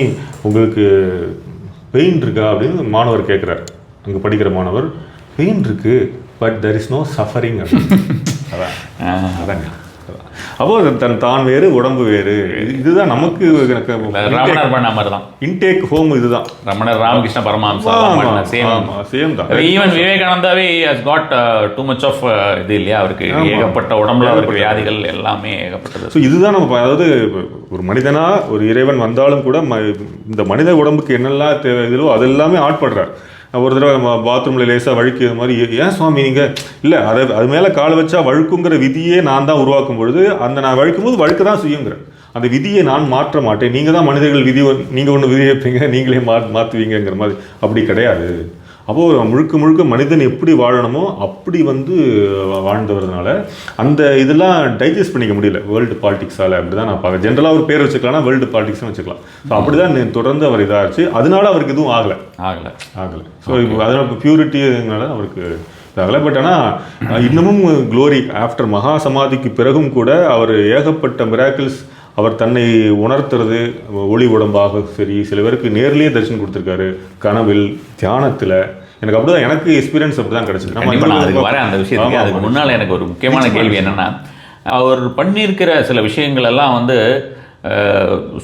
உங்களுக்கு பெயின் இருக்கா அப்படின்னு மாணவர் கேட்குறார். அங்கே படிக்கிற மாணவர், பெயின் இருக்கு but there is no suffering. அதாங்க. அப்போ தான் வேறு உடம்பு வேறு, இதுதான் நமக்கு ரமணர் பண்ண மாதிரி தான் இன்டேக் ஹோம். இதுதான் ரமணர், ராமகிருஷ்ண பரமஹம்சா சேம் தான். ஈவன் விவேகானந்தாவே has got too much of இது இல்லையா, அவருக்கு ஏகப்பட்ட உடம்புல அவருக்கு வியாதிகள் எல்லாமே ஏகப்பட்டது. ஸோ இதுதான் நம்ம அதாவது ஒரு மனிதனா ஒரு இறைவன் வந்தாலும் கூட இந்த மனித உடம்புக்கு என்னெல்லாம் தேவை இதுலோ அதெல்லாமே ஆட்படுறார். ஒரு தடவை பாத்ரூமில் லேசாக வழுக்கு இது மாதிரி, ஏன் சுவாமி நீங்கள் இல்லை அது மேலே காலை வச்சா வழுக்குங்கிற விதியே நான் தான் உருவாக்கும் பொழுது அந்த நான் வழுக்கும் போது வழுக்க தான் செய்யுங்கிறேன். அந்த விதியை நான் மாற்ற மாட்டேன், நீங்கள் தான் மனிதர்கள் விதி நீங்கள் ஒன்று விதி வைப்பீங்க, நீங்களே மாற்றுவீங்கிற மாதிரி. அப்படி கிடையாது. அப்போது முழுக்க முழுக்க மனிதன் எப்படி வாழணுமோ அப்படி வந்து வாழ்ந்தவர்னால அந்த இதெல்லாம் டைஜஸ்ட் பண்ணிக்க முடியல வேர்ல்டு பாலிடிக்ஸால். அப்படி தான் நான் பார்க்குறேன். ஜென்ரலாக ஒரு பேர் வச்சுக்கலாம்னா வேர்ல்டு பாலிடிக்ஸ்னு வச்சுக்கலாம். ஸோ அப்படி தான் தொடர்ந்து அவர் இதாகிடுச்சு. அதனால அவருக்கு எதுவும் ஆகலை. ஸோ இப்போ அதனால் இப்போ பியூரிட்டினால அவருக்கு இதாகலை. பட் ஆனால் இன்னமும் க்ளோரி ஆஃப்டர் மகா சமாதிக்கு பிறகும் கூட அவர் ஏகப்பட்ட மிராக்கிள்ஸ் அவர் தன்னை உணர்த்துறது, ஒளி உடம்பாக சரி, சில பேருக்கு நேர்லேயே தரிசனம் கொடுத்துருக்காரு, கனவில், தியானத்தில். எனக்கு அப்படிதான், எனக்கு எக்ஸ்பீரியன்ஸ் அப்படி தான் கிடச்சிது. அதுக்கு வர அந்த விஷயத்துக்கு அதுக்கு முன்னால் எனக்கு ஒரு முக்கியமான கேள்வி என்னென்னா, அவர் பண்ணியிருக்கிற சில விஷயங்கள் எல்லாம் வந்து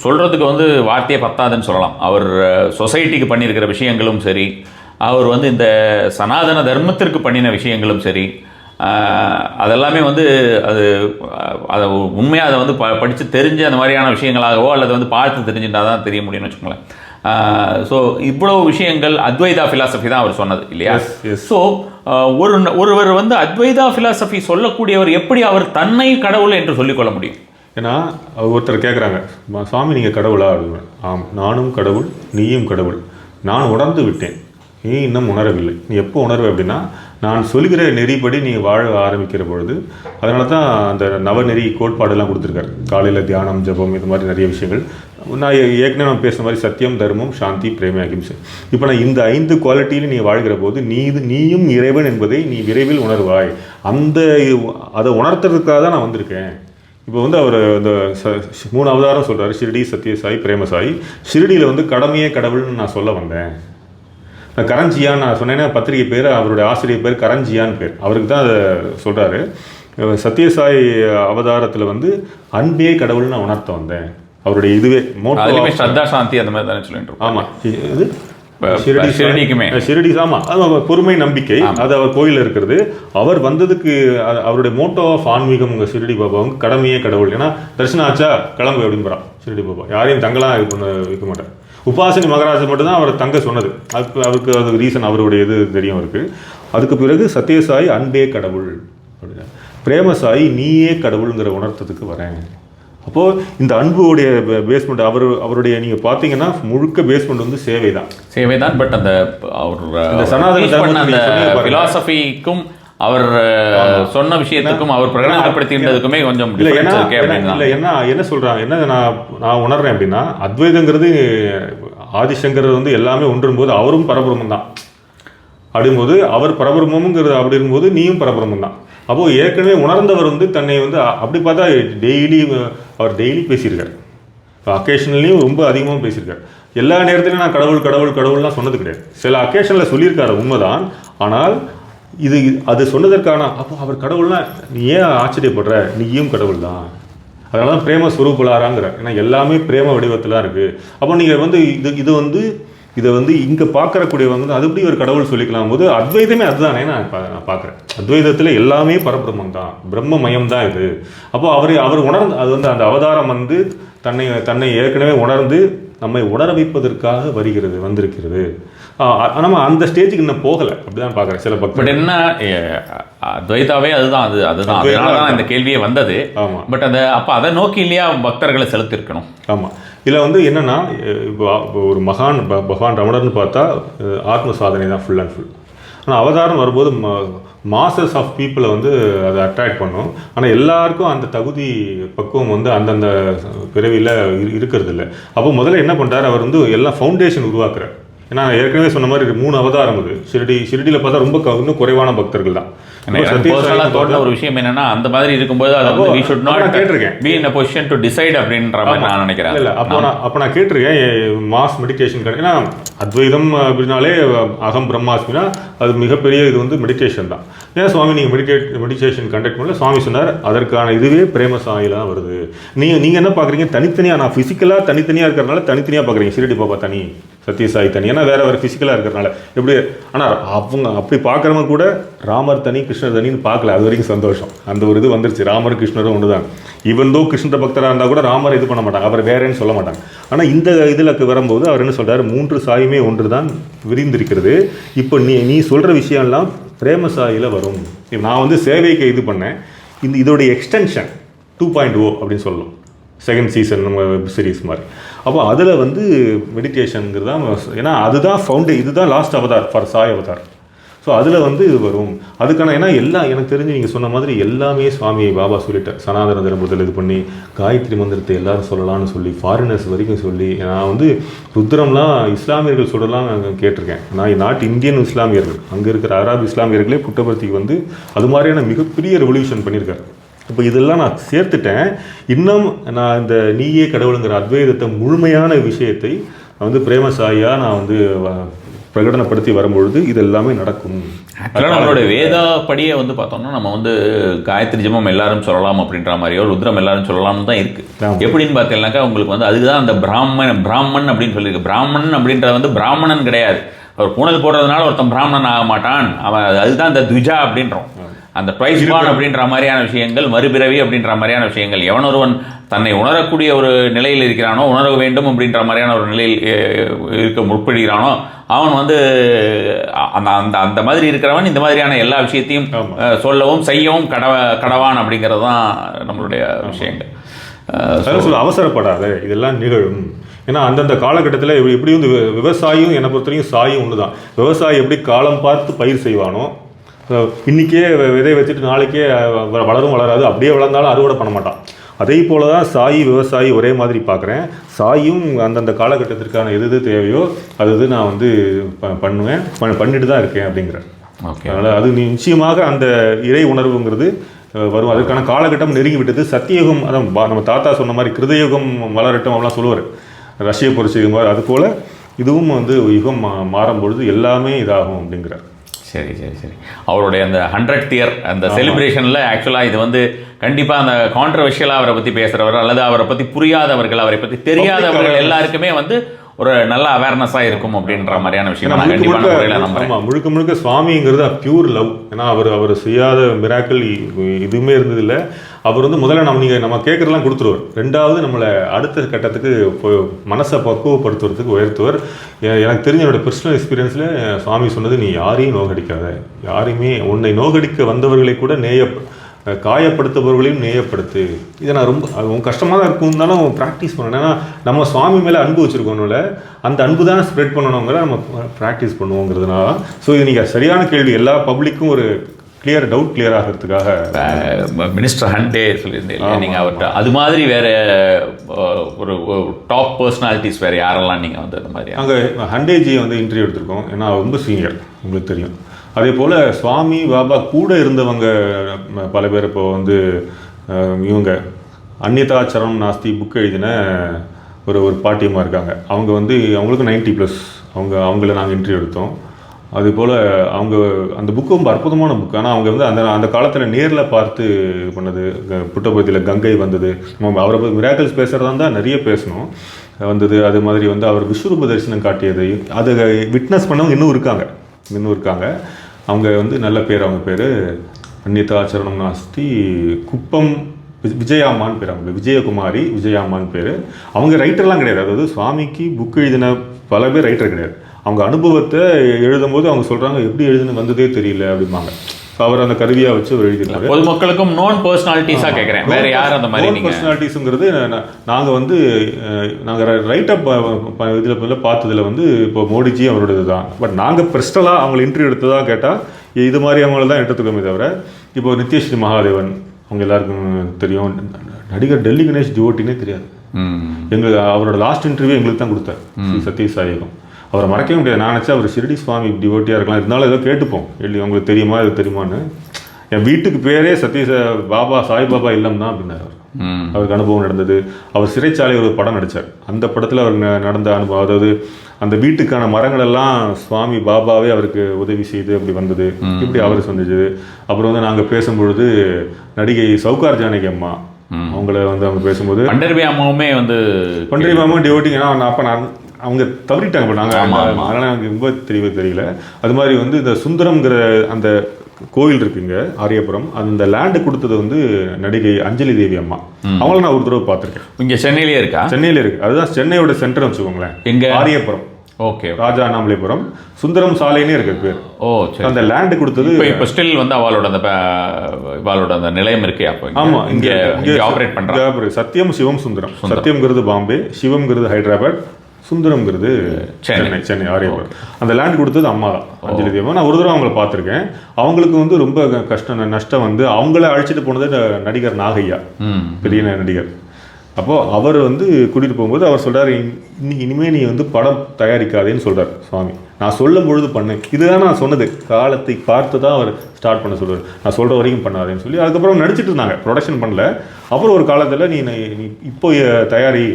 சொல்கிறதுக்கு வந்து வார்த்தையே பத்தாதுன்னு சொல்லலாம். அவர் சொசைட்டிக்கு பண்ணியிருக்கிற விஷயங்களும் சரி, அவர் வந்து இந்த சனாதன தர்மத்திற்கு பண்ணின விஷயங்களும் சரி, அதெல்லாமே வந்து அதை உண்மையாக அதை வந்து படித்து தெரிஞ்ச அந்த மாதிரியான விஷயங்களாகவோ அல்லது வந்து பார்த்து தெரிஞ்சுட்டா தான் தெரிய முடியும்னு வச்சுக்கோங்களேன். ஸோ இவ்வளோ விஷயங்கள் அத்வைதா ஃபிலாசபி தான் அவர் சொன்னது இல்லையா? ஸோ ஒருவர் வந்து அத்வைதா ஃபிலாசபி சொல்லக்கூடியவர் எப்படி அவர் தன்னை கடவுள் என்று சொல்லிக்கொள்ள முடியும்? ஏன்னா ஒருத்தர் கேட்குறாங்க, சுவாமி நீங்கள் கடவுளா? ஆம், நானும் கடவுள், நீயும் கடவுள். நான் உணர்ந்து விட்டேன், நீ இன்னும் உணரவில்லை. நீ எப்போ உணர்வு அப்படின்னா நான் சொல்கிற நெறிப்படி நீங்கள் வாழ ஆரம்பிக்கிற பொழுது. அதனால தான் அந்த நவநெறி கோட்பாடெல்லாம் கொடுத்துருக்காரு. காலையில் தியானம், ஜபம், இது மாதிரி நிறைய விஷயங்கள். நான் ஏற்கனவே நான் பேசுகிற மாதிரி சத்தியம், தர்மம், சாந்தி, பிரேம, அகிம்சை. இப்போ நான் இந்த 5 குவாலிட்டியில் நீ வாழ்கிற போது நீயும் இறைவன் என்பதை நீ விரைவில் உணர்வாய். அதை உணர்த்துறதுக்காக தான் நான் வந்திருக்கேன். இப்போ வந்து அவர் இந்த 3 அவதாரம் சொல்கிறார், ஷிரடி, சத்யசாய், பிரேமசாய். ஷிரடியில் வந்து கடமையே கடவுள்னு நான் சொல்ல வந்தேன். நான் கரஞ்சியான்னு நான் சொன்னேன்னா பத்திரிகை பேர், அவருடைய ஆசிரியர் பேர் கரஞ்சியான்னு பேர், அவருக்கு தான் அதை சொல்கிறாரு. சத்யசாய் அவதாரத்தில் வந்து அன்பே கடவுள்னு நான் உணர்த்த வந்தேன். அவருடைய இதுவே ஸ்ரத்தா சாந்தி அந்த மாதிரி தானே சொல்லிட்டு. ஆமாம், இது ஷிரடி. ஆமாம், பொறுமை, நம்பிக்கை, அது அவர் கோயிலில் இருக்கிறது. அவர் வந்ததுக்கு அவருடைய மோட்டோ ஆஃப் ஆன்மீகம் உங்கள் ஷிரடி பாபா வந்து கடமையே கடவுள். ஏன்னா தரிசனம் ஆச்சா கிளம்பு அப்படின்றான் ஷிரடி பாபா. யாரையும் தங்கலாம் இது பண்ண வைக்க மாட்டார். உபாசினி மகராஜ் மட்டும்தான் அவர் தங்க சொன்னது. அவருக்கு அது ரீசன், அவருடைய இது தெரியும் அவருக்கு. அதுக்கு பிறகு சத்யசாய் அன்பே கடவுள் அப்படின்னா, பிரேமசாயி நீயே கடவுளுங்கிற உணர்த்தத்துக்கு வரேன். அப்போது இந்த அன்புடைய பேஸ்மெண்ட் அவருடைய நீங்கள் பார்த்தீங்கன்னா முழுக்க பேஸ்மெண்ட் வந்து சேவை தான். பட் அந்த அவர் சனாதன ஃபிலாசபிக்கும் அவர் சொன்ன விஷயத்துக்கும் அவர் பிரகடனப்படுத்தின்றதுக்குமே கொஞ்சம் இல்லை. என்ன சொல்கிறாங்க, என்ன நான் உணர்றேன் அப்படின்னா, அத்வைதங்கிறது ஆதிசங்கர் வந்து எல்லாமே ஒன்றும் போது அவரும் பரபிரம்மம் தான் அப்படிங்கும்போது, அவர் பரபிரம்மங்கிறது அப்படி இருக்கும்போது நீயும் பரபிரம்மம் தான். அப்போது ஏற்கனவே உணர்ந்தவர் வந்து தன்னை வந்து அப்படி பார்த்தா அவர் டெய்லி பேசியிருக்கார். அக்கேஷன்லையும் ரொம்ப அதிகமாக பேசியிருக்கார். எல்லா நேரத்துலையும் நான் கடவுள் கடவுள் கடவுள்லாம் சொன்னது கிடையாது. சில அக்கேஷனில் சொல்லியிருக்காரு, உண்மைதான். ஆனால் அது சொன்னதற்கான அப்போ அவர் கடவுள்னா நீ ஏன் ஆச்சரியப்படுற, நீயும் கடவுள் தான். அதனால தான் பிரேம ஸ்வரூபலாராங்கிற. ஏன்னா எல்லாமே பிரேம வடிவத்தில் தான் இருக்குது. அப்போ நீங்கள் வந்து இதை வந்து இங்கே பார்க்கறக்கூடியவங்க அது எப்படி ஒரு கடவுள் சொல்லிக்கலாம் போது அத்வைதமே அதுதானே நான் பார்க்குறேன். அத்வைதத்தில் எல்லாமே பரபிரம்மம் தான், பிரம்மமயம் தான் இது. அப்போ அவர் உணர்ந்து அது வந்து அந்த அவதாரம் வந்து தன்னை ஏற்கனவே உணர்ந்து நம்மை உணர வைப்பதற்காக வந்திருக்கிறது. நம்ம அந்த ஸ்டேஜுக்கு இன்னும் போகலை, அப்படிதான் பார்க்குறேன் சில பக்கம். பட் என்ன அத்வைதாவே அதுதான் அதனால தான் இந்த கேள்வியே வந்தது. ஆமாம். பட் அதை நோக்கி இல்லையா பக்தர்களை செலுத்திருக்கணும். ஆமாம். இதில் வந்து என்னென்னா, இப்போ ஒரு பகவான் ரமணர்னு பார்த்தா ஆத்ம சாதனை தான் ஃபுல் அண்ட் ஃபுல். ஆனால் அவதாரம் வரும்போது மாசஸ் ஆஃப் பீப்புளை வந்து அதை அட்ராக்ட் பண்ணும். ஆனால் எல்லாருக்கும் அந்த தகுதி பக்குவம் வந்து அந்தந்த பிறவியில் இருக்கிறது இல்லை. அப்போ முதல்ல என்ன பண்ணுறாரு, அவர் வந்து எல்லாம் ஃபவுண்டேஷன் உருவாக்குறார். ஏன்னா ஏற்கனவே சொன்ன மாதிரி 3 அவதாரம் அது. ஷிரடியில் பார்த்தா ரொம்ப இன்னும் குறைவான பக்தர்கள் தான். ஒரு விஷயம் என்னன்னா, அந்த மாதிரி இருக்கும்போது we should not be in a position to decide அப்படின்ற மாதிரி நான் நினைக்கிறேன். இல்லை, அப்போ நான் கேட்டிருக்கேன் மாஸ் மெடிடேஷன். ஏன்னா அத்வைதம் அப்படின்னாலே அகம் பிரம்மாஸ்மினா அது மிகப்பெரிய இது வந்து மெடிடேஷன் தான். ஏன் சுவாமி நீங்கள் மெடிடேஷன் கண்டக்ட் பண்ணல? சுவாமி சொன்னார் அதற்கான இதுவே பிரேமசாயில தான் வருது. நீங்கள் என்ன பார்க்குறீங்க, தனித்தனியாக நான் ஃபிசிக்கலாக தனித்தனியாக இருக்கிறனால தனித்தனியாக பார்க்குறீங்க. ஷிரடி பாபா தனி, சத்யசாய் தனி, ஏன்னா வேறு ஃபிசிக்கலாக இருக்கிறனால எப்படி. ஆனால் அவங்க அப்படி பார்க்குறவங்க கூட ராமர் தனி கிருஷ்ணர் தனின்னு பார்க்கல. அது வரைக்கும் சந்தோஷம். அந்த ஒரு இது வந்துருச்சு. ராமர் கிருஷ்ணரும் ஒன்று தான். ஈவன் தோ கிருஷ்ண பக்தராக இருந்தால் கூட ராமர் இது பண்ண மாட்டாங்க, அவர் வேறேன்னு சொல்ல மாட்டாங்க. ஆனால் இந்த இதில் வரும்போது அவர் என்ன சொல்கிறார், 3 சாயுமே ஒன்று தான் விரிந்திருக்கிறது. இப்போ நீ சொல்கிற விஷயம்லாம் பிரேமசாயில வரும். நான் வந்து சேவைக்கு இது பண்ணேன். இதோடைய எக்ஸ்டென்ஷன் 2.0 அப்படின்னு சொல்லலாம். செகண்ட் சீசன் நம்ம வெப் சீரிஸ் மாதிரி. அப்போ அதில் வந்து மெடிடேஷனுங்கிறது தான், ஏன்னா அதுதான் இதுதான் last Avatar for Sai Avatar. So அதில் வந்து இது வரும். அதுக்கான ஏன்னா எல்லாம் எனக்கு தெரிஞ்சு நீங்கள் சொன்ன மாதிரி எல்லாமே சுவாமி பாபா சொல்லிட்டேன். சனாதன தர்மத்தில் இது பண்ணி காயத்ரி மந்திரத்தை எல்லாரும் சொல்லலாம்னு சொல்லி ஃபாரினர்ஸ் வரைக்கும் சொல்லி, நான் வந்து ருத்ரம்லாம் இஸ்லாமியர்கள் சொல்லலாம் கேட்டிருக்கேன். நான் நாட்டு இந்தியன் இஸ்லாமியர்கள், அங்கே இருக்கிற அரபு இஸ்லாமியர்களே புட்டபர்த்திக்கு வந்து அது மாதிரியான மிகப்பெரிய ரெவல்யூஷன் பண்ணியிருக்காரு. இப்போ இதெல்லாம் நான் சேர்த்துட்டேன். இன்னும் நான் இந்த நீயே கடவுளுங்கிற அத்வைதத்தை முழுமையான விஷயத்தை வந்து பிரேமசாயா நான் வந்து பிரகடனப்படுத்தி வரும்பொழுது இது எல்லாமே நடக்கும். ஆக்சுவலாக நம்மளுடைய வேதா படியை வந்து பார்த்தோம்னா நம்ம வந்து காயத்ரி ஜபம் எல்லாரும் சொல்லலாம் அப்படின்ற மாதிரியோ ருத்ரம் எல்லாரும் சொல்லலாம்னு தான் இருக்கு. எப்படின்னு பார்த்தீங்கன்னாக்கா உங்களுக்கு வந்து அதுதான் அந்த பிராமணன் அப்படின்னு சொல்லியிருக்கு. பிராமணன் அப்படின்றது வந்து பிராமணன் கிடையாது. அவர் பூனல் போடுறதுனால ஒருத்தன் பிராமணன் ஆக மாட்டான். அவன் அதுதான் அந்த த்விஜா அப்படின்றோம். அந்த ட்வைஸ்பான் அப்படின்ற மாதிரியான விஷயங்கள், மறுபிறவி அப்படின்ற மாதிரியான விஷயங்கள், எவன் ஒருவன் தன்னை உணரக்கூடிய ஒரு நிலையில் இருக்கிறானோ, உணர வேண்டும் அப்படின்ற மாதிரியான ஒரு நிலையில் இருக்க முற்படுகிறானோ, அவன் வந்து அந்த அந்த மாதிரி இருக்கிறவன் இந்த மாதிரியான எல்லா விஷயத்தையும் சொல்லவும் செய்யவும் கடவான் அப்படிங்கிறது தான் நம்மளுடைய விஷயங்கள். அவசரப்படாத, இதெல்லாம் நிகழும். ஏன்னா அந்தந்த காலகட்டத்தில் எப்படி வந்து விவசாயியும் என்னை பொறுத்தவரைக்கும் சாயும் ஒன்று தான். விவசாயி எப்படி காலம் பார்த்து பயிர் செய்வானோ, இன்றைக்கே விதை வச்சுட்டு நாளைக்கே வளரும் வளராது, அப்படியே வளர்ந்தாலும் அறுவடை பண்ண மாட்டான். அதே போல தான் சாயி விவசாயி ஒரே மாதிரி பார்க்குறேன். சாயும் அந்தந்த காலகட்டத்திற்கான எது தேவையோ அது நான் வந்து பண்ணுவேன், பண்ணிட்டு தான் இருக்கேன் அப்படிங்கிறேன். அதனால் அது நிச்சயமாக அந்த இறை உணர்வுங்கிறது வரும். அதுக்கான காலகட்டம் நெருங்கி விட்டது. சத்தியயுகம், அதான் நம்ம தாத்தா சொன்ன மாதிரி கிருதயுகம் வளரட்டும் அப்படிலாம் சொல்லுவார், ரஷ்ய புரட்சியும். அதுபோல் இதுவும் வந்து யுகம் மாறும்பொழுது எல்லாமே இதாகும் அப்படிங்கிறார். சரி சரி சரி. அவருடைய அந்த 100th இயர் அந்த செலிப்ரேஷனில் ஆக்சுவலாக இது வந்து கண்டிப்பாக அந்த கான்ட்ரவர்ஷியலாக அவரை பற்றி பேசுகிறவர் அல்லது அவரை பற்றி புரியாதவர்கள், அவரை பற்றி தெரியாதவர்கள் எல்லாருக்குமே வந்து ஒரு நல்ல அவேர்னஸாக இருக்கும் அப்படின்ற மாதிரியான விஷயம் நான் கண்டிப்பான முறையில் நம்புறேன். முழுக்க முழுக்க சுவாமிங்கிறது பியூர் லவ். ஏன்னா அவர் செய்யாத மிராக்கள் எதுவுமே இருந்ததில்லை. அவர் வந்து முதல்ல நம்ம கேட்குறதெல்லாம் கொடுத்துருவார். ரெண்டாவது நம்மளை அடுத்த கட்டத்துக்கு மனசை பக்குவப்படுத்துறதுக்கு உயர்த்துவர். எனக்கு தெரிஞ்ச என்னோட பர்சனல் எக்ஸ்பீரியன்ஸில் சுவாமி சொன்னது, நீ யாரையும் நோகடிக்காத, யாரையுமே உன்னை நோகடிக்க வந்தவர்களை கூட காயப்படுத்துபவர்களையும் நேயப்படுத்து. இதை நான் ரொம்ப கஷ்டமாக தான் இருக்கும், இருந்தாலும் ப்ராக்டிஸ் பண்ணணும். ஏன்னா நம்ம சுவாமி மேலே அன்பு வச்சுருக்கோம்ல, அந்த அன்பு தான் ஸ்ப்ரெட் பண்ணணுங்கிற நம்ம ப்ராக்டிஸ் பண்ணுவோங்கிறதுனால. ஸோ இது நீங்கள் சரியான கேள்வி, எல்லா பப்ளிக்கும் ஒரு டவுட் கிளியர் ஆகிறதுக்காக மினிஸ்டர் ஹண்டே சொல்லியிருந்தேன். நீங்கள் அவர்கிட்ட அது மாதிரி வேறு ஒரு டாப் பர்சனாலிட்டிஸ் வேறு யாரெல்லாம் நீங்கள் வந்து அந்த மாதிரி? அங்கே ஹண்டேஜியை வந்து இன்டர்வியூ எடுத்திருக்கோம். ஏன்னா ரொம்ப சீனியர், உங்களுக்கு தெரியும். அதே போல் சுவாமி பாபா கூட இருந்தவங்க பல பேர். இப்போ வந்து இவங்க அந்நியதா சரணம் நாஸ்தி புக் எழுதின ஒரு பாட்டியமாக இருக்காங்க. அவங்க வந்து அவங்களுக்கு 90+. அவங்கள நாங்கள் இன்டர்வியூ எடுத்தோம். அதுபோல் அவங்க அந்த புக்கு ரொம்ப அற்புதமான புக். ஆனால் அவங்க வந்து அந்த காலத்தில் நேரில் பார்த்து இது பண்ணது. புட்டபர்த்தியில் கங்கை வந்தது. நம்ம அவரை பற்றி மிராக்கிள்ஸ் பேசுகிறதா இருந்தால் நிறைய பேசணும் வந்தது. அது மாதிரி வந்து அவர் விஸ்வரூப தரிசனம் காட்டியது, அதை விட்னஸ் பண்ணவங்க இன்னும் இருக்காங்க. அவங்க வந்து நல்ல பேர். அவங்க பேர் அந்நியதா சரணம் நாஸ்தி குப்பம் விஜயாமான்னு பேர். அவங்க விஜயகுமாரி விஜயாமான்னு பேர். அவங்க ரைட்டர்லாம் கிடையாது. அதாவது சுவாமிக்கு புக் எழுதின பல பேர் ரைட்டர் கிடையாது. அவங்க அனுபவத்தை எழுதும்போது அவங்க சொல்கிறாங்க, எப்படி எழுதுன்னு வந்ததே தெரியல அப்படிம்பாங்க. அவர் அந்த கருவியாக வச்சு அவர் எழுதியிருக்காரு. பொதுமக்களுக்கும் நோன் பர்சனாலிட்டிஸாக கேட்குறேன், வேறு யார் அந்த மாதிரி பர்சனாலிட்டிஸுங்கிறது நாங்கள் வந்து ரைட்டப் இதில் பார்த்ததில் வந்து இப்போ மோடிஜி அவரோடது தான். பட் நாங்கள் பர்சனலாக அவங்களை இன்டர்வியூ எடுத்ததாக கேட்டால் இது மாதிரி அவங்கள தான் எடுத்துக்கோமே தவிர, இப்போ நித்யஸ்ரீ மகாதேவன் அவங்க எல்லாருக்கும் தெரியும். நடிகர் டெல்லி கணேஷ் டிவோட்டினே தெரியாது அவரோட லாஸ்ட் இன்டர்வியூ எங்களுக்கு தான் கொடுத்தார், சத்யசாயகம். அவரை மறக்கவே முடியாது. நான் நினச்சா அவர் ஷிரடி சுவாமி டிவோட்டியாக இருக்கலாம், இருந்தாலும் ஏதோ கேட்டுப்போம், இல்லை உங்களுக்கு தெரியுமா இது தெரியுமான்னு. என் வீட்டுக்கு பேரே பாபா சாய்பாபா இல்லம் தான் அப்படின்னாரு. அவருக்கு அனுபவம் நடந்தது. அவர் சிறைச்சாலை ஒரு படம் நடித்தார். அந்த படத்தில் அவர் நடந்த அனுபவம், அதாவது அந்த வீட்டுக்கான மரங்கள் எல்லாம் சுவாமி பாபாவே அவருக்கு உதவி செய்து அப்படி வந்தது, இப்படி அவர் சொன்னது. அப்புறம் வந்து நாங்கள் பேசும்பொழுது நடிகை சௌகார் ஜானகி அம்மா அவங்கள வந்து அவங்க பேசும்போது பண்டரிபி அம்மாவுமே வந்து பண்டரிபி அம்மாவும் டிவோட்டிங். அப்போ நான் அவங்க தவறிட்டாங்க. இப்போ நாங்கள் அதனால் எனக்கு ரொம்ப தெரியல. அது மாதிரி வந்து இந்த சுந்தரம்ங்கிற அந்த கோவில் இருக்குங்க ஆரியபுரம், அந்த லேண்டு கொடுத்தது வந்து நடிகை அஞ்சலி தேவி அம்மா. அவங்கள நான் ஒரு தடவை பார்த்துருக்கேன். இங்கே சென்னையிலே இருக்கா? சென்னையில இருக்கு. அதுதான் சென்னையோட சென்டர் வச்சுக்கோங்களேன். எங்க? ஆரியபுரம். ஓகே. ராஜா அண்ணாமலைபுரம் சுந்தரம் சாலைன்னே இருக்கு பேர். ஓ சரி. அந்த லேண்டு கொடுத்தது இப்போ ஸ்டில் வந்து அவளோட அந்த நிலையம் இருக்கே. அப்போ ஆமா, இங்கே ஆப்ரேட் பண்ணுறாங்க. சத்தியம் சிவம் சுந்தரம். சத்தியம்ங்கிறது பாம்பே, சிவம்ங்கிறது ஹைதராபாத், சுந்தரம்ங்கிறது சென்னை ஆரியபுரம். அந்த லேண்ட் கொடுத்தது அம்மா தான், அஞ்சலி தேவன். நான் ஒரு தடவை அவங்கள பார்த்துருக்கேன். அவங்களுக்கு வந்து ரொம்ப நஷ்டம் வந்து அவங்கள அழைச்சிட்டு போனது நடிகர் நாகையா, பெரிய நடிகர். அப்போது அவர் வந்து கூட்டிகிட்டு போகும்போது அவர் சொல்கிறார், இனிமேல் நீ வந்து படம் தயாரிக்காதேன்னு சொல்கிறார் சுவாமி. நான் சொல்லும் பொழுது பண்ணேன், இதுதான் நான் சொன்னது, காலத்தை பார்த்து தான் அவர் ஸ்டார்ட் பண்ண சொல்கிறார். நான் சொல்கிற வரைக்கும் பண்ணாதேன்னு சொல்லி அதுக்கப்புறம் நடிச்சிட்டு இருந்தாங்க, ப்ரொடக்ஷன் பண்ணல. அப்புறம் ஒரு காலத்தில் நீ இப்போ தயாரி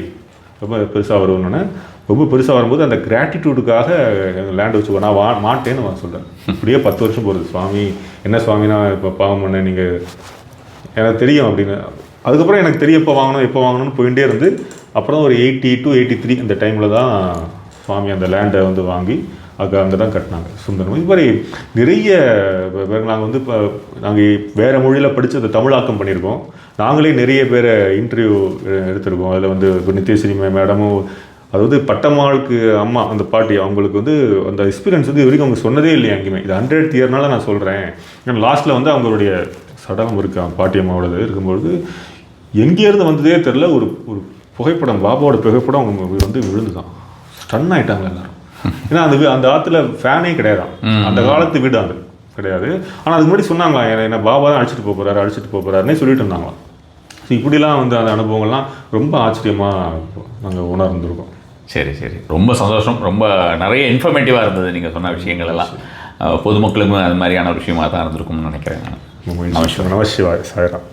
ரொம்ப பெருசாக வருவோன்னு, ரொம்ப பெருசாக வரும்போது அந்த கிராட்டிடியூடுக்காக லேண்ட் வச்சுக்கோ, நான் மாட்டேன்னு சொல்கிறேன். இப்படியே 10 வருஷம் போகிறது. சுவாமி என்ன சுவாமி, நான் இப்போ பாவம் பண்ணேன், நீங்கள் எனக்கு தெரியும் அப்படின்னு. அதுக்கப்புறம் எனக்கு தெரியும் எப்போ வாங்கணும்னு போயிட்டே இருந்து, அப்புறம் ஒரு 80 to 83 அந்த டைமில் தான் சுவாமி அந்த லேண்டை வந்து வாங்கி அங்கே தான் கட்டினாங்க சுந்தரம். இது மாதிரி நிறைய நாங்கள் வந்து இப்போ நாங்கள் வேறு மொழியில் படித்து அதை தமிழாக்கம் பண்ணியிருக்கோம். நாங்களே நிறைய பேரை இன்டர்வியூ எடுத்திருக்கோம். அதில் வந்து இப்போ நித்யஸ்ரீ மேடமும், அதாவது பட்டம்மாளுக்கு அம்மா அந்த பாட்டி, அவங்களுக்கு வந்து அந்த எக்ஸ்பீரியன்ஸ் வந்து இது வரைக்கும் அவங்க சொன்னதே இல்லையா எங்கேயுமே. இது 100th இயர்னால நான் சொல்கிறேன். ஏன்னா லாஸ்ட்டில் வந்து அவங்களுடைய சடலம் இருக்கு, பாட்டி அம்மாவோடது இருக்கும்பொழுது எங்கேருந்து வந்ததே தெரில, ஒரு புகைப்படம், பாபாவோட புகைப்படம் அவங்க வந்து விழுந்துதான். ஸ்டன் ஆகிட்டாங்க எல்லாரும். ஏன்னா அந்த ஆற்றுல ஃபேனே கிடையாதான், அந்த காலத்து வீடு அது கிடையாது. ஆனால் அதுக்கு முன்னாடி சொன்னாங்களா, என்ன பாபா தான் அழைச்சிட்டு போகிறாருன்னே சொல்லிட்டு இருந்தாங்களாம். ஸோ இப்படிலாம் வந்து அந்த அனுபவங்கள்லாம் ரொம்ப ஆச்சரியமாக நாங்கள் உணர்ந்துருக்கோம். சரி சரி, ரொம்ப சந்தோஷம். ரொம்ப நிறைய இன்ஃபர்மேட்டிவாக இருந்தது நீங்கள் சொன்ன விஷயங்கள் எல்லாம். பொதுமக்களுக்கும் அது மாதிரியான ஒரு விஷயமாக தான் இருந்திருக்கும்னு நினைக்கிறேன். நமசிவாய சாய்ராம்.